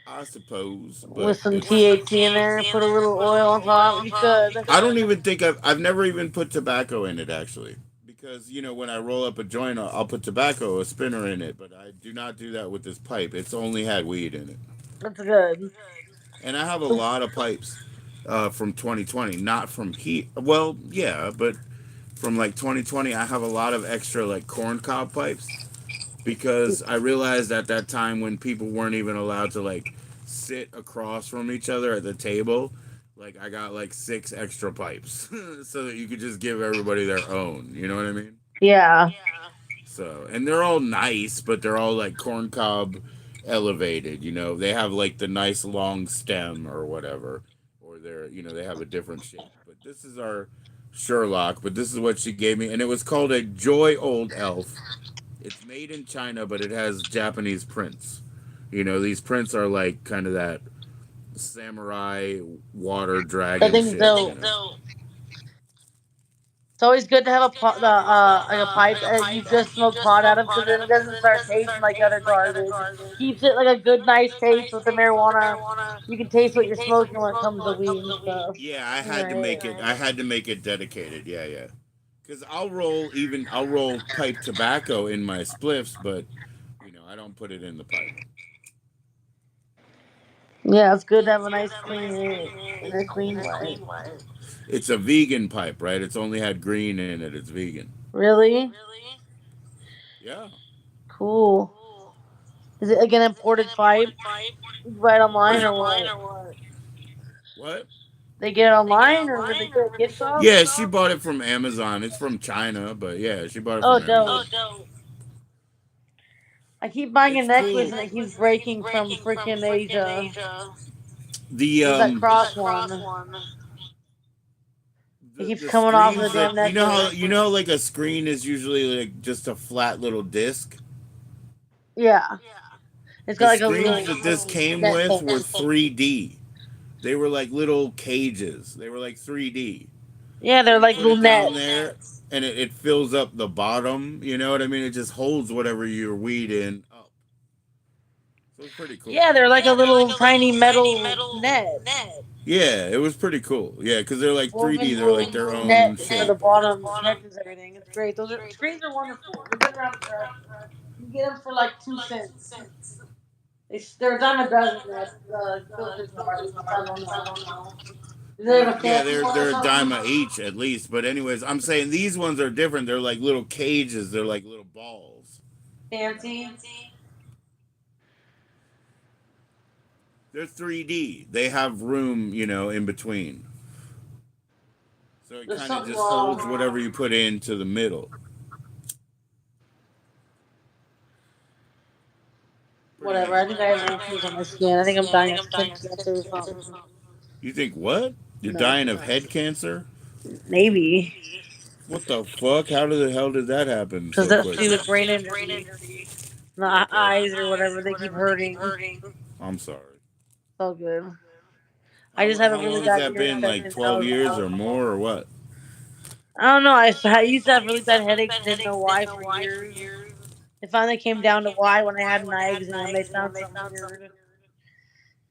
I suppose, but with some it's. THC in there. Put a little oil on top. You could. I don't even think I've never even put tobacco in it actually, because when I roll up a joint, I'll put tobacco, a spinner in it, but I do not do that with this pipe. It's only had weed in it, That's good. and I have a lot of pipes from 2020, not from heat. Well, yeah, but from like 2020, I have a lot of extra like corn cob pipes because I realized at that time when people weren't even allowed to like sit across from each other at the table, like I got like six extra pipes so that you could just give everybody their own. You know what I mean? Yeah. So, and they're all nice, but they're all like corncob elevated. They have like the nice long stem or whatever, or they have a different shape. But this is our Sherlock. But this is what she gave me, and it was called a Joy Old Elf. It's made in China, but it has Japanese prints. These prints are like kind of that samurai water That dragon thing's shit. dope. It's always good to have a pot, like a pipe that you just smoke pot out of, because then it doesn't start tasting like other garbage. Keeps it like a good, nice taste with the marijuana. You can taste what you're smoking when it comes to weed and stuff. Yeah, I had to Right. make it. I had to make it dedicated. Yeah, yeah. Because I'll roll pipe tobacco in my spliffs, but I don't put it in the pipe. Yeah, it's good to have a nice clean in a clean way. It's a vegan pipe, right? It's only had green in it. It's vegan. Really Yeah. cool. Is it like an imported pipe? You buy it online or what? What? They get it online or did they get a gift shop? Yeah, she bought it from Amazon. It's from China, but yeah, she bought it Oh, from dope. Amazon. I keep buying a It's necklace cool. and it keeps breaking from freaking Asia. The It was that um cross one. It keeps the coming off the screens damn that you know how necklace. like a screen is usually like just a flat little disc. Yeah. It's got The like a screens little that this came net with were thing. 3D. They were like little cages. They were like 3D. Yeah, So they're you like put little it down nets. there, and it fills up the bottom. You know what I mean? It just holds whatever your weed in up. So it's pretty cool. Yeah, they're like a little tiny metal net. Yeah, it was pretty cool. Yeah, because they're like 3D. Woven They're like little their own net for the shape. bottom catches everything. It's great. Those are screens are wonderful. They've been around forever. You get them for like 2 cents. They're a dime a dozen at filter gardens. I don't know. Is there like a Yeah, fancy they're one or they're a dime something? a each at least. But anyways, I'm saying these ones are different. They're like little cages. They're like little balls. Fancy. They're 3D. They have room, in between. So it There's kind of something just holds wrong. whatever you put into the middle. Pretty Whatever. neat. I think I have issues on my skin. I think I'm dying of skin cancer or something. You think what? You're No, dying of head cancer? maybe What the fuck? How the hell did that happen because so that's to do quickly? with brain injury. Yeah, The okay. eyes or whatever they keep hurting. It's I'm sorry. all good. I just How have a how really long has bad that ear been? Like infection 12 years now. or more or what? I don't know. I used to have really bad headaches. Didn't know why for years. It finally came down to why when I had an eye exam. They found something weird.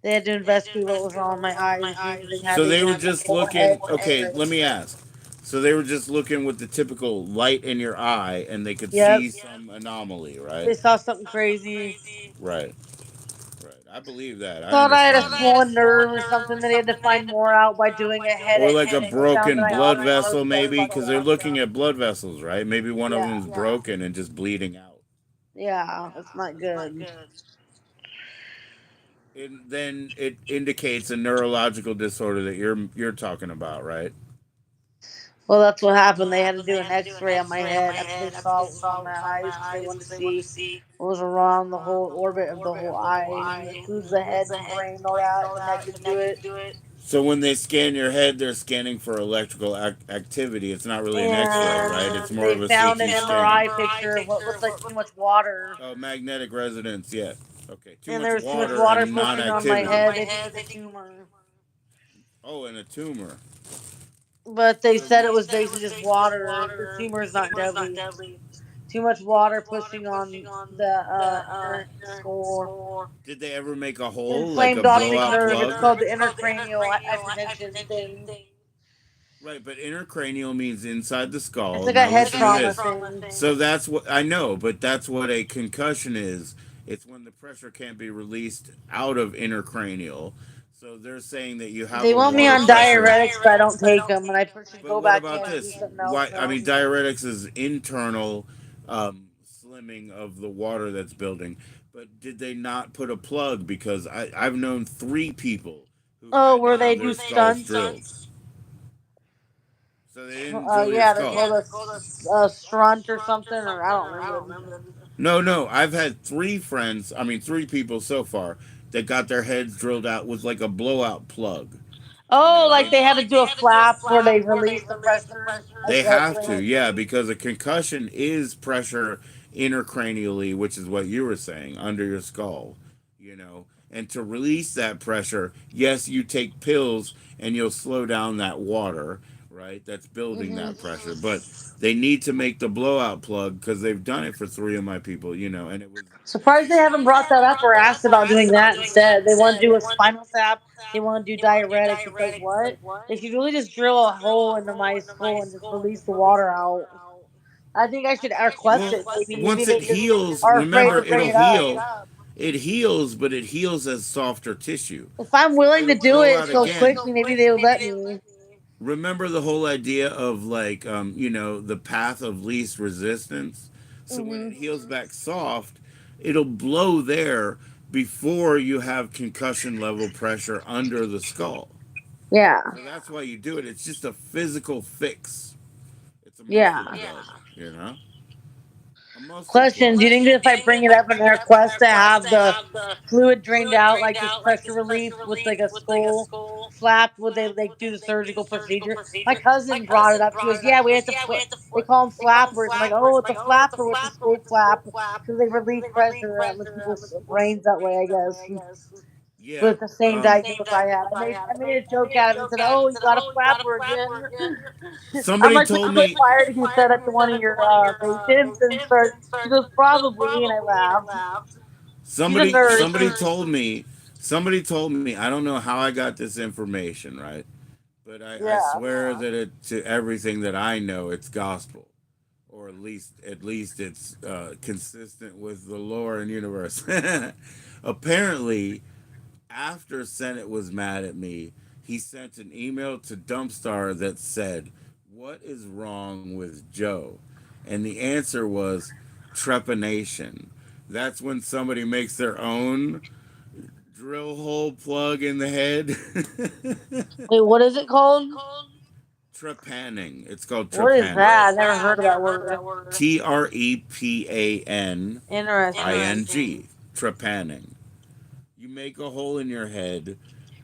They had to investigate what was wrong with my eyes. And they had So to they were examine my just whole head looking. to Okay, figure let it. me ask. So they were just looking with the typical light in your eye, and they could Yep. see some anomaly, right? They saw something crazy. Right. Right. I believe that. I Thought I had a understand. swollen nerve or something that he had to find more out by doing a head Or like a X-ray. They found that broken I blood also have vessel, that maybe, because fucked they're up. looking at blood vessels, right? Maybe one of Yeah, them's broken and just bleeding out. yeah, that's not good. And then it indicates a neurological disorder that you're talking about, right? Well, that's what happened. They had to do an X-ray on my head after they saw what was on my eyes because they wanted to see what was around the whole orbit of the whole eye, and it includes the head and the brain, and all that connected to it. So when they scan your head, they're scanning for electrical activity. It's not really an X-ray, right? It's And more they of a found an CT scan. MRI picture of what looked like too much water, Oh, magnetic resonance. Yeah. Okay. Too and there much was too much water water and pushing on my non-activity. head. They think it's a tumor, Oh, and a tumor. but they said it was basically just water. The tumor is not deadly. Too much water pushing on the inner skull. Did they ever make a hole, like a Inflamed optic blowout nerve. It's plug? called the intracranial hypertension thing. Right, but intracranial means inside the It's skull. like a Now head listen to trauma this. thing. So that's what I know, but that's what a concussion is. It's when the pressure can't be released out of intracranial. So they're saying that you have They a want me water on pressure. diuretics, but I don't take them, and I should But go what back about in and do this? something else Why? I now. mean, diuretics is internal slimming of the water that's building. But did they not put a plug? Because I've known 3 people who've Oh, had to where they have their do skulls stunts? drilled. So they didn't drill your Yeah, they're skull. called a strunt or something, or I don't remember. No, no. I've had 3 friends, I mean, 3 people so far that got their heads drilled out with like a blowout plug. You Oh, know, like they had to do a flap where they release the pressure they at have to, random. yeah, because a concussion is pressure intercranially, which is what you were saying, under your skull, you know. And to release that pressure, yes, you take pills and you'll slow down that water, right? That's building Hmm. that pressure. But they need to make the blowout plug because they've done it for 3 of my people, you know, and it was. Surprised they haven't brought that up or asked about doing that instead. They want to do a spinal tap. They want to do diuretics. It's like what? They should really just drill a hole into my skull and just release the water out. I think I should request Well, it. Maybe once they it just heals, are afraid remember to bring it'll it up. heal. It heals, but it heals as softer tissue. If I'm So willing to it'll do grow it out so again. quickly, maybe they would let me. Remember the whole idea of like you know, the path of least resistance. So when Hmm. it heals back soft, it'll blow there before you have concussion level pressure under the skull. Yeah, So that's why you do it. It's just a physical fix. It's a muscle yeah. plug, you know, a muscle Question: plug. do you think that if I bring it up in their request to have the fluid drained out, like this pressure relief with like a skull flap, would they like do the surgical procedure? My cousin brought it up. She goes, "Yeah, we have to. They call them flappers." I'm like, "Oh, it's a flapper with the skull flap because they release pressure on the people's brains that way, I guess." Yeah. With the same diagnosis I had, I made a joke out of it and said, "Oh, you got a flapper again." I'm Somebody like, "Would told you put me. fire to get that up to one of your patients?" And start. She goes, "Probably," and I laughed. She's a nurse. Somebody told me. I don't know how I got this information, right? But I Yeah. swear that it to everything that I know, it's gospel, or at least it's consistent with the lore and universe. Apparently, after Senate was mad at me, he sent an email to Dumpstar that said, "What is wrong with Joe?" And the answer was trepanation. That's when somebody makes their own drill hole plug in the head. Wait, what is it called? Trepanning. It's called What is trepanning. that? I never heard of that word. Interesting. Trepanning. Trepanning. You make a hole in your head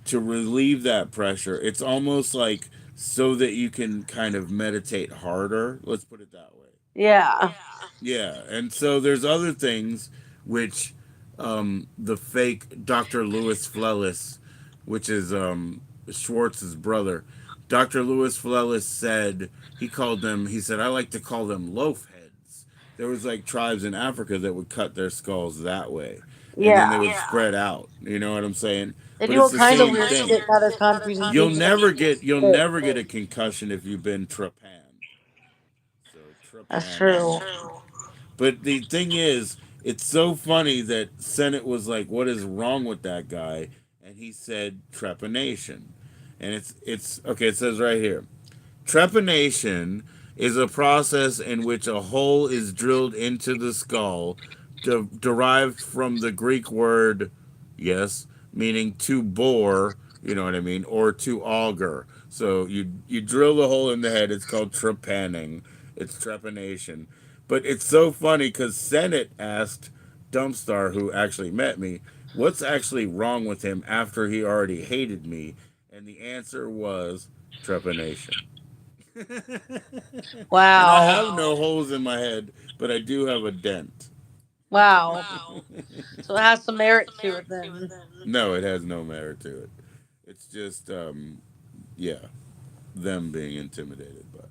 to relieve that pressure. It's almost like so that you can kind of meditate harder. Let's put it that way. Yeah. Yeah, and so there's other things which the fake Dr. Louis Flellis, which is Schwartz's brother, Dr. Louis Flellis said he called them. He said I like to call them loaf heads. There was like tribes in Africa that would cut their skulls that way, and then they Yeah. would spread out. You know what I'm saying? They But do it's all the kinds of same weird thing. shit in other countries and You'll think that never get you'll it. never get a concussion if you've been trepanned. So That's trepanning. true. But the thing is, It's so funny that Senate was like, "What is wrong with that guy?" And he said trepanation, and it's okay. It says right here, trepanation is a process in which a hole is drilled into the skull, derived from the Greek word, yes, meaning to bore. You know what I mean, or to auger. So you drill the hole in the head. It's called trepanning. It's trepanation. But it's so funny because Senate asked Dumpstar, who actually met me, what's actually wrong with him after he already hated me, and the answer was trepanation. And I Wow. have no holes in my head, but I do have a dent. Wow. So it has some merit to it then. No, it has no merit to it. It's just, yeah, them being intimidated by it.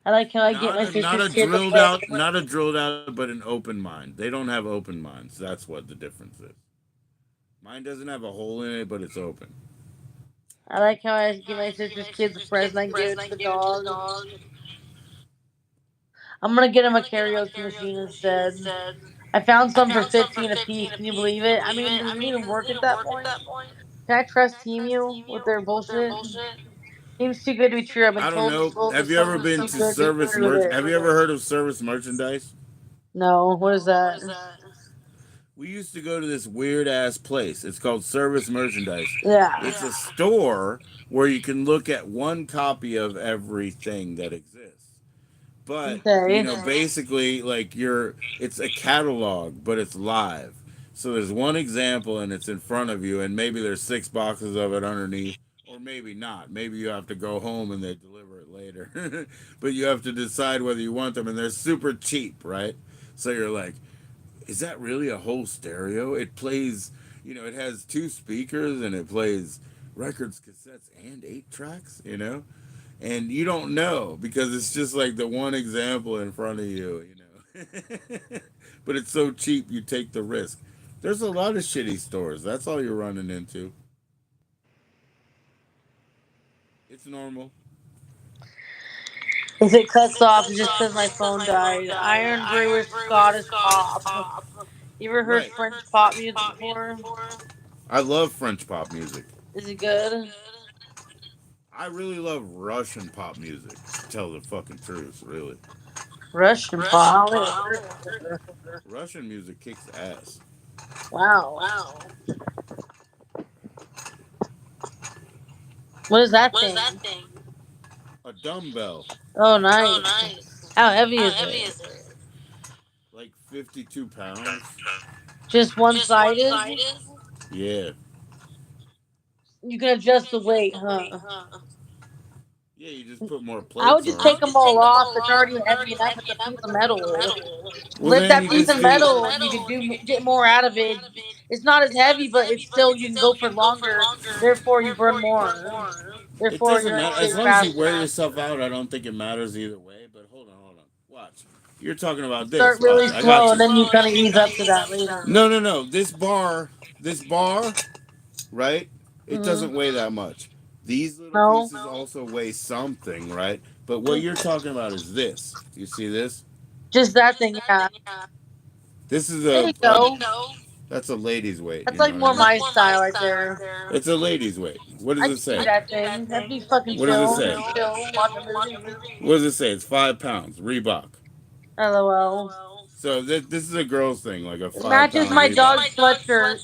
I like how I get Not my a not sister's a kids drilled upset. out, not a drilled out, but an open mind. They don't have open minds. That's what the difference is. Mine doesn't have a hole in it, but it's open. I like how I give my sister's kids a present. I give it to the dog. I'm gonna get him a karaoke machine instead. I found some for 15 a piece. Can you believe it? I mean, does it even work at that point? Can I trust Temu with their bullshit? Seems too good to be true. I've been I don't told know. this world is Have you ever something been too to good to be service true merch? there. Have you ever heard of service merchandise? No, what is that? We used to go to this weird ass place. It's called Service Merchandise. Yeah. It's a store where you can look at one copy of everything that exists. But, you Okay. know, basically like it's a catalog, but it's live. So there's one example and it's in front of you and maybe there's 6 boxes of it underneath or maybe not. Maybe you have to go home and they deliver it later. But you have to decide whether you want them and they're super cheap, right? So you're like, is that really a whole stereo? It plays, it has two speakers and it plays records, cassettes, and 8 tracks, And you don't know because it's just like the one example in front of you. But it's so cheap, you take the risk. There's a lot of shitty stores. That's all you're running into. It's normal. If it cuts off, it's just because my phone died. Iron Brewer Scottish Pop. You ever heard Right. French pop music before? I love French pop music. Is it good? I really love Russian pop music, to tell the fucking truth, really. Russian pop. I don't think I've heard it before. Russian music kicks ass. Wow. What is that thing? A dumbbell, Oh, nice. How heavy is it? like 52 pounds. Just one sided? Yeah. You can adjust the weight, huh? Yeah, you just put more I would plates just on it. take them all off. It's already heavy enough. It's a piece of metal. Well, Lift then that you piece just of do. metal and you could get more out of it. It's not as heavy, but it's still you can go for longer. Therefore, you burn more. It Therefore, doesn't you're matter. As getting long as you wear faster. yourself out, I don't think it matters either way. But hold on, hold on. Watch. You're talking about this. Start really Watch. I got slow, you. and then you kind of ease up to that later. No, no, no. This bar, right? It Hmm. doesn't weigh that much. These little No, pieces also weigh something, right? But what you're talking about is this. You see this? just that thing. Yeah, This is there you go. that's a lady's weight. That's You know like what I more mean? my style right there. It's a lady's weight. What does I it could do say? that thing. That'd be fucking What does it chill. say? Just chill, watch a movie. What does it say? It's 5 pounds. Reebok. LOL. So this is a girl's thing, like a It five matches pound my Reebok. dog's sweatshirt.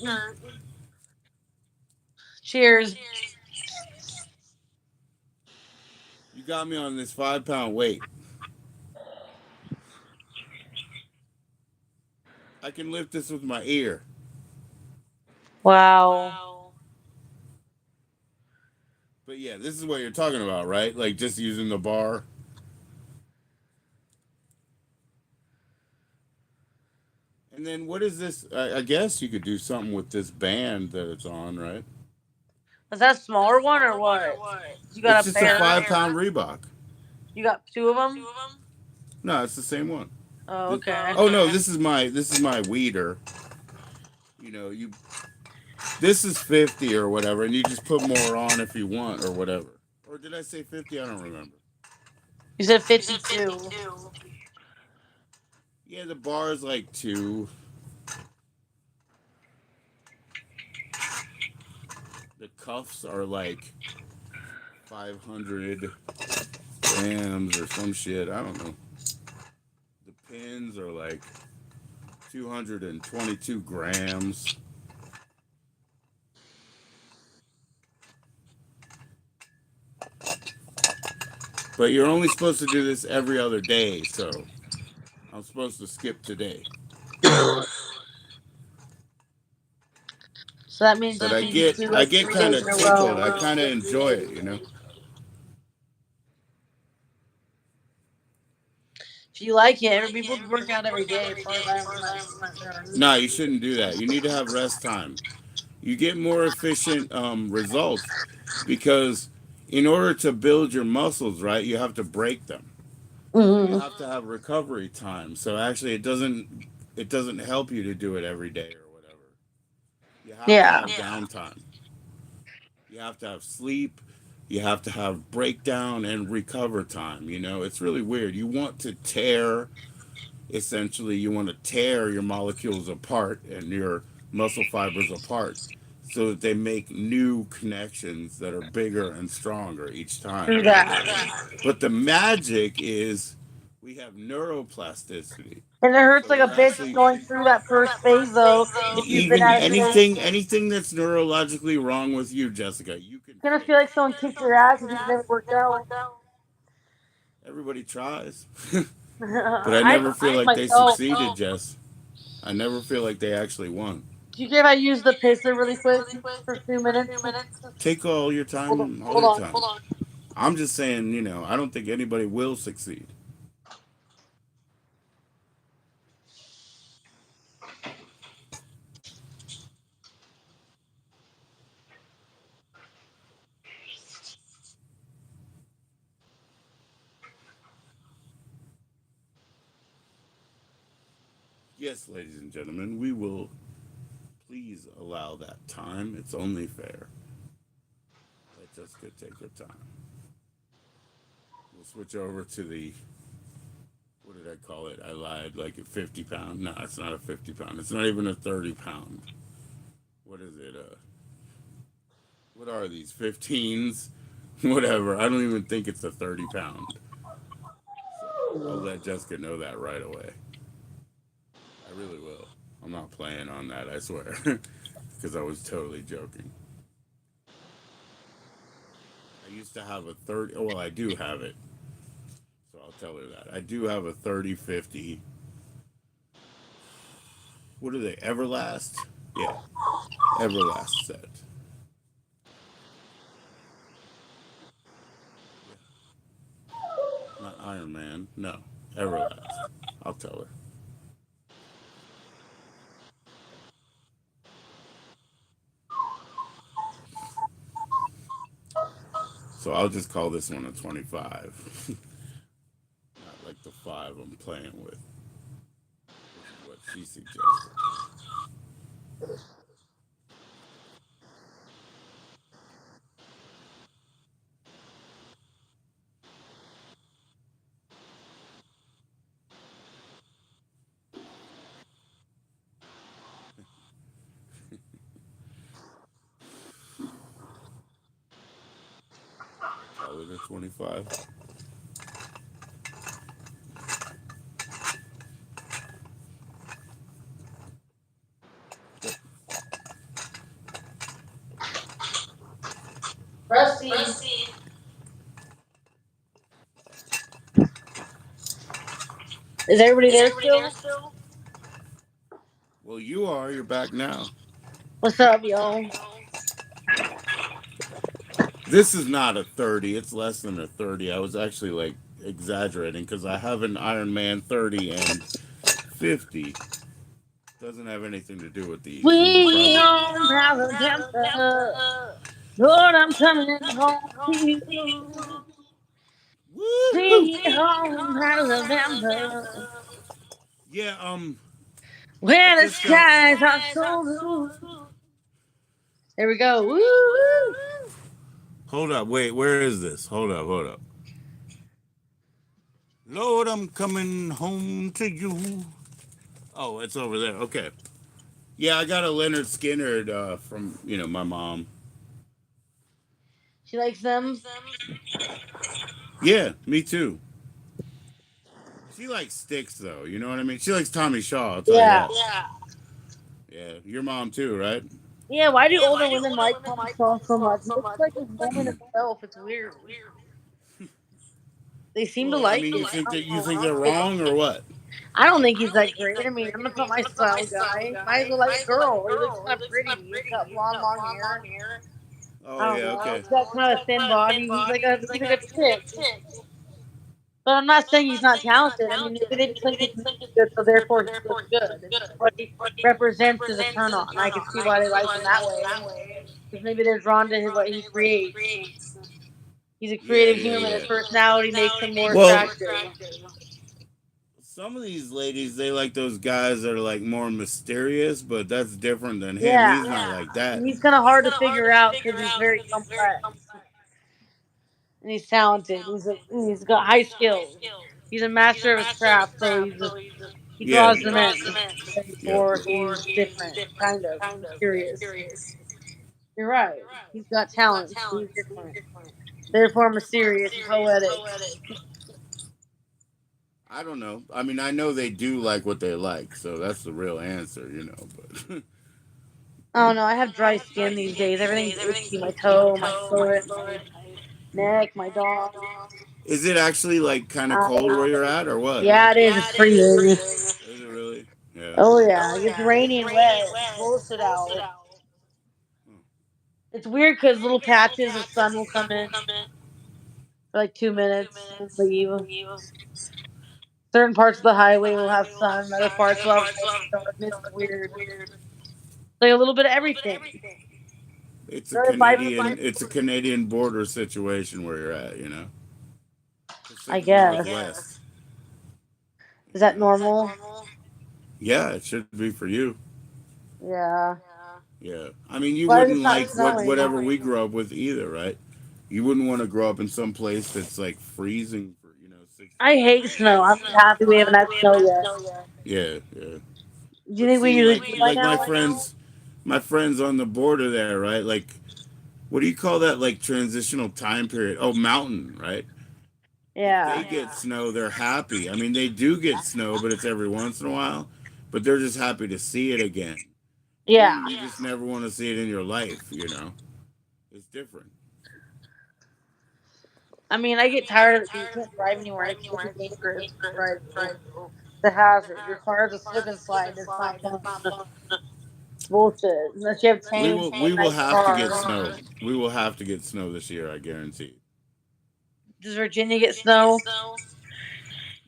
Cheers. You got me on this 5 pound weight. I can lift this with my ear. Wow. But yeah, this is what you're talking about, right? Like just using the bar. And then what is this? I guess you could do something with this band that it's on, right? Is that a smaller one or what? You It's got a just a pair? 5 pound Reebok. You got two of them? No, it's the same one. Oh, okay. Oh no, this is my weeder. You this is 50 or whatever, and you just put more on if you want or whatever. Or did I say 50? I don't remember. You said 52. Yeah, the bar is like two. The cuffs are like 500 grams or some shit. I don't know. The pins are like 222 grams. But you're only supposed to do this every other day, so I'm supposed to skip today. So that means But you can just do I like get 3 days kind in of a tickled. row. I kind of enjoy it, you know. If you like it, people work out every day. As far as I'm concerned. No, you shouldn't do that. You need to have rest time. You get more efficient results because in order to build your muscles, right, you have to break them. So you Hmm. have to have recovery time. So actually, it doesn't help you to do it every day or whatever. You have to Yeah. have downtime. You have to have sleep. You have to have breakdown and recover time. You know, it's really weird. You want to tear, essentially, you want to tear your molecules apart and your muscle fibers apart so that they make new connections that are bigger and stronger each time, True right? that. But the magic is we have neuroplasticity. And it hurts So like a we're bitch actually going through that first phase though. If you've been even at it for days, anything that's neurologically wrong with you, Jessica, you can you're gonna fix. feel like someone kicked your ass if you've never worked out. Everybody tries. But I I never feel like they myself. succeeded, Jess. I never feel like they actually won. Do you care if I use the pisser really quick for 2 minutes? Take all your Hold on. time, all Hold your on. time. I'm just saying, you know, I don't think anybody will succeed. Yes, ladies and gentlemen, we will please allow that time. It's only fair. Let Jessica take her time. We'll switch over to the, what did I call it? I lied, like a 50 pound. No, it's not a 50 pound. It's not even a 30 pound. What is it? What are these? 15s? Whatever. I don't even think it's a 30 pound. So I'll let Jessica know that right away. I really will. I'm not playing on that, I swear. Because I was totally joking. I used to have a 30. Oh, well, I do have it. So I'll tell her that. I do have a 30-50. What are they? Everlast? Yeah. Everlast set. Yeah. Not Iron Man. No. Everlast. I'll tell her. So I'll just call this one a 25. Not like the 5 I'm playing with, which is what she suggested. Call it a 25. Yep. Rusty, is everybody there still? Well, you are. You're back now. What's up, y'all? This is not a 30. It's less than a 30. I was actually like exaggerating because I have an Iron Man 30 and 50. Doesn't have anything to do with these. These are We probably. on Alabama. Lord, I'm coming home to you. Woohoo! Sweet home Alabama. Yeah, I Where the just got. skies are so blue. There we go. Woo, woo. Hold up. Wait, where is this? Hold up, hold up. Lord, I'm coming home to you. Oh, it's over there. Okay. Yeah, I got a Leonard Skinner from my mom. She likes them. Yeah, me too. She likes sticks though. You know what I mean? She likes Tommy Shaw. I'll tell you Yeah. that. Yeah, your mom too, right? Yeah, why do older women like Tommy Shaw so much? He looks like a woman himself. It's weird. They seem to Well, I like mean, it. I don't you think know. they're wrong or what? I don't think he's that great. I mean, I'm not my style guy. Might as well like a girl. He looks kind of pretty. He's got blonde, long hair. I Oh don't yeah, know. okay. He's got kind of a thin body. He's like a chick. But I'm not saying he's not talented. I mean, maybe they just think his music's good, so therefore he looks good. And what he represents is a turn on. I can see why they like him that way. Because maybe they're drawn to what he creates. He's a Yeah, creative yeah, human. yeah. His personality makes him more Well, attractive. some of these ladies they like those guys that are like more mysterious, but that's different than him. Yeah. He's not like that. He's kind of hard to figure out because he's very complex and he's talented. He's got high skills. He's a master of his craft, so he Yeah, draws them yeah. in. Yep. Therefore, he's different, kind of mysterious. You're right. He's got talent. He's different. Therefore, mysterious and poetic. I don't know. I mean, I know they do like what they like, so that's the real answer, But I don't know. I have dry skin these days. Everything's itchy. My toe, my foot, my neck, my dog. is it actually like kind of cold Eyes. where you're at, or what? Yeah, it is. It's freezing. Is it really? Yeah. Oh yeah, it gets rainy and wet. It's bullshit out. It's weird because little patches of sun will come in for like 2 minutes and leave. Certain parts of the highway will have sun. Other parts will have light darkness. It's weird. Like a little bit of everything. Very vibrant. It's a Canadian border situation where you're at. I Pacific guess. Northwest. Is that normal? Yeah, it should be for you. Yeah. Yeah. I mean, you Glad wouldn't it's not like snowing. whatever we grew up with either, right? You wouldn't want to grow up in some place that's like freezing for 60 I hate snow. I'm just happy we haven't had snow yet. Yeah, yeah. Do you But think we see, usually do by now? my friends on the border there, right? Like, what do you call that? Like transitional time period? Oh, mountain, right? If they Yeah. get snow, they're happy. I mean, they do get snow, but it's every once in a while. But they're just happy to see it again. Yeah. You just never want to see it in your life. It's different. I mean, I get tired of it because you can't drive anywhere. And it's too dangerous to drive through. It's a hazard. Your car's a slip and slide. It's not fun. It's bullshit. Unless you have chains and a nice Have to get car. snow. We will have to get snow this year, I guarantee. Does Virginia get snow?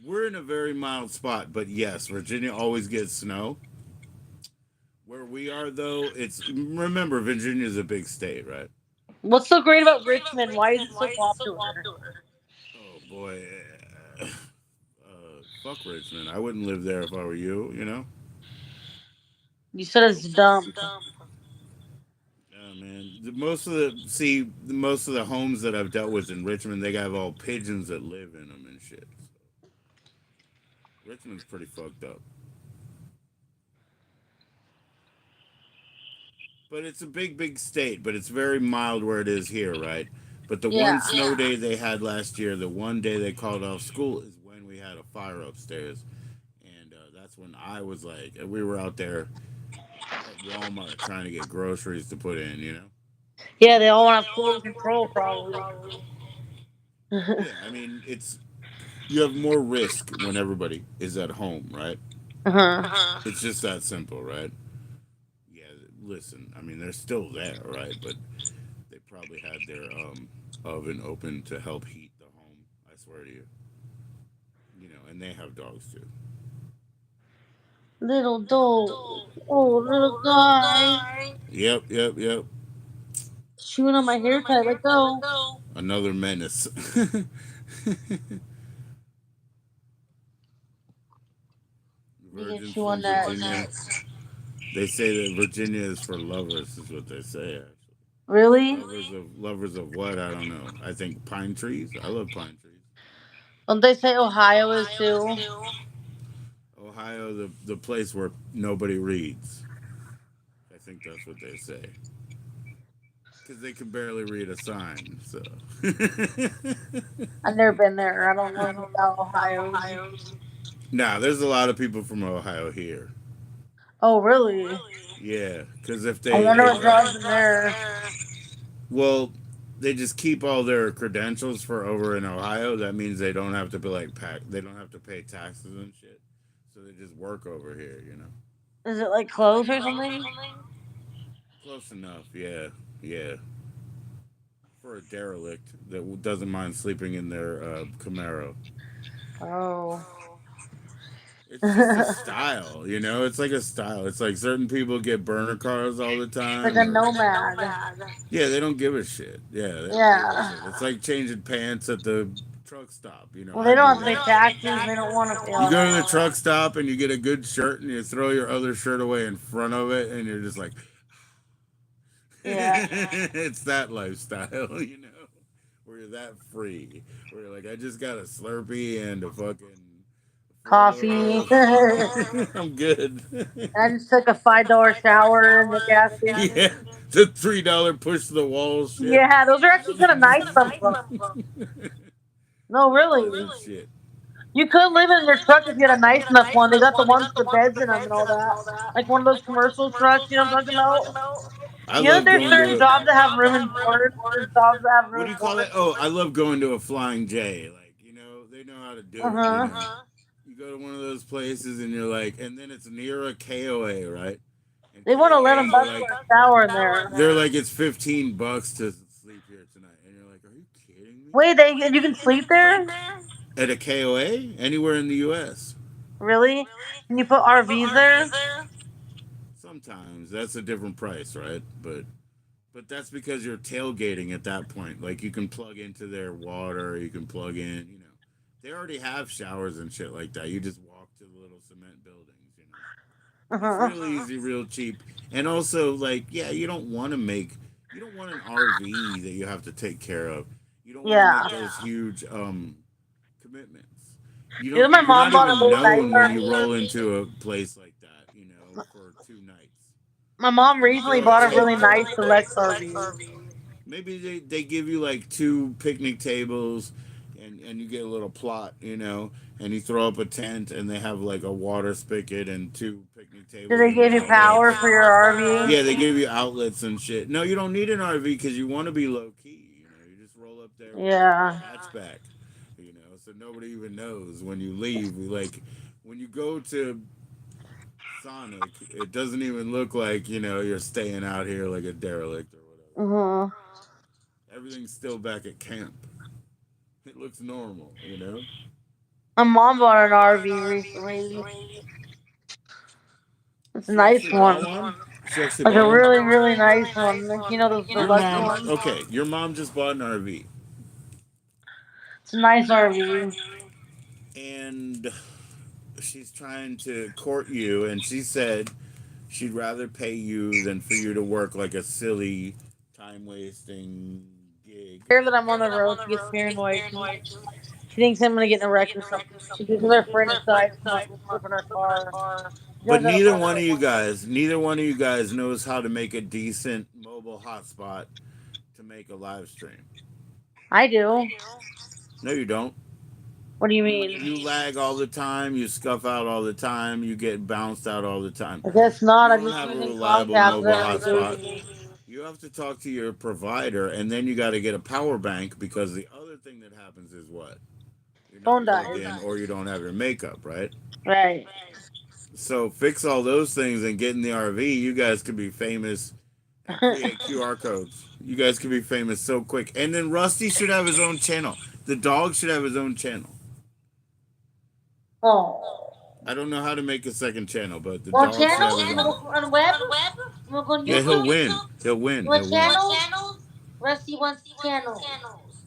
We're in a very mild spot, but yes, Virginia always gets snow. Where we are, though, it's remember Virginia's a big state, right? What's so great about Richmond? Why is it so popular? Oh boy, fuck Richmond. I wouldn't live there if I were you. You said it's dump. Yeah, man. Most of the homes that I've dealt with in Richmond, they have all pigeons that live in them and shit. So Richmond's pretty fucked up. But it's a big, big state. But it's very mild where it is here, right? But the one Yeah. snow day they had last year, the one day they called off school, is when we had a fire upstairs, and that's when I was like, we were out there at Walmart trying to get groceries to put in. Yeah, they all want to have total control, probably. Yeah, I mean, you have more risk when everybody is at home, right? Uh-huh. It's just that simple, right? Yeah, listen, I mean, they're still there, right? But they probably had their oven open to help heat the home. I swear to you. And they have dogs too. Little dog. Oh, little guy. Yep, yep, yep. Chewing on my hair tie. Let go. Another menace. You can Virgins chew from on that. Virginia. They say that Virginia is for lovers, is what they say. Actually, Really? lovers of what? I don't know. I think pine trees. I love pine trees. Don't they say Ohio is too? Ohio, the place where nobody reads. I think that's what they say. Because they can barely read a sign, so. I've never been there. I don't know anything about Ohio. Nah, there's a lot of people from Ohio here. Oh, really? Yeah, because if I they, wonder if, what draws them there. well, they just keep all their credentials for over in Ohio. That means they don't have to be like pack. They don't have to pay taxes and shit. So they just work over here, you know. Is it like close or something? Close enough, yeah, yeah. For a derelict that doesn't mind sleeping in their Camaro. Oh. It's just a Like style, you know. It's like a style. It's like certain people get burner cars all the time, a or nomad. yeah, they don't give a shit. Yeah, they don't give a Yeah. shit. It's like changing pants at the truck stop. You know, Well, I they don't do have to pay that. taxes. They don't want to pay You all go to the that. truck stop and you get a good shirt and you throw your other shirt away in front of it and you're just like, Yeah. it's that lifestyle, you know, where you're that free, where you're like, I just got a Slurpee and a fucking four Coffee. low. I I'm good. just took a $5 shower in the gas Yeah, station. the $3 push the wall shit. Yeah, those are actually kind of nice. Some of them. No, Oh, really. that shit. You could live in your truck if you had a nice enough one. They got the ones with the beds in them and all that. Like one of those commercial trucks, you know what I'm talking about? I You know that love there's going certain to a. jobs that have room and board. There's jobs that have What room do and you call board. it? Oh, I love going to a Flying J. Like, you know, they know how to Uh do it. You huh. know, you go to one of those places and you're like, and then it's near a KOA, right? And They want KOAs are $11 like, for a shower in there. they're like, it's $15 to sleep here tonight, and you're like, are you kidding me? Wait, you can sleep there? At a KOA, anywhere in the U.S. Really? Can you put RVs there? Sometimes that's a different price, right? But that's because you're tailgating at that point. Like you can plug into their water, you can plug in, you know. They already have showers and shit like that. You just walk to the little cement buildings, you know. Uh It's huh. real easy, real cheap. And also like, yeah, you don't want an RV that you have to take care of. You don't want to Yeah. make those huge commitments. You know, my You're mom not bought a even really nice known when you RV. roll into a place like that, you know, for 2 nights. My mom recently So bought a really nice deluxe RV. maybe they give you like two picnic tables and you get a little plot, you know, and you throw up a tent and they have like a water spigot and two picnic Do tables they and give you power outlets. for your RV? Yeah, they give you outlets and shit. No, you don't need an RV because you want to be low key. You know, you just roll up there with Yeah. a hatchback. You know, so nobody even knows when you leave. Like when you go to Sonic, it doesn't even look like you know you're staying out here like a derelict or whatever. Mhm. Everything's still back at camp. It looks normal, you know. My mom bought an RV recently. It's a She nice actually bought one. one. She actually Like a bought one. really, really nice one. Like, you know those Your deluxe mom, ones? okay. Your mom just bought an RV, It's a nice RV. and she's trying to court you, and she said she'd rather pay you than for you to work like a silly, time wasting gig. Here that I'm on the road, she gets paranoid. She thinks I'm gonna get in a wreck or something. She gives her friend aside to come up and flip in her car. She But does that a bunch. neither one of you guys knows how to make a decent mobile hotspot to make a live stream. I do. No, you don't. What do you mean? You lag all the time. You scuff out all the time. You get bounced out all the time. I guess You not. I'm don't just have a using reliable Comcast mobile whenever it goes hotspot. me. You have to talk to your provider, and then you got to get a power bank because the other thing that happens is what? You're not Phone plugged dies. in, or you don't have your makeup, right? Right. So fix all those things and get in the RV. You guys could be famous and create QR codes. You guys could be famous so quick. And then Rusty should have his own channel. The dog should have his own channel. Oh. I don't know how to make a second channel, but the What dog should channel? have his You own. wanna go on web? You wanna go on Yeah, he'll YouTube? win. He'll win. What He'll win. channel? Rusty wants channels.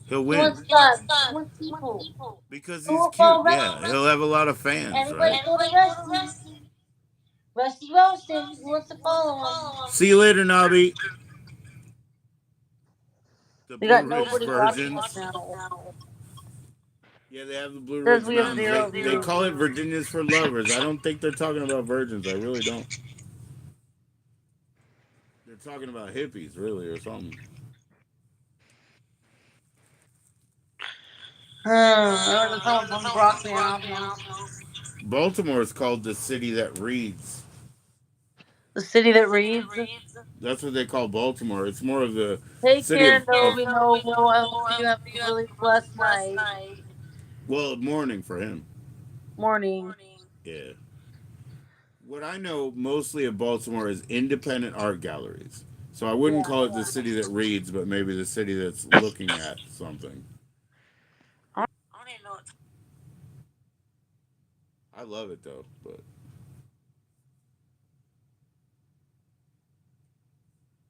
He'll He win wants subs. He wants people. because Who he's will cute. follow Yeah, Rusty? he'll have a lot of fans, right? Everybody go to Rusty. Rusty Roasting. Who wants to follow him? See you later, Nobby. The We Blue got Ridge nobody watching versions. this channel. Yeah, they have the Blue Says Ridge we have Mountains. zero They views. call it Virginia's for lovers. I don't think they're talking about virgins. I really don't. They're talking about hippies, really, or something. Or the someone from broccoli and alpha. Baltimore is called the city that reads. The city that reads. That's what they call Baltimore. It's more of the Take city care, of Novi Novo. I hope you have a really blessed night. well, morning for him. Morning. Yeah. What I know mostly of Baltimore is independent art galleries. So I wouldn't Yeah. call it the city that reads, but maybe the city that's looking at something. I love it though, but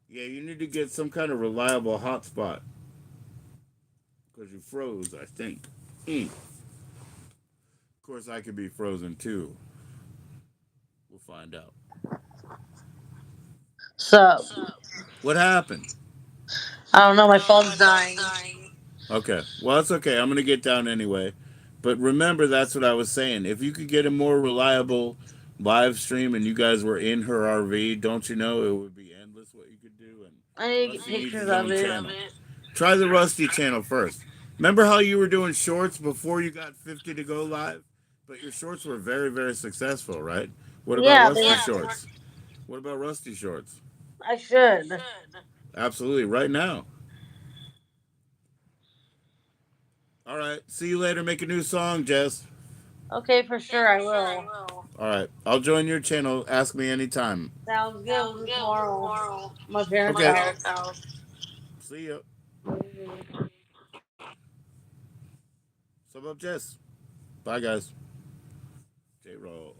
yeah, you need to get some kind of reliable hotspot because you froze. I think. Mm. Of course, I could be frozen too. We'll find out. So, What happened? I don't know. My phone's dying. Okay. Well, it's okay. I'm going to get down anyway. But remember, that's what I was saying. If you could get a more reliable live stream and you guys were in her RV, don't you know it would be endless what you could do? And I need to get Rusty needs pictures his of own it. channel. Try the Rusty channel first. Remember how you were doing shorts before you got 50 to go live? But your shorts were very, very successful, right? What about Yeah, they Rusty were. shorts? What about Rusty shorts? I should. Absolutely, right now. All right. See you later. Make a new song, Jess. Okay, for sure, I will. All right. I'll join your channel. Ask me anytime. Sounds good. We'll do tomorrow. My parents' Okay. house. See ya. Sup up, Jess. Bye, guys. J Roll.